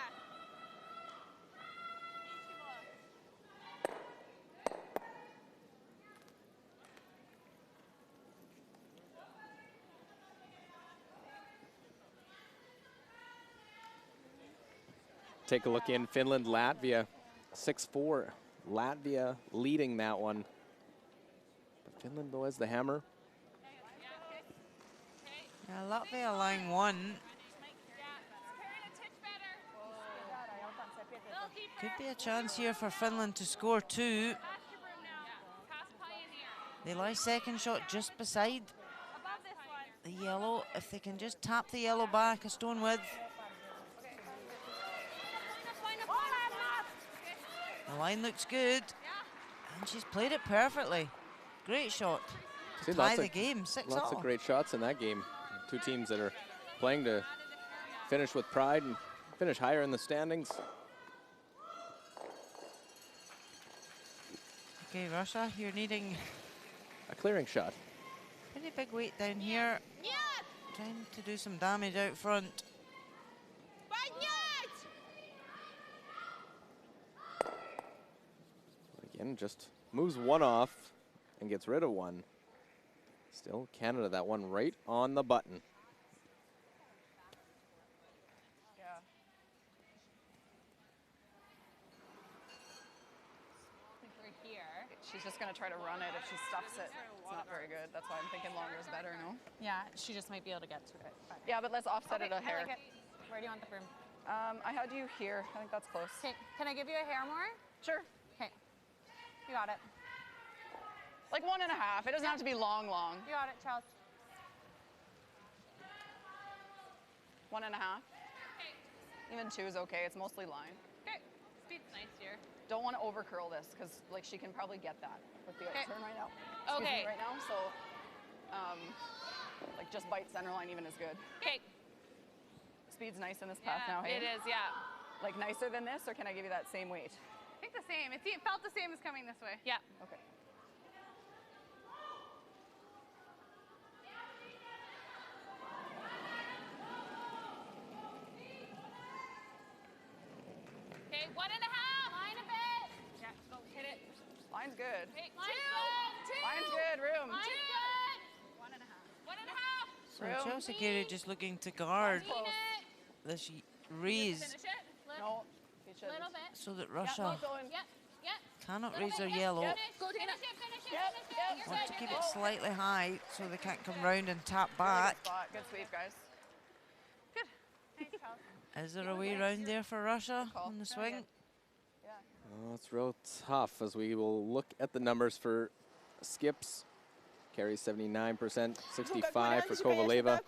take a look in Finland, Latvia, 6-4. Latvia leading that one. But Finland, though, has the hammer. Yeah, Latvia line 1. Could be a chance here for Finland to score 2. They lie second shot just beside the yellow. If they can just tap the yellow back a stone width. The line looks good. And she's played it perfectly. Great shot to tie the game, 6-all. Lots of great shots in that game. Two teams that are playing to finish with pride and finish higher in the standings. Okay, Russia, you're needing a clearing shot. Pretty big weight down here. Trying to do some damage out front. Again, just moves one off and gets rid of one. Still Canada, that one right on the button. Yeah. Right here. She's just going to try to run it. If she stuffs it, it's not very good. That's why I'm thinking longer is better, no? Yeah, she just might be able to get to it. But. Yeah, but let's offset it a hair. I like it. Where do you want the broom? I had you here. I think that's close. Okay, can I give you a hair more? Sure. Okay, you got it. Like 1.5. It doesn't have to be long. You got it, Charles. 1.5. Okay. Even 2 is okay. It's mostly line. Okay. Speed's nice here. Don't want to over curl this because like she can probably get that with the turn right now. Excuse me, right now. So like just bite center line even is good. Okay. Speed's nice in this path now. Hey? It is, yeah. Like nicer than this, or can I give you that same weight? I think the same. It felt the same as coming this way. Yeah. Okay. Okay, 1.5. Line a bit. Yeah, go hit it. Line's good. Okay, two. Line's good. Room. Line's good. 1.5. So Chelsea Carey just looking to guard this raise. Finish it. No, little bit. So that Russia Yep. cannot raise their yellow. Go finish it. Want to keep it slightly high so they can't come round and tap back. Good sweep, guys. Good. Nice, Charles. Is there a way round there for Russia on the swing? Oh, it's real tough as we will look at the numbers for skips. Carries 79%, 65 for Kovaleva.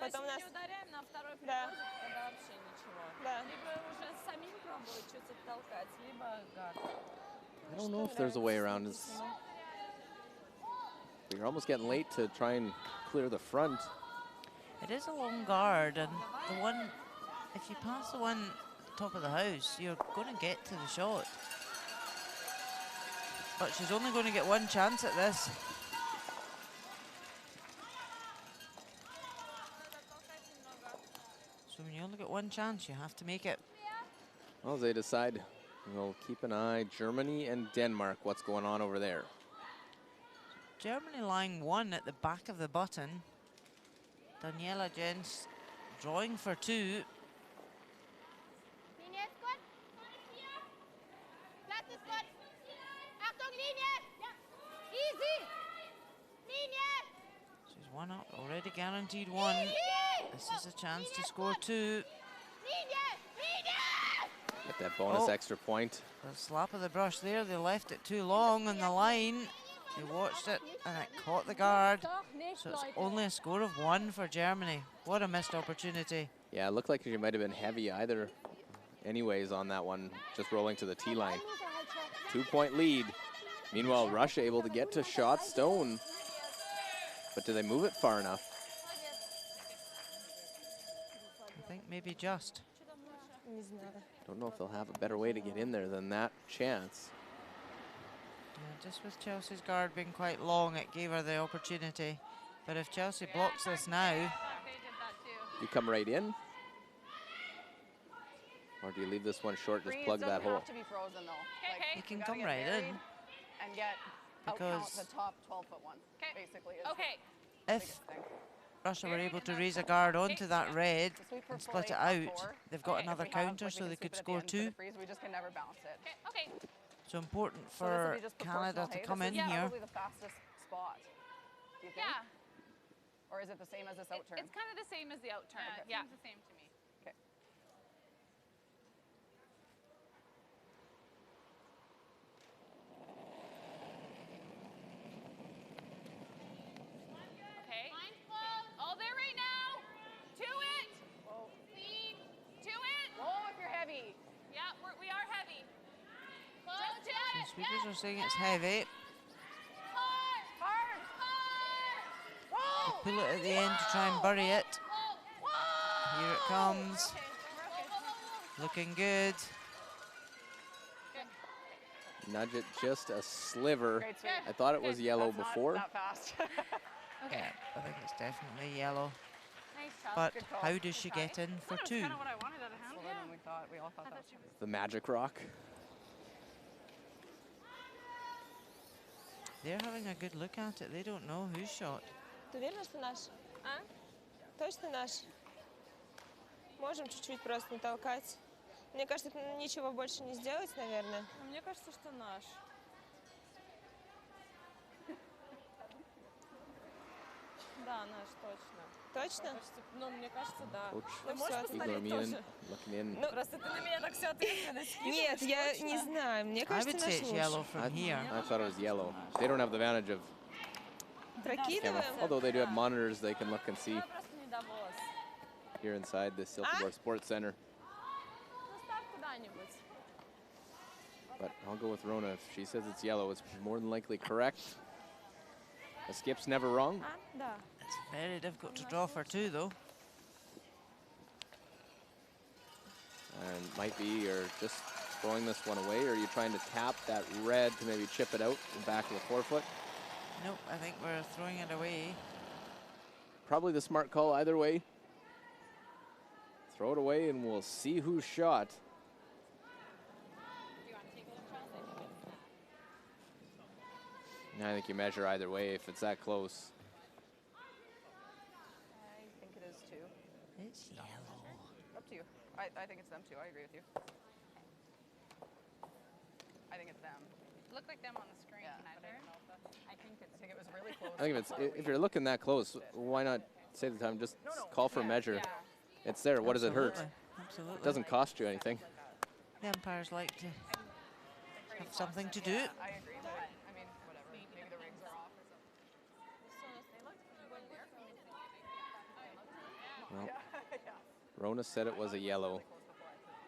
Потом нас... ударяем на второй прибор, тогда вообще ничего. Либо уже самим пробовать что-то толкать, либо гад. I don't know if there's a way around this. We're almost getting late to try and clear the front. It is a long guard, and the one, if you pass the one at the top of the house, you're going to get to the shot. But she's only going to get one chance at this. So when you only get one chance, you have to make it. Well, they decide we'll keep an eye. Germany and Denmark, what's going on over there? Germany lying 1 at the back of the button. Daniela Jens drawing for 2. She's 1 up, already guaranteed 1. This is a chance to score 2. Get that bonus extra point. A slap of the brush there. They left it too long on the line. They watched it and it caught the guard. So it's only a score of 1 for Germany. What a missed opportunity. Yeah, it looked like she might have been heavy either anyways on that one, just rolling to the tee line. 2-point lead. Meanwhile, Russia able to get to shot stone. But do they move it far enough? I think maybe just. Don't know if they'll have a better way to get in there than that chance. Yeah, just with Chelsea's guard being quite long, it gave her the opportunity. But if Chelsea blocks this now... You come right in? Or do you leave this one short, just plug that hole? Have to be frozen, though. Like, you can come right in. And get outcount the top 12-foot one, basically. Is if Russia were able to raise a guard onto that red The sweep for and split full it eight, top out, four. they've got If another we have, counter like, so we they can could sweep it at the score end for the 2. freeze, we just can never balance it. Okay. So important So this will for be just Canada proportional, to hey? come This in is here. probably the fastest spot. Do you think? Yeah. Or is it the same as this out turn? It's kind of the same as the out turn. Yeah, it seems the same to me. Okay. Okay. All there right now. To it. Clean. To it. Whoa, if you're heavy. Yeah, we are heavy. Just to it. The sweepers are saying it's heavy. Hard. Hard. Hard. Pull it at the end to try and bury it. Here it comes. Looking good. Nudge it just a sliver. Great sweep. I thought it was yellow That's before. Not that fast. Yeah, I think it's definitely yellow. Nice job. But Good call. how does she get in for 2? Kind of what I wanted out of him. Slower than we thought. We all thought that. The magic rock. They're having a good look at it. They don't know who shot. Ты уверена, что наш? А? Точно наш? Можем чуть-чуть просто натолкать. Мне кажется, ничего больше не сделать, наверное. Но мне кажется, что наш. Да, наш, точно. Точно? Почти, ну, мне кажется, да. Coach Ты можешь всё, посмотреть Igor тоже? Minen looking in. Ну, Просто ты на меня так все ответственность скидываешь. нет, я точно? не знаю. Мне I кажется, would say наш it's лучше. yellow from here. I thought it was yellow. They don't have the advantage of camera. Прокидываем. Although they do have monitors, they can look and see Я просто не довоз. here inside the Silkeborg Sports Center. Ну, ставь куда-нибудь. But I'll go with Rona. If she says it's yellow, it's more than likely correct. A skip's never wrong. А? Да. It's very difficult to draw for 2, though. And might be you're just throwing this one away, or are you trying to tap that red to maybe chip it out the back of the forefoot? Nope, I think we're throwing it away. Probably the smart call either way. Throw it away and we'll see who shot. I think you measure either way if it's that close. I think it is too. It's yellow. Up to you. I think it's them too. I agree with you. I think it's them. Look like them on the screen. Yeah, Can I but I measure? don't know if that's. I think it was really close. I think if you're looking that close, why not save the time? Just call for a measure. It's there. What does it hurt? Absolutely. It doesn't cost you anything. The umpires like to have something to do. Yeah, I agree, but I mean, whatever. Maybe the rings are off or something. Well, Rona said it was a yellow,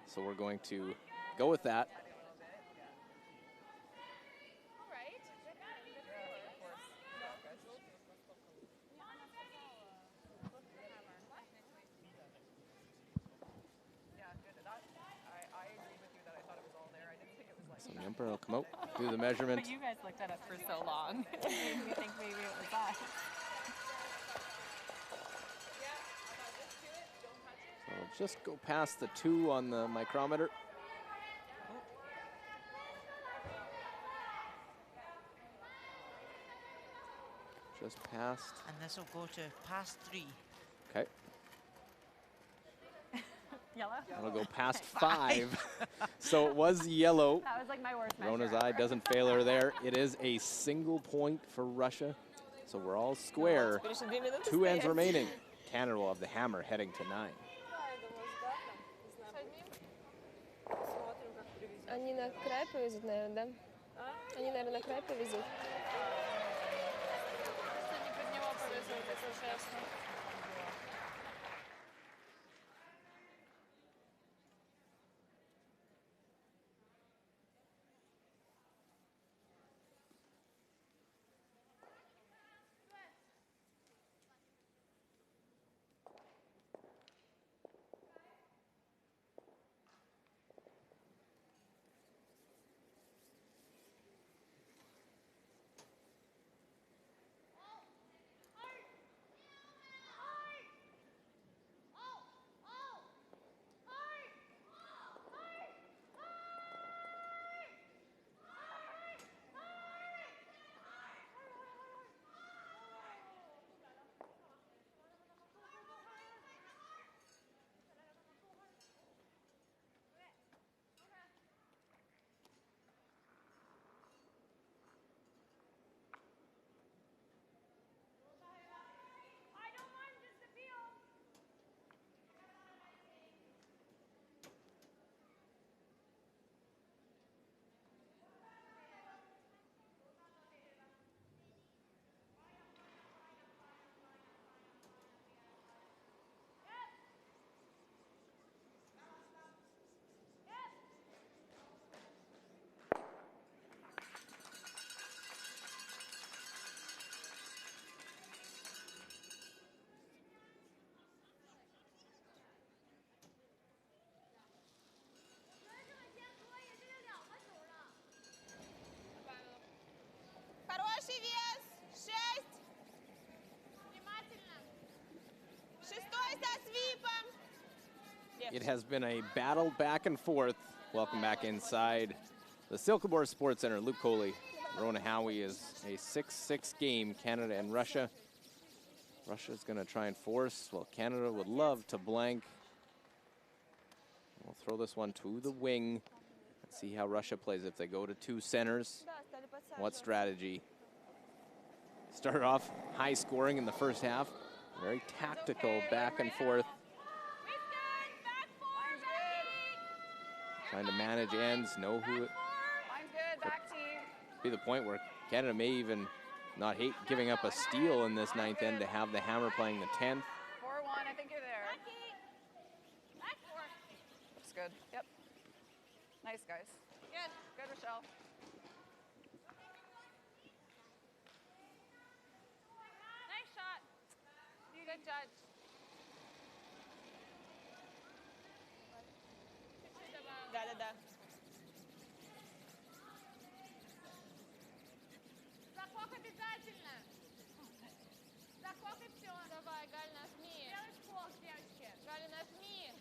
so we're going to go with that. All right. Yeah, good. I agree with you that I thought it was all there. I didn't think it was like. So the umpire will come out, do the measurement. But you guys looked at it for so long. It made me think maybe it was us. So just go past the 2 on the micrometer. Just past. And this will go to past 3. Okay. Yellow? That'll go past 5. So it was yellow. That was like my worst Rona's measure eye ever. doesn't fail her there. It is a single point for Russia. So we're all square. Теперь еще 2 минуты 2 ends стоять. remaining. Canada will have the hammer heading to 9. Да, я думаю, сдатно. Не знаю. Смотрим, как привезет. Они на край повезут, наверное, да? Они, наверное, на край повезут. Они под него повезут, если честно. It has been a battle back and forth. Welcome back inside the Silkeborg Sports Center. Luke Coley, Rona Howie is a 6-6 game, Canada and Russia. Russia's going to try and force. Well, Canada would love to blank. We'll throw this one to the wing and see how Russia plays. If they go to two centers, what strategy? Started off high scoring in the first half. Very tactical back and forth. Trying to manage ends, know who it be the point where Canada may even not hate giving up a steal in this ninth end to have the hammer playing the 10th. 4-1, I think you're there. Looks good. Yep. Nice, guys. Good. Good, Rochelle. Nice shot. Good judge. Да. Заход обязательно. Заход и все. Давай, Галь, нажми. Делаешь пол, девочки. Галя, нажми.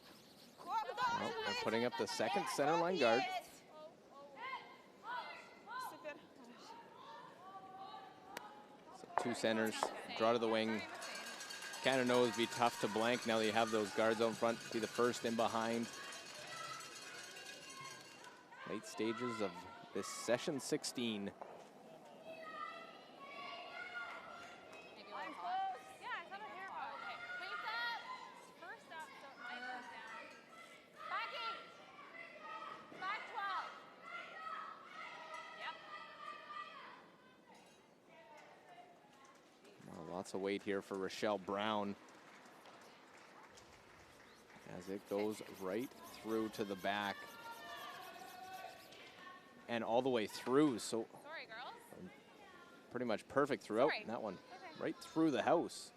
Well, they're putting up the second center line guard. Супер. So two centers, draw to the wing. Canada knows it'd be tough to blank now that you have those guards out in front. Be the first in behind. Late stages of this session 16. Lots of weight here for Rochelle Brown as it goes right through to the back and all the way through. So Sorry, girls. Pretty much perfect throughout. That one right through the house.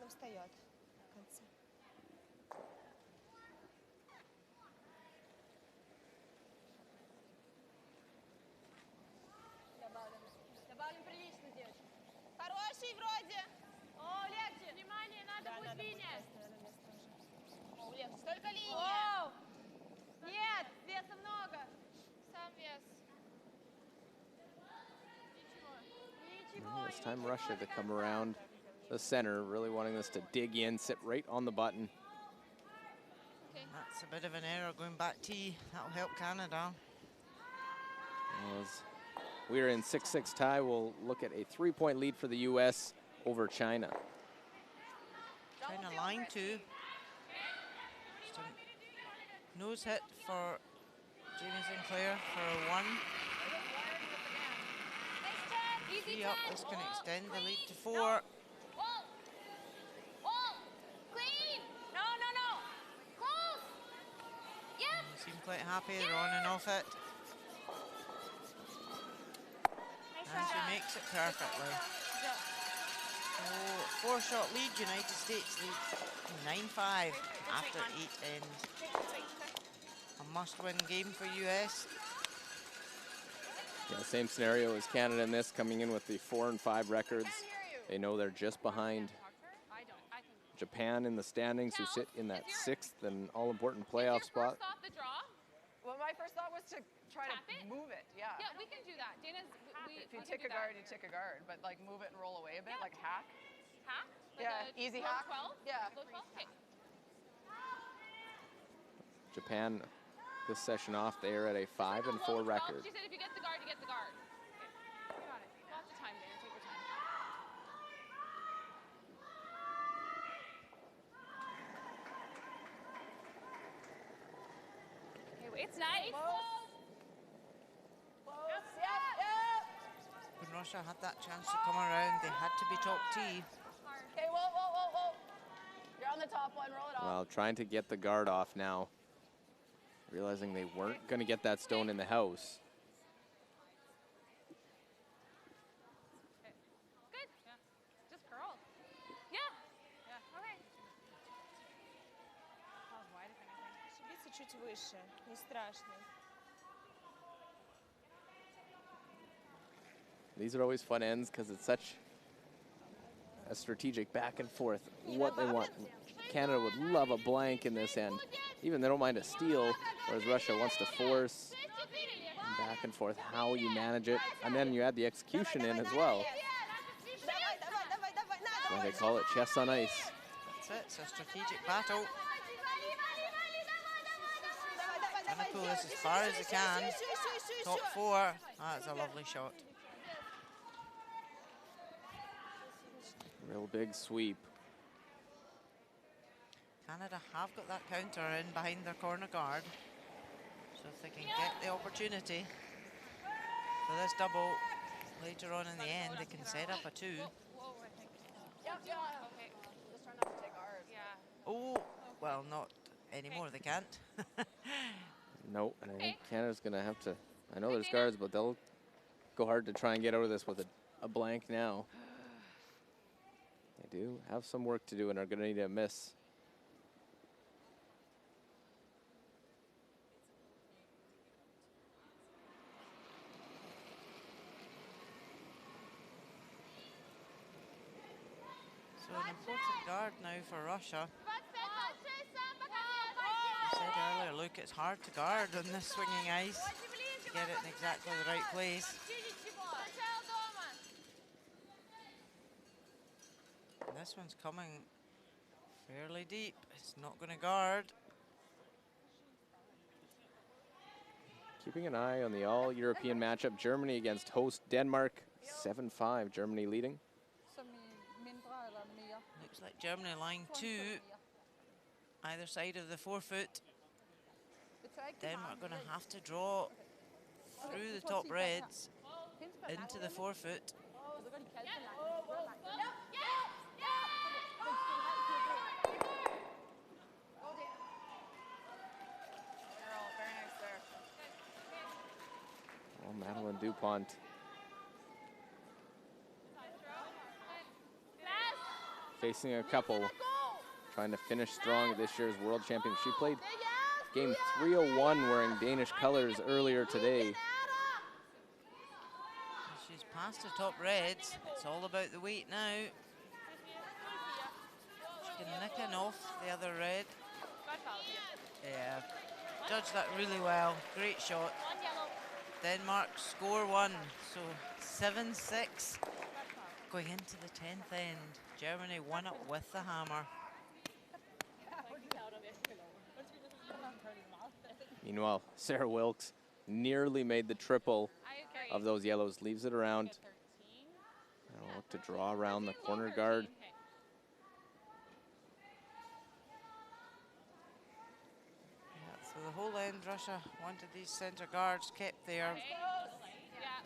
Он встает в конце. Добавим прилично, девочки. Хороший вроде. О, легче. Внимание, надо Да, будет надо будет линия. просто, наверное, место уже. О, легче. Только линия. Оу! Нет, веса много. Сам вес. This time Russia to come around the center, really wanting this to dig in, sit right on the button. That's a bit of an error going back T. That'll help Canada. As we are in 6-6 tie, we'll look at a 3-point lead for the U.S. over China. China line two. Just a nose hit for Jamie Sinclair for a 1. 3 up, this can extend the lead to 4. Wall. Clean. No. Close. Yep. Seem quite happy, they're on and off it. And she makes it perfectly. So 4-shot lead, United States lead 9-5 after 8 ends. A must-win game for US. Yeah, same scenario as Canada in this, coming in with the 4 and 5 records. They know they're just behind Japan in the standings, who sit in that 6th and all-important playoff spot. Stop the draw. Well, my first thought was to try Tap to it? move it. Yeah. Yeah, we can do that. Dana's. If you tick a guard, you tick a guard, but like move it and roll away a bit, like hack. Hack? Like Yeah, a easy low hack. 12? Yeah. Low 12? Okay. Japan, this session off, they are at a 5 and 4 record. She said if you get the guard, you get the guard. Okay. Got it. Lots of time, Dana. Take your time. Okay, wait. It's nice. When Russia had that chance to come around, they had to be top T. Okay, whoa. You're on the top one, roll it off. Well, trying to get the guard off now, realizing they weren't going to get that stone in the house. Good. Yeah. Just curled. Yeah. Okay. Pause wide if anything. Ошибиться чуть выше, не страшно. These are always fun ends because it's such a strategic back and forth, what they want. Canada would love a blank in this end. Even they don't mind a steal, whereas Russia wants to force. And back and forth, how you manage it. And then you add the execution in as well. That's why they call it chess on ice. That's it, it's a strategic battle. Trying to pull this as far as they can. Top four. That's a lovely shot. Real big sweep. Canada have got that counter in behind their corner guard. So if they can get the opportunity for this double later on in the end, they can set up a 2. Oh, well, not anymore, they can't. No, and I think Canada's going to have to, I know there's guards, but they'll go hard to try and get out of this with a blank now. They do have some work to do and are going to need a miss. So an important guard now for Russia. I said earlier, look, it's hard to guard on this swinging ice to get it in exactly the right place. And this one's coming fairly deep. It's not going to guard. Keeping an eye on the all-European matchup, Germany against host Denmark, 7-5, Germany leading. Looks like Germany line 2, either side of the 4-foot. Denmark going to have to draw through the top reds into the 4-foot. Oh, Madeline Dupont. Facing a couple, trying to finish strong at this year's World Championship. She played game 301 wearing Danish colors earlier today. She's past the top reds. It's all about the weight now. She can nick in off the other red. Yeah, judged that really well. Great shot. Denmark score 1, so 7-6 going into the 10th end. Germany won it with the hammer. Meanwhile, Sarah Wilkes nearly made the triple of those yellows, leaves it around. I'll look to draw around the corner guard. Yeah, so the whole end, Russia wanted these center guards kept there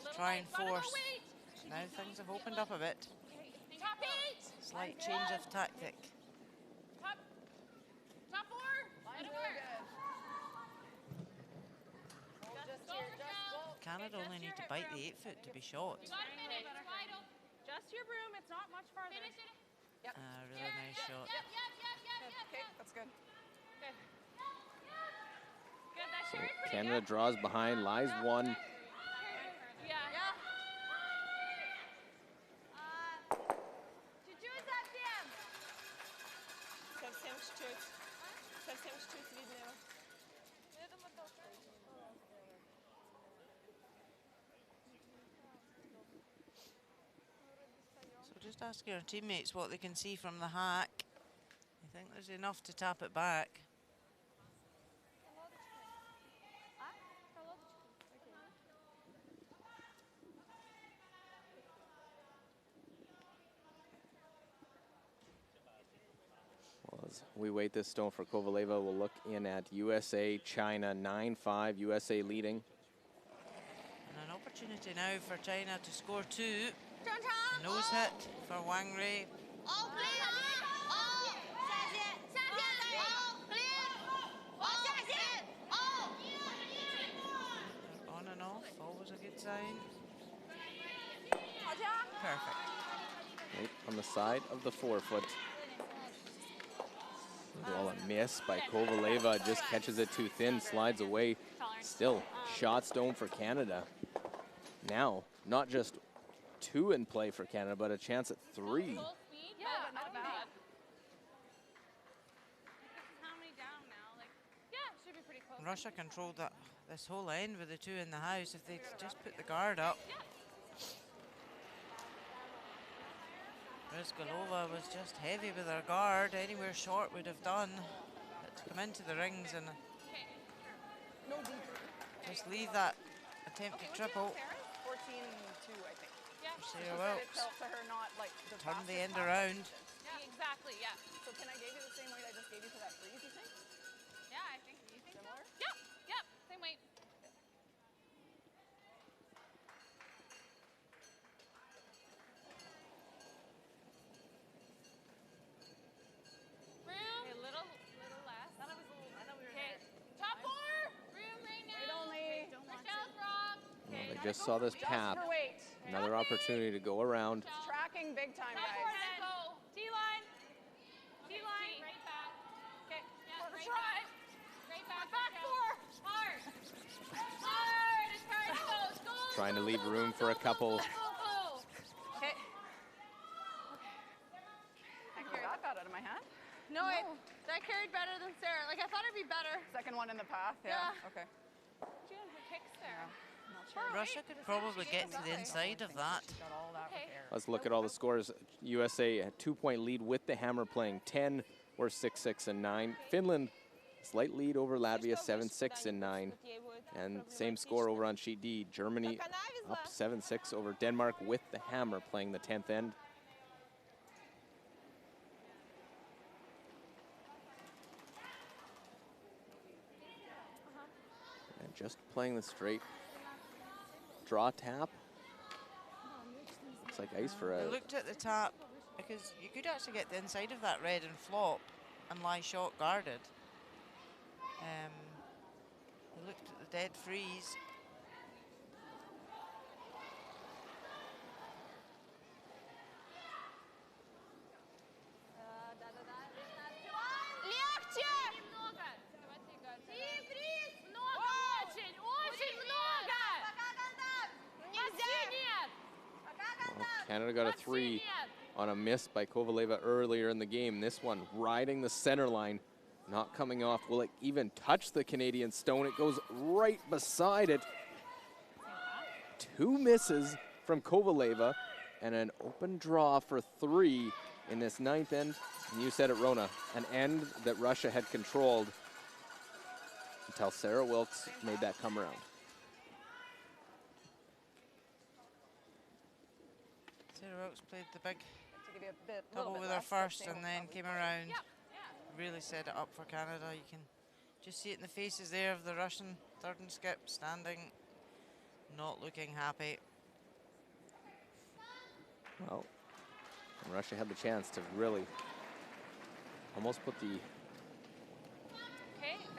to try and force. Now things have opened up a bit. Slight change of tactic. Canada only need to bite the 8-foot to be shot. Just your broom, it's not much farther. Really nice shot. Okay, that's good. So Canada draws behind, lies 1. Совсем чуть-чуть. Совсем чуть-чуть видно его. So just ask your teammates what they can see from the hack. I think there's enough to tap it back. Well, as we wait this stone for Kovaleva, we'll look in at USA, China, 9-5, USA leading. And an opportunity now for China to score 2. Nose hit for Wang Rui. On and off, always a good sign. Perfect. Right on the side of the 4-foot. Well, a miss by Kovaleva, just catches it too thin, slides away. Still, shot stone for Canada. Now, not just 2 in play for Canada, but a chance at 3. me. Yeah, but not bad. This is how many down now? Like, yeah, should be pretty close. Russia controlled this whole end with the two in the house. If they'd just put the guard up. Rizgalova was just heavy with her guard. Anywhere short would have done. But to come into the rings and just leave that attempted triple. 14-2, I think. Yeah. She Sarah said it Wilkes felt to her not like the turned the fastest end around. Yeah, exactly. Yeah. So can I give you the same weight I just gave you for that freeze, you think? Yeah, I think. You think Similar? so? Yep. Yep. Same weight. Room. A little less. I thought we were Okay. there. Top four. Room right now. Wait only. Michelle's wrong. Well, they just saw this pap. Just her weight. Another opportunity to go around. Tracking big time, Top four guys. then. Go. T-line. T-line. Right back. Okay. Yeah, Let's right try. back. Right back. Back Michelle. four. Hard. Hard. As hard as it goes. Go. Trying to go, leave go, room go, for a go, couple. go, go, go. Okay. I carried that out of my hand. No, that carried better than Sarah. Like, I thought it'd be better. Second one in the path. Yeah. Okay. She has the kicks there. Not sure. Russia could probably get to the inside of that. She's got all that with air. Let's look at all the scores. USA a 2-point lead with the hammer playing 10 or 6-6 and 9. Finland slight lead over Latvia 7-6 and 9. And same score over on sheet D. Germany up 7-6 over Denmark with the hammer playing the 10th end. And just playing the straight draw tap. Looks like ice for They a looked at the tap because you could actually get the inside of that red and flop and lie shot guarded. They looked at the dead freeze. Легче! Немного. Давайте играть. Много очень. Очень много. Почти нет. Canada got a 3 on a miss by Kovaleva earlier in the game. This one riding the center line, not coming off. Will it even touch the Canadian stone? It goes right beside it. 2 misses from Kovaleva and an open draw for 3 in this 9th end. And you said it, Rona, an end that Russia had controlled until Sarah Wilkes made that come around. Sarah Wilkes played the big To give you a bit, double little bit with her less, but first same and then probably. came around. Really set it up for Canada. You can just see it in the faces there of the Russian third and skip standing, not looking happy. Well, and Russia had the chance to really almost put the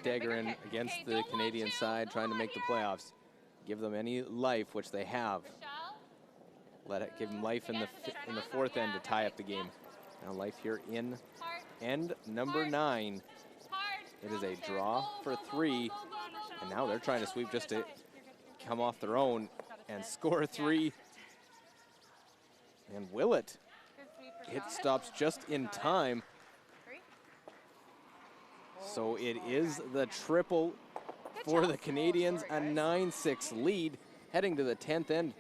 dagger in against the Canadian side, trying to make the playoffs. Give them any life, which they have. Give them life in the 4th end to tie up the game. Now life here in end number 9. It is a draw for 3, and now they're trying to sweep just to come off their own and score 3. And will it? It stops just in time. So it is the triple for the Canadians, a 9-6 lead, heading to the 10th end.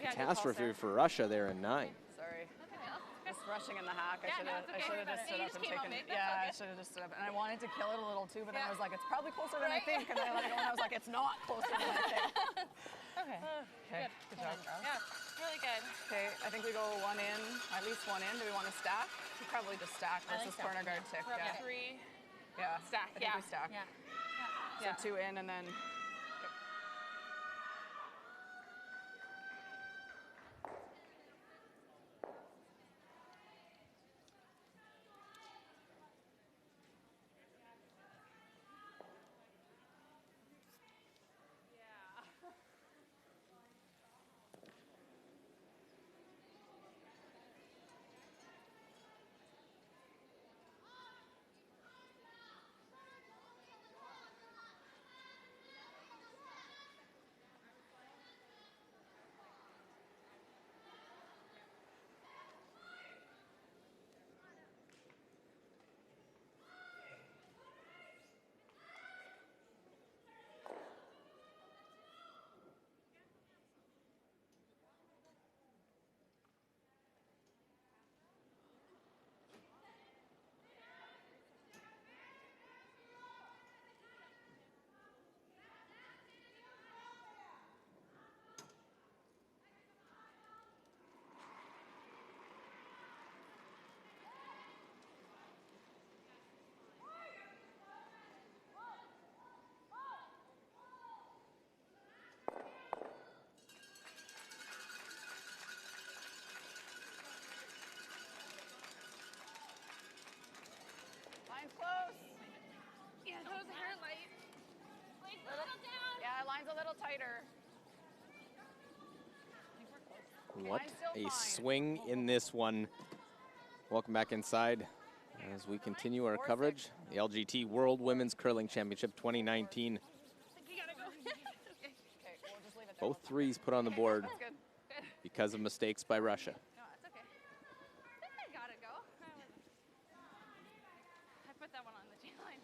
Catastrophe for Russia there in 9. Sorry. Just rushing in the hack. I should have just stood up and taken it. Yeah, I should have just stood up. And I wanted to kill it a little too, but then I was like, it's probably closer than I think. And then I let it go and I was like, it's not closer than I think. Okay. Okay. Good job. Yeah, really good. Okay, I think we go one in, at least one in. Do we want to stack? We probably just stack versus corner guard tick. We're up Yeah. to 3. Yeah. Stack. I think we stack. Yeah. So 2 in and then. a little tighter. What a swing in this one. Welcome back inside as we continue our coverage. The LGT World Women's Curling Championship 2019. Both threes put on the board because of mistakes by Russia. No, it's okay. I think I gotta go. I put that one on the G line.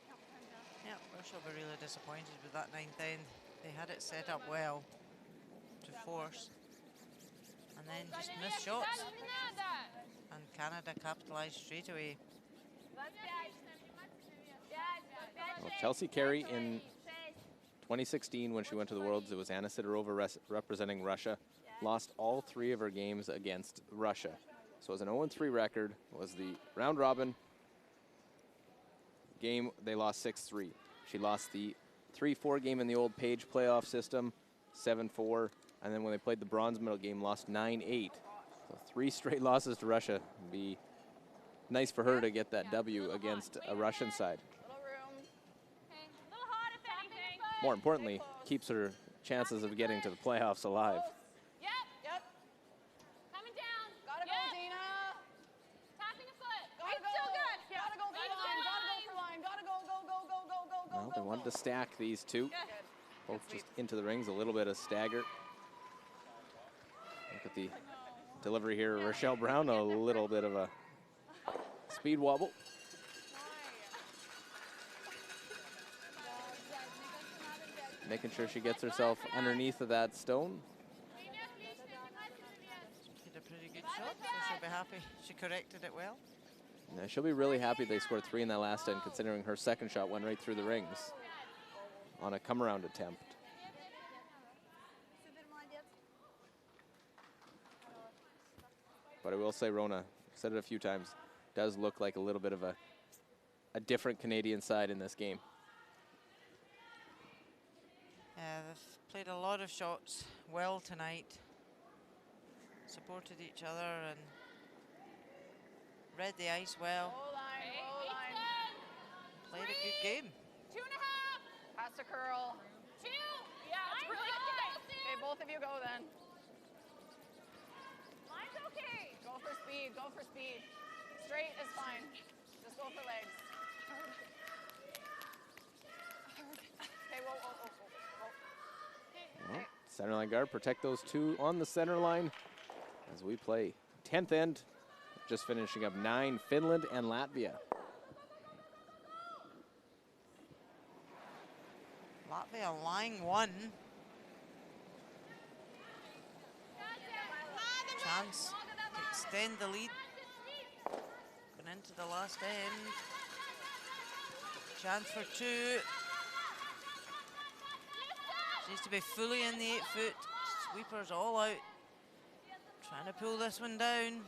Yeah, Russia were really disappointed with that ninth end. They had it set up well to force, and then just missed shots. And Canada capitalized straight away. Well, Chelsea Carey in 2016, when she went to the Worlds, it was Anna Sidorova representing Russia. Lost all 3 of her games against Russia. So it was an 0-3 record. It was the round robin game. They lost 6-3. She lost the 3-4 game in the old Page playoff system, 7-4. And then when they played the bronze medal game, lost 9-8. So 3 straight losses to Russia. It'd be nice for her to get that W against a Russian side. More importantly, keeps her chances of getting to the playoffs alive. Yep. Yep. Coming down. Gotta go, Dina. Tapping a foot. Gotta It's go. still good. Gotta go for line. Gotta go for line. Gotta go, go, go, go, go, go, go, Well, go, they wanted to stack these two. Good. Both just into the rings, a little bit of stagger. Look at the delivery here. Rochelle Brown, a little bit of a speed wobble. Making sure she gets herself underneath of that stone. Did a pretty good shot, so she'll be happy. She corrected it well. Now, she'll be really happy they scored 3 in that last end, considering her second shot went right through the rings on a come-around attempt. But I will say, Rona, I've said it a few times, does look like a little bit of a different Canadian side in this game. They've played a lot of shots well tonight. Supported each other and read the ice well. Low line, low line. Played a good game. 2.5. Pass to curl. 2. Yeah, it's really good. Okay, both of you go then. Mine's okay. Go for speed, go for speed. Straight is fine. Just go for legs. Okay, whoa, whoa, whoa, whoa. Well, center line guard, protect those 2 on the center line as we play 10th end. Just finishing up 9, Finland and Latvia. Latvia line 1. Chance to extend the lead. Going into the last end. Chance for 2. Needs to be fully in the 8-foot. Sweepers all out. Trying to pull this one down.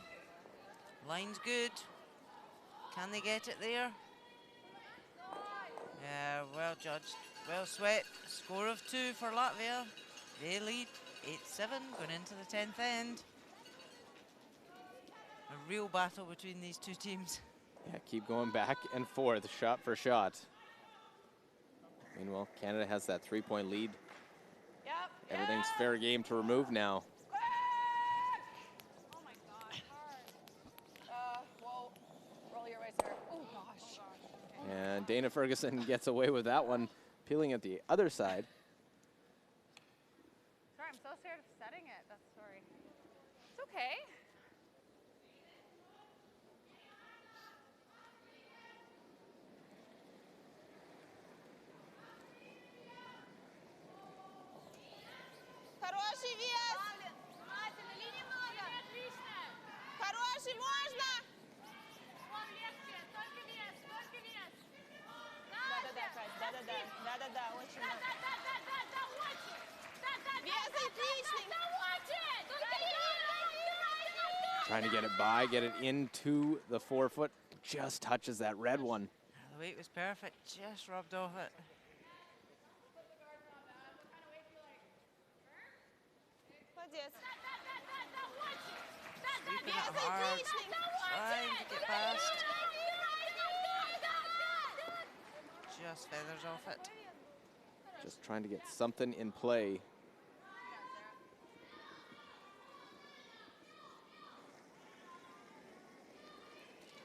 Line's good. Can they get it there? Yeah, well judged. Well swept. Score of 2 for Latvia. They lead 8-7 going into the 10th end. A real battle between these 2 teams. Yeah, keep going back and forth, shot for shot. Meanwhile, Canada has that 3-point lead. Yep. Everything's fair game to remove now. Oh my God, hard. Whoa. Roll your way, sir. Oh gosh. And Dana Ferguson gets away with that one, peeling at the other side. Sorry, I'm so scared of setting it. That's sorry. It's okay. Хороший вес! Хороший, можно! Да-да-да, Кать, да-да-да, да-да-да, очень много. Вес отличный! Trying to get it by, get it into the 4-foot. Just touches that red one. The weight was perfect, just rubbed off it. Молодец. Sweeping Вес it hard, отличный! trying to get past. Just feathers off it. Just trying to get something in play.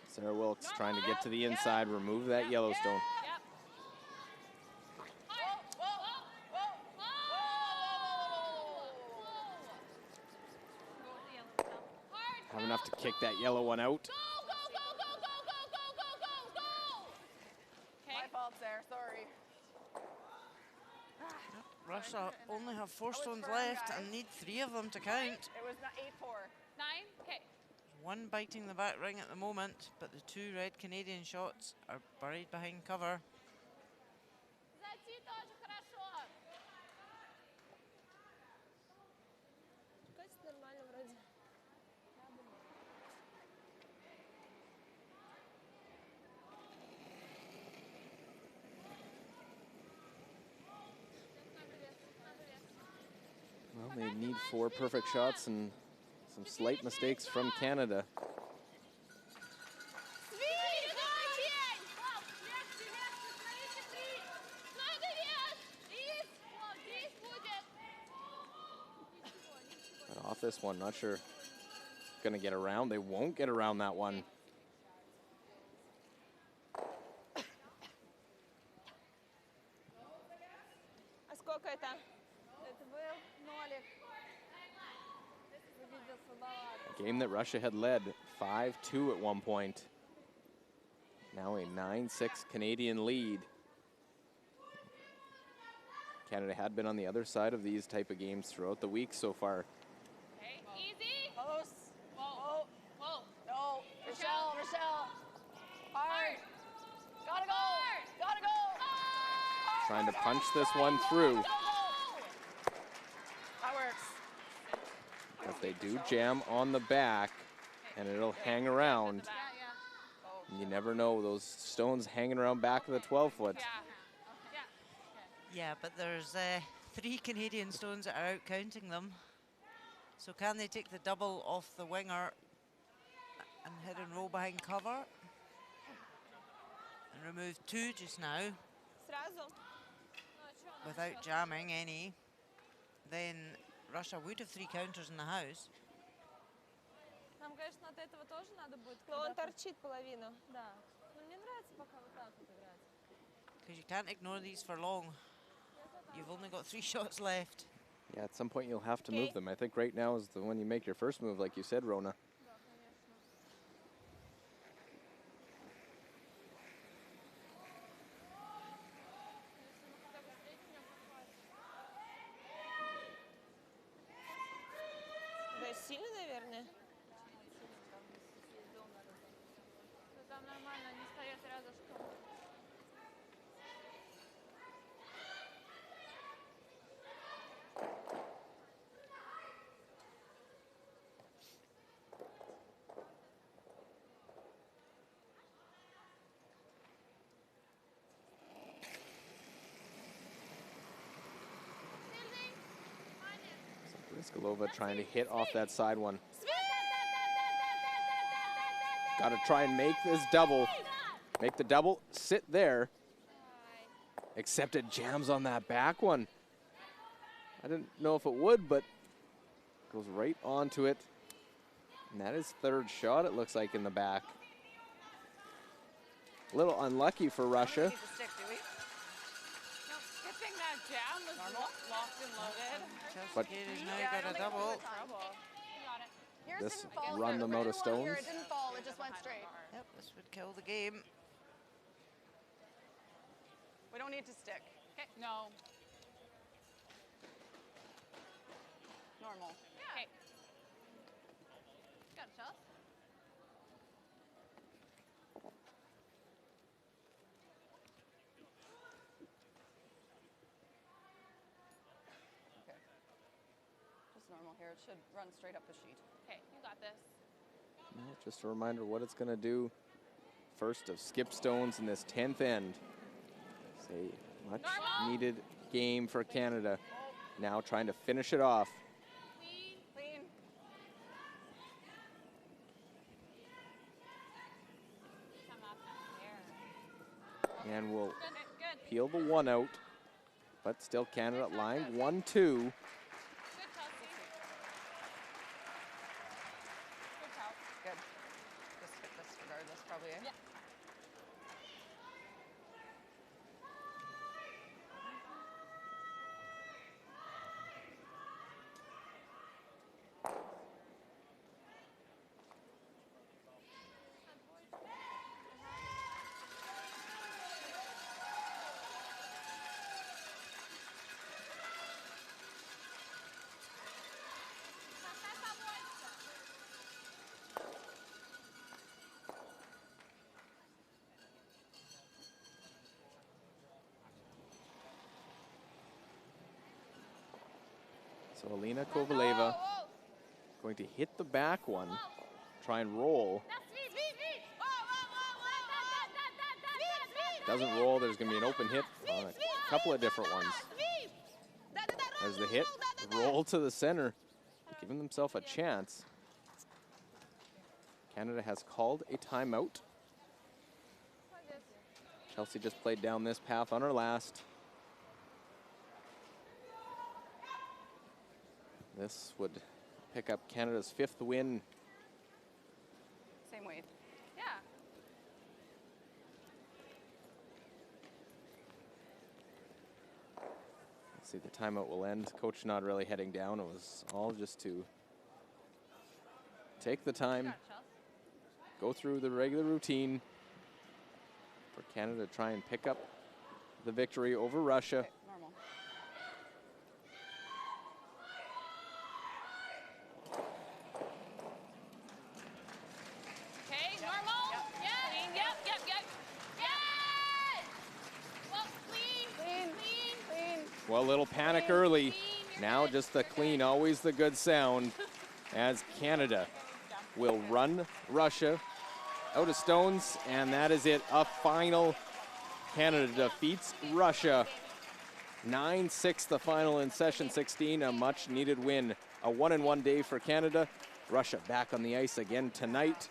Sarah Wilkes trying to get to the inside, remove that Yellowstone. Have enough to kick that yellow one out. My fault, Sarah. Sorry. Russia only have 4 stones left and need 3 of them to count. It was 8-4. 9. Okay. One biting the back ring at the moment, but the 2 red Canadian shots are buried behind cover. Катя нормально вроде. Well, they need 4 perfect shots and some slight mistakes from Canada. But off this one, not sure gonna get around. They won't get around that one. А сколько это? Это был нолик. Выглядел слабовато. A game that Russia had led 5-2 at one point. Now a 9-6 Canadian lead. Canada had been on the other side of these type of games throughout the week so far. Okay. Easy. Close. Whoa. Whoa. No. Rochelle. Hard. Gotta go. Gotta go. Trying to punch this one through. That works. As they do jam on the back, and it'll hang around. You never know, those stones hanging around back of the 12-foot. Yeah, but there's 3 Canadian stones that are out counting them. So can they take the double off the winger and hit and roll behind cover? And remove 2 just now Сразу? without jamming any. Then Russia would have 3 counters in the house. Нам, конечно, от этого тоже надо будет. Но он торчит половину. Да. Но мне нравится пока вот так вот играть. Because you can't ignore these for long. You've only got 3 shots left. Yeah, at some point you'll have to move them. I think right now is the when you make your first move, like you said, Rona. Да, сильно, наверное. Там нормально, они стоят рядышком. Briskalova trying to hit off that side one. Got to try and make this double. Make the double, sit there. Except it jams on that back one. I didn't know if it would, but goes right onto it. And that is 3rd shot, it looks like, in the back. A little unlucky for Russia. Need to stick, do we? No, good thing that jam was locked and loaded. But Katie's now got a double. You got it. Yours This didn't fall. run them out of Really well here, stones. It didn't fall. It just went straight. Yep, this would kill the game. We don't need to stick. Okay. No. Normal. Okay. Got it, Chelsea. Okay. Just normal here. It should run straight up the sheet. Okay, you got this. Just a reminder what it's going to do. First of skip stones in this 10th end. It's a much needed game for Canada. Now trying to finish it off. Clean. And we'll peel the one out. but still Canada lying 1-2. Good, Chelsea. Good, Chelsea. Good. Just hit this regardless, probably. Eh? Yeah. So Alina Kovaleva going to hit the back one, try and roll. Doesn't roll, there's going to be an open hit on a couple of different ones. There's the hit, roll to the center, giving themselves a chance. Canada has called a timeout. Chelsea just played down this path on her last. This would pick up Canada's 5th win. Same weight. Yeah. Let's see, the timeout will end. Coach not really heading down. It was all just to take the time, go through the regular routine for Canada to try and pick up the victory over Russia. Okay, normal. Okay, normal. Yeah. Yep. Yes. Well, clean. Clean. Well, a little panic early. Now just the clean, always the good sound, as Canada will run Russia out of stones, and that is it. A final. Canada defeats Russia. 9-6 the final in session 16, a much needed win. A 1-1 day for Canada. Russia back on the ice again tonight.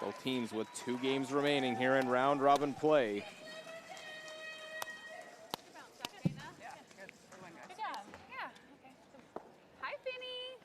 Both teams with 2 games remaining here in round robin play. Good win, guys. Good job. Yeah. Okay. Hi, Finny.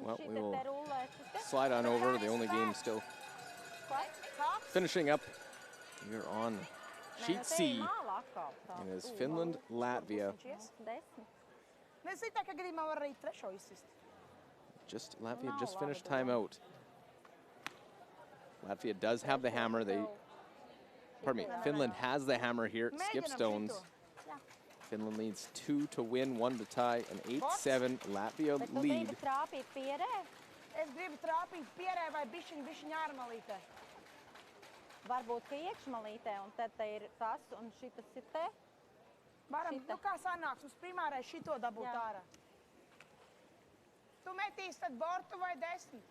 Well, we will slide on over. The only game still finishing up here on sheet C. It is Finland, Latvia. Latvia just finished timeout. Latvia does have the hammer. Finland has the hammer here. Skip stones. Finland leads 2 to win, 1 to tie, an 8-7 Latvia lead. Varbūt ka iekšmalītē, un tad te ir tas, un šitas ir te. Varam, nu kā sanāks, mums primārais šito dabūt ārā. Tu metīs tad bortu vai 10?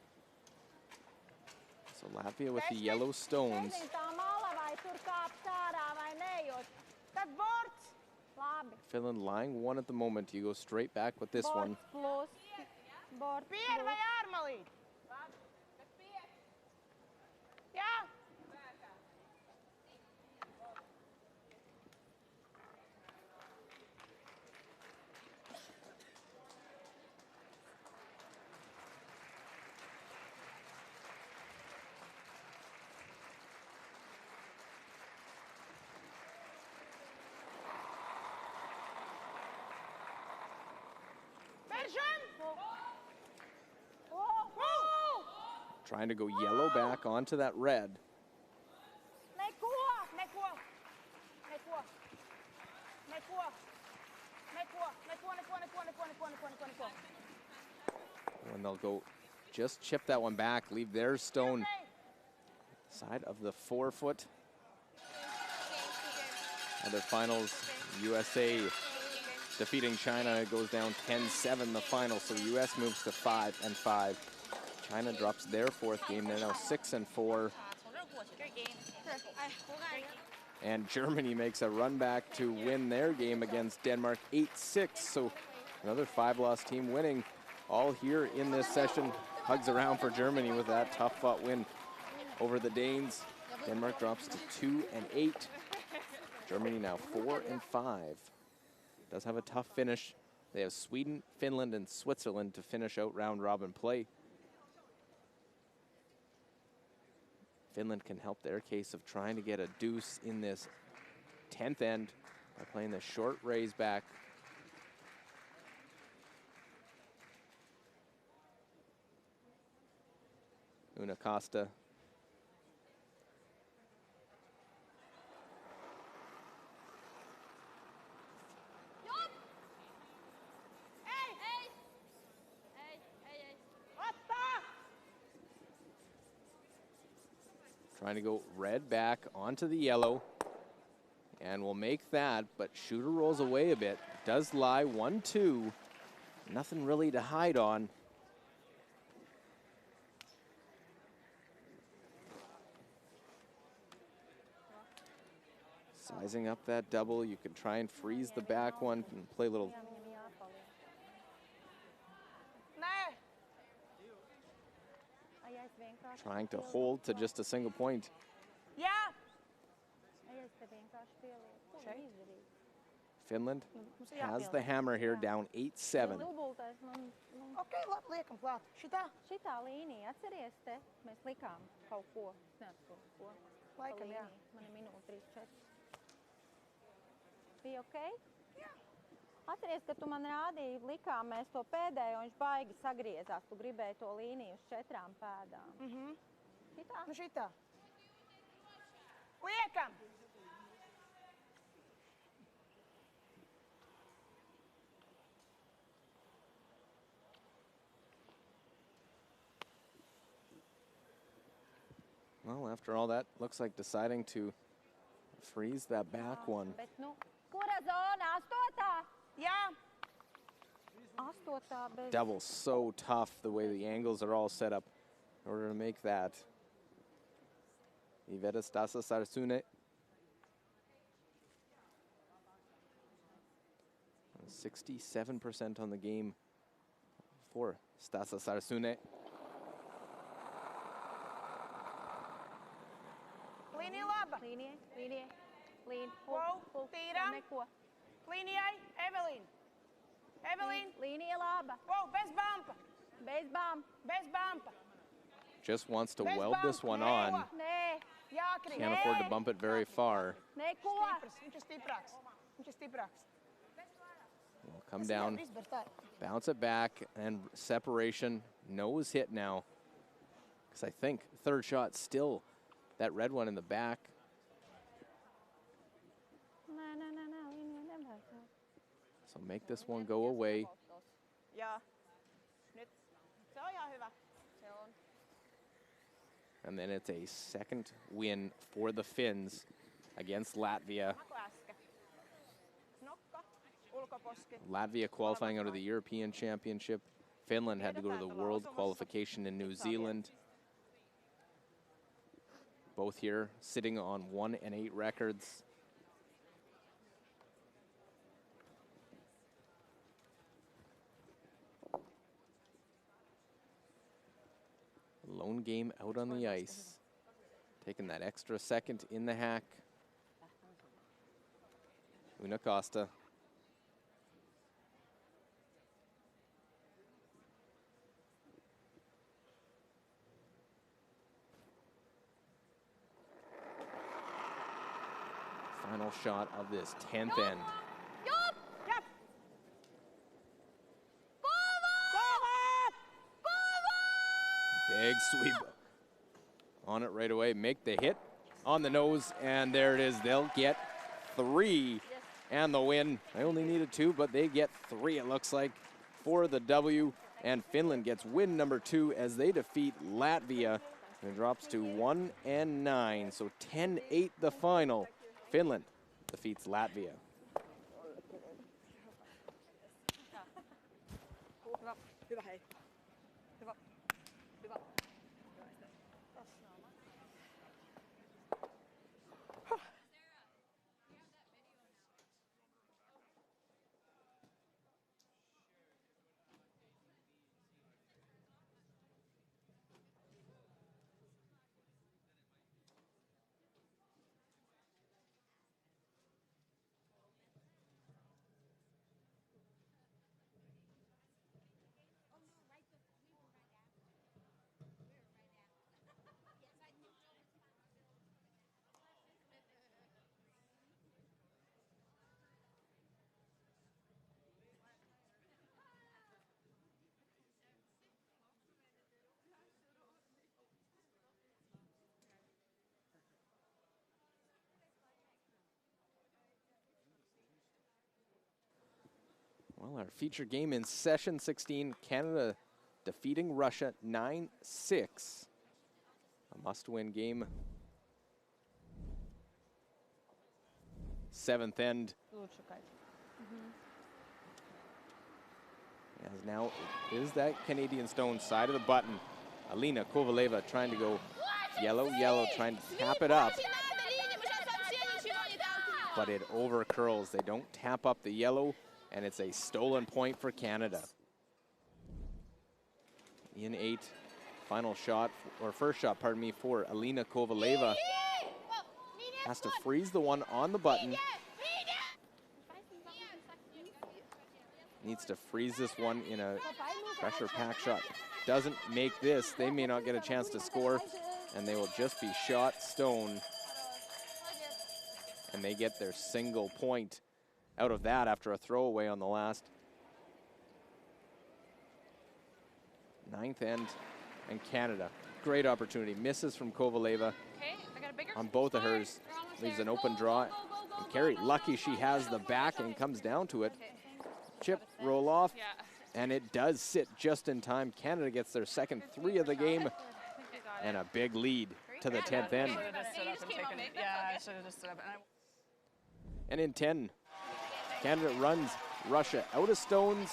So Latvia with the yellow stones. Nezinu, tā mala vai tur kāps ārā vai nejot. Tad borts. Labi. Finland lying 1 at the moment. You go straight back with this one. Borts plus. Borts plus. Pier vai ārmalīt? Jā. Trying to go yellow back onto that red. And they'll go just chip that one back, leave their stone side of the 4 foot. Other finals, USA defeating China. It goes down 10-7 the final, so the US moves to 5-5. China drops their 4th game. They're now 6-4. And Germany makes a run back to win their game against Denmark 8-6. So another 5-loss team winning all here in this session. Hugs around for Germany with that tough-fought win over the Danes. Denmark drops to 2-8. Germany now 4-5. Does have a tough finish. They have Sweden, Finland, and Switzerland to finish out round robin play. Finland can help their case of trying to get a deuce in this 10th end by playing the short raise back. Una Costa. Trying to go red back onto the yellow. And will make that, but shooter rolls away a bit. Does lie 1-2. Nothing really to hide on. Sizing up that double. You can try and freeze the back one and play a little. Trying to hold to just a single point. Finland has the hammer here, down 8-7. Okei, liekam klāt. Šitā līnija, atceries te? Mēs likām kaut ko. Es neatceros ko. Laikam, jā. Man ir minūte 3-4. Bija okei? Jā. Atceries, ka tu man rādīji, likām mēs to pēdējo, viņš baigi sagriezās. Tu gribēji to līniju uz 4 pēdām. Šitā? Nu šitā. Liekam! Well, after all that, looks like deciding to freeze that back one. Kura zona? 8. Jā. 8. bez. Double so tough the way the angles are all set up in order to make that. Iveta Stasa Sarsune. 67% on the game for Stasa Sarsune. Līnija laba. Līnija. Wow, tīram. Neko. Līnijai, Evelīna. Evelīna. Līnija laba. Wow, bez bumpa. Bez bumpa. Just wants to weld this one on. Nē. Can't afford to bump it very far. Neko. Viņš ir stiprāks. Will come down, bounce it back, and separation. Nose hit now. Because I think third shot still that red one in the back. So make this one go away. And then it's a second win for the Finns against Latvia. Latvia qualifying out of the European Championship. Finland had to go to the World qualification in New Zealand. Both here sitting on 1-8 records. Lone game out on the ice. Taking that extra second in the hack. Una Costa. Final shot of this 10th end. Big sweep on it right away. Make the hit on the nose, and there it is. They'll get 3 and the win. They only needed 2, but they get 3, it looks like, for the W. And Finland gets win number 2 as they defeat Latvia. And it drops to 1-9, so 10-8 the final. Finland defeats Latvia. Hyvä hei. Hyvä. Hyvä. Well, our feature game in session 16, Canada defeating Russia 9-6. A must-win game. 7th end. As now is that Canadian Stone side of the button. Alina Kovaleva trying to go yellow, trying to tap it up. But it over curls. They don't tap up the yellow, and it's a stolen point for Canada. In 8, final shot, or first shot, pardon me, for Alina Kovaleva. Has to freeze the one on the button. Needs to freeze this one in a pressure pack shot. Doesn't make this, they may not get a chance to score, and they will just be shot stone. And they get their single point out of that after a throwaway on the last. 9th end, and Canada. Great opportunity. Misses from Kovaleva on both of hers. Leaves an open draw. And Carey, lucky she has the back and comes down to it. Chip, roll off, and it does sit just in time. Canada gets their second 3 of the game, and a big lead to the 10th end. And in 10, Canada runs Russia out of stones,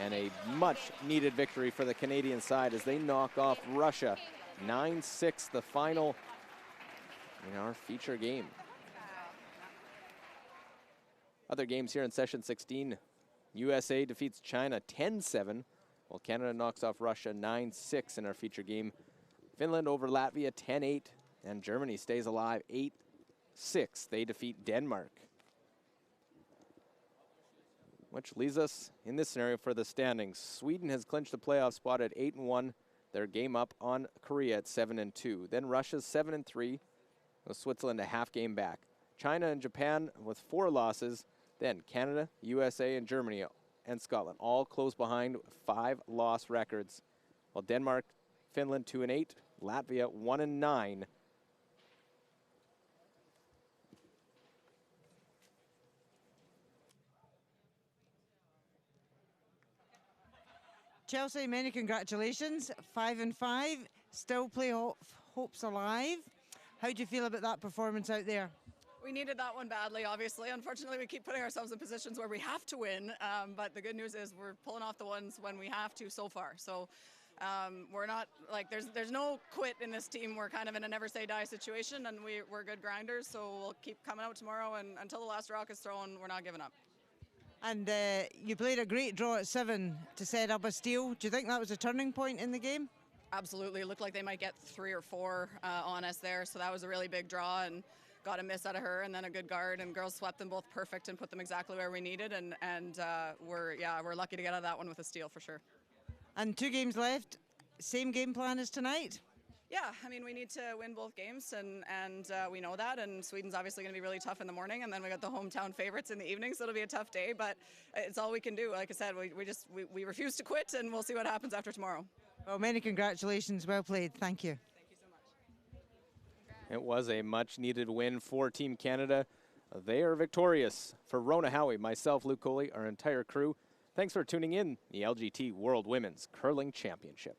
and a much-needed victory for the Canadian side as they knock off Russia. 9-6, the final in our feature game. Other games here in session 16. USA defeats China 10-7, while Canada knocks off Russia 9-6 in our feature game. Finland over Latvia 10-8, and Germany stays alive 8-6. They defeat Denmark. Which leaves us in this scenario for the standings. Sweden has clinched the playoff spot at 8-1. Their game up on Korea at 7-2. Then Russia's 7-3, with Switzerland a half game back. China and Japan with 4 losses. Then Canada, USA, and Germany and Scotland all close behind 5 loss records. While Denmark, Finland 2-8, Latvia 1-9. Chelsea, many congratulations. 5-5, still playoff hopes alive. How do you feel about that performance out there? We needed that one badly, obviously. Unfortunately, we keep putting ourselves in positions where we have to win, but the good news is we're pulling off the ones when we have to so far. So we're not, like, there's no quit in this team. We're kind of in a never say die situation, and we're good grinders, so we'll keep coming out tomorrow, and until the last rock is thrown, we're not giving up. And you played a great draw at 7 to set up a steal. Do you think that was a turning point in the game? Absolutely. It looked like they might get 3 or 4 on us there, so that was a really big draw, and got a miss out of her, and then a good guard, and girls swept them both perfect and put them exactly where we needed, and we're lucky to get out of that one with a steal for sure. And 2 games left, same game plan as tonight? Yeah, I mean, we need to win both games, and we know that, and Sweden's obviously going to be really tough in the morning, and then we got the hometown favorites in the evening, so it'll be a tough day, but it's all we can do. Like I said, we refuse to quit, and we'll see what happens after tomorrow. Well, many congratulations. Well played. Thank you. It was a much-needed win for Team Canada. They are victorious. For Rona Howie, myself, Luke Coley, our entire crew, thanks for tuning in the LGT World Women's Curling Championship.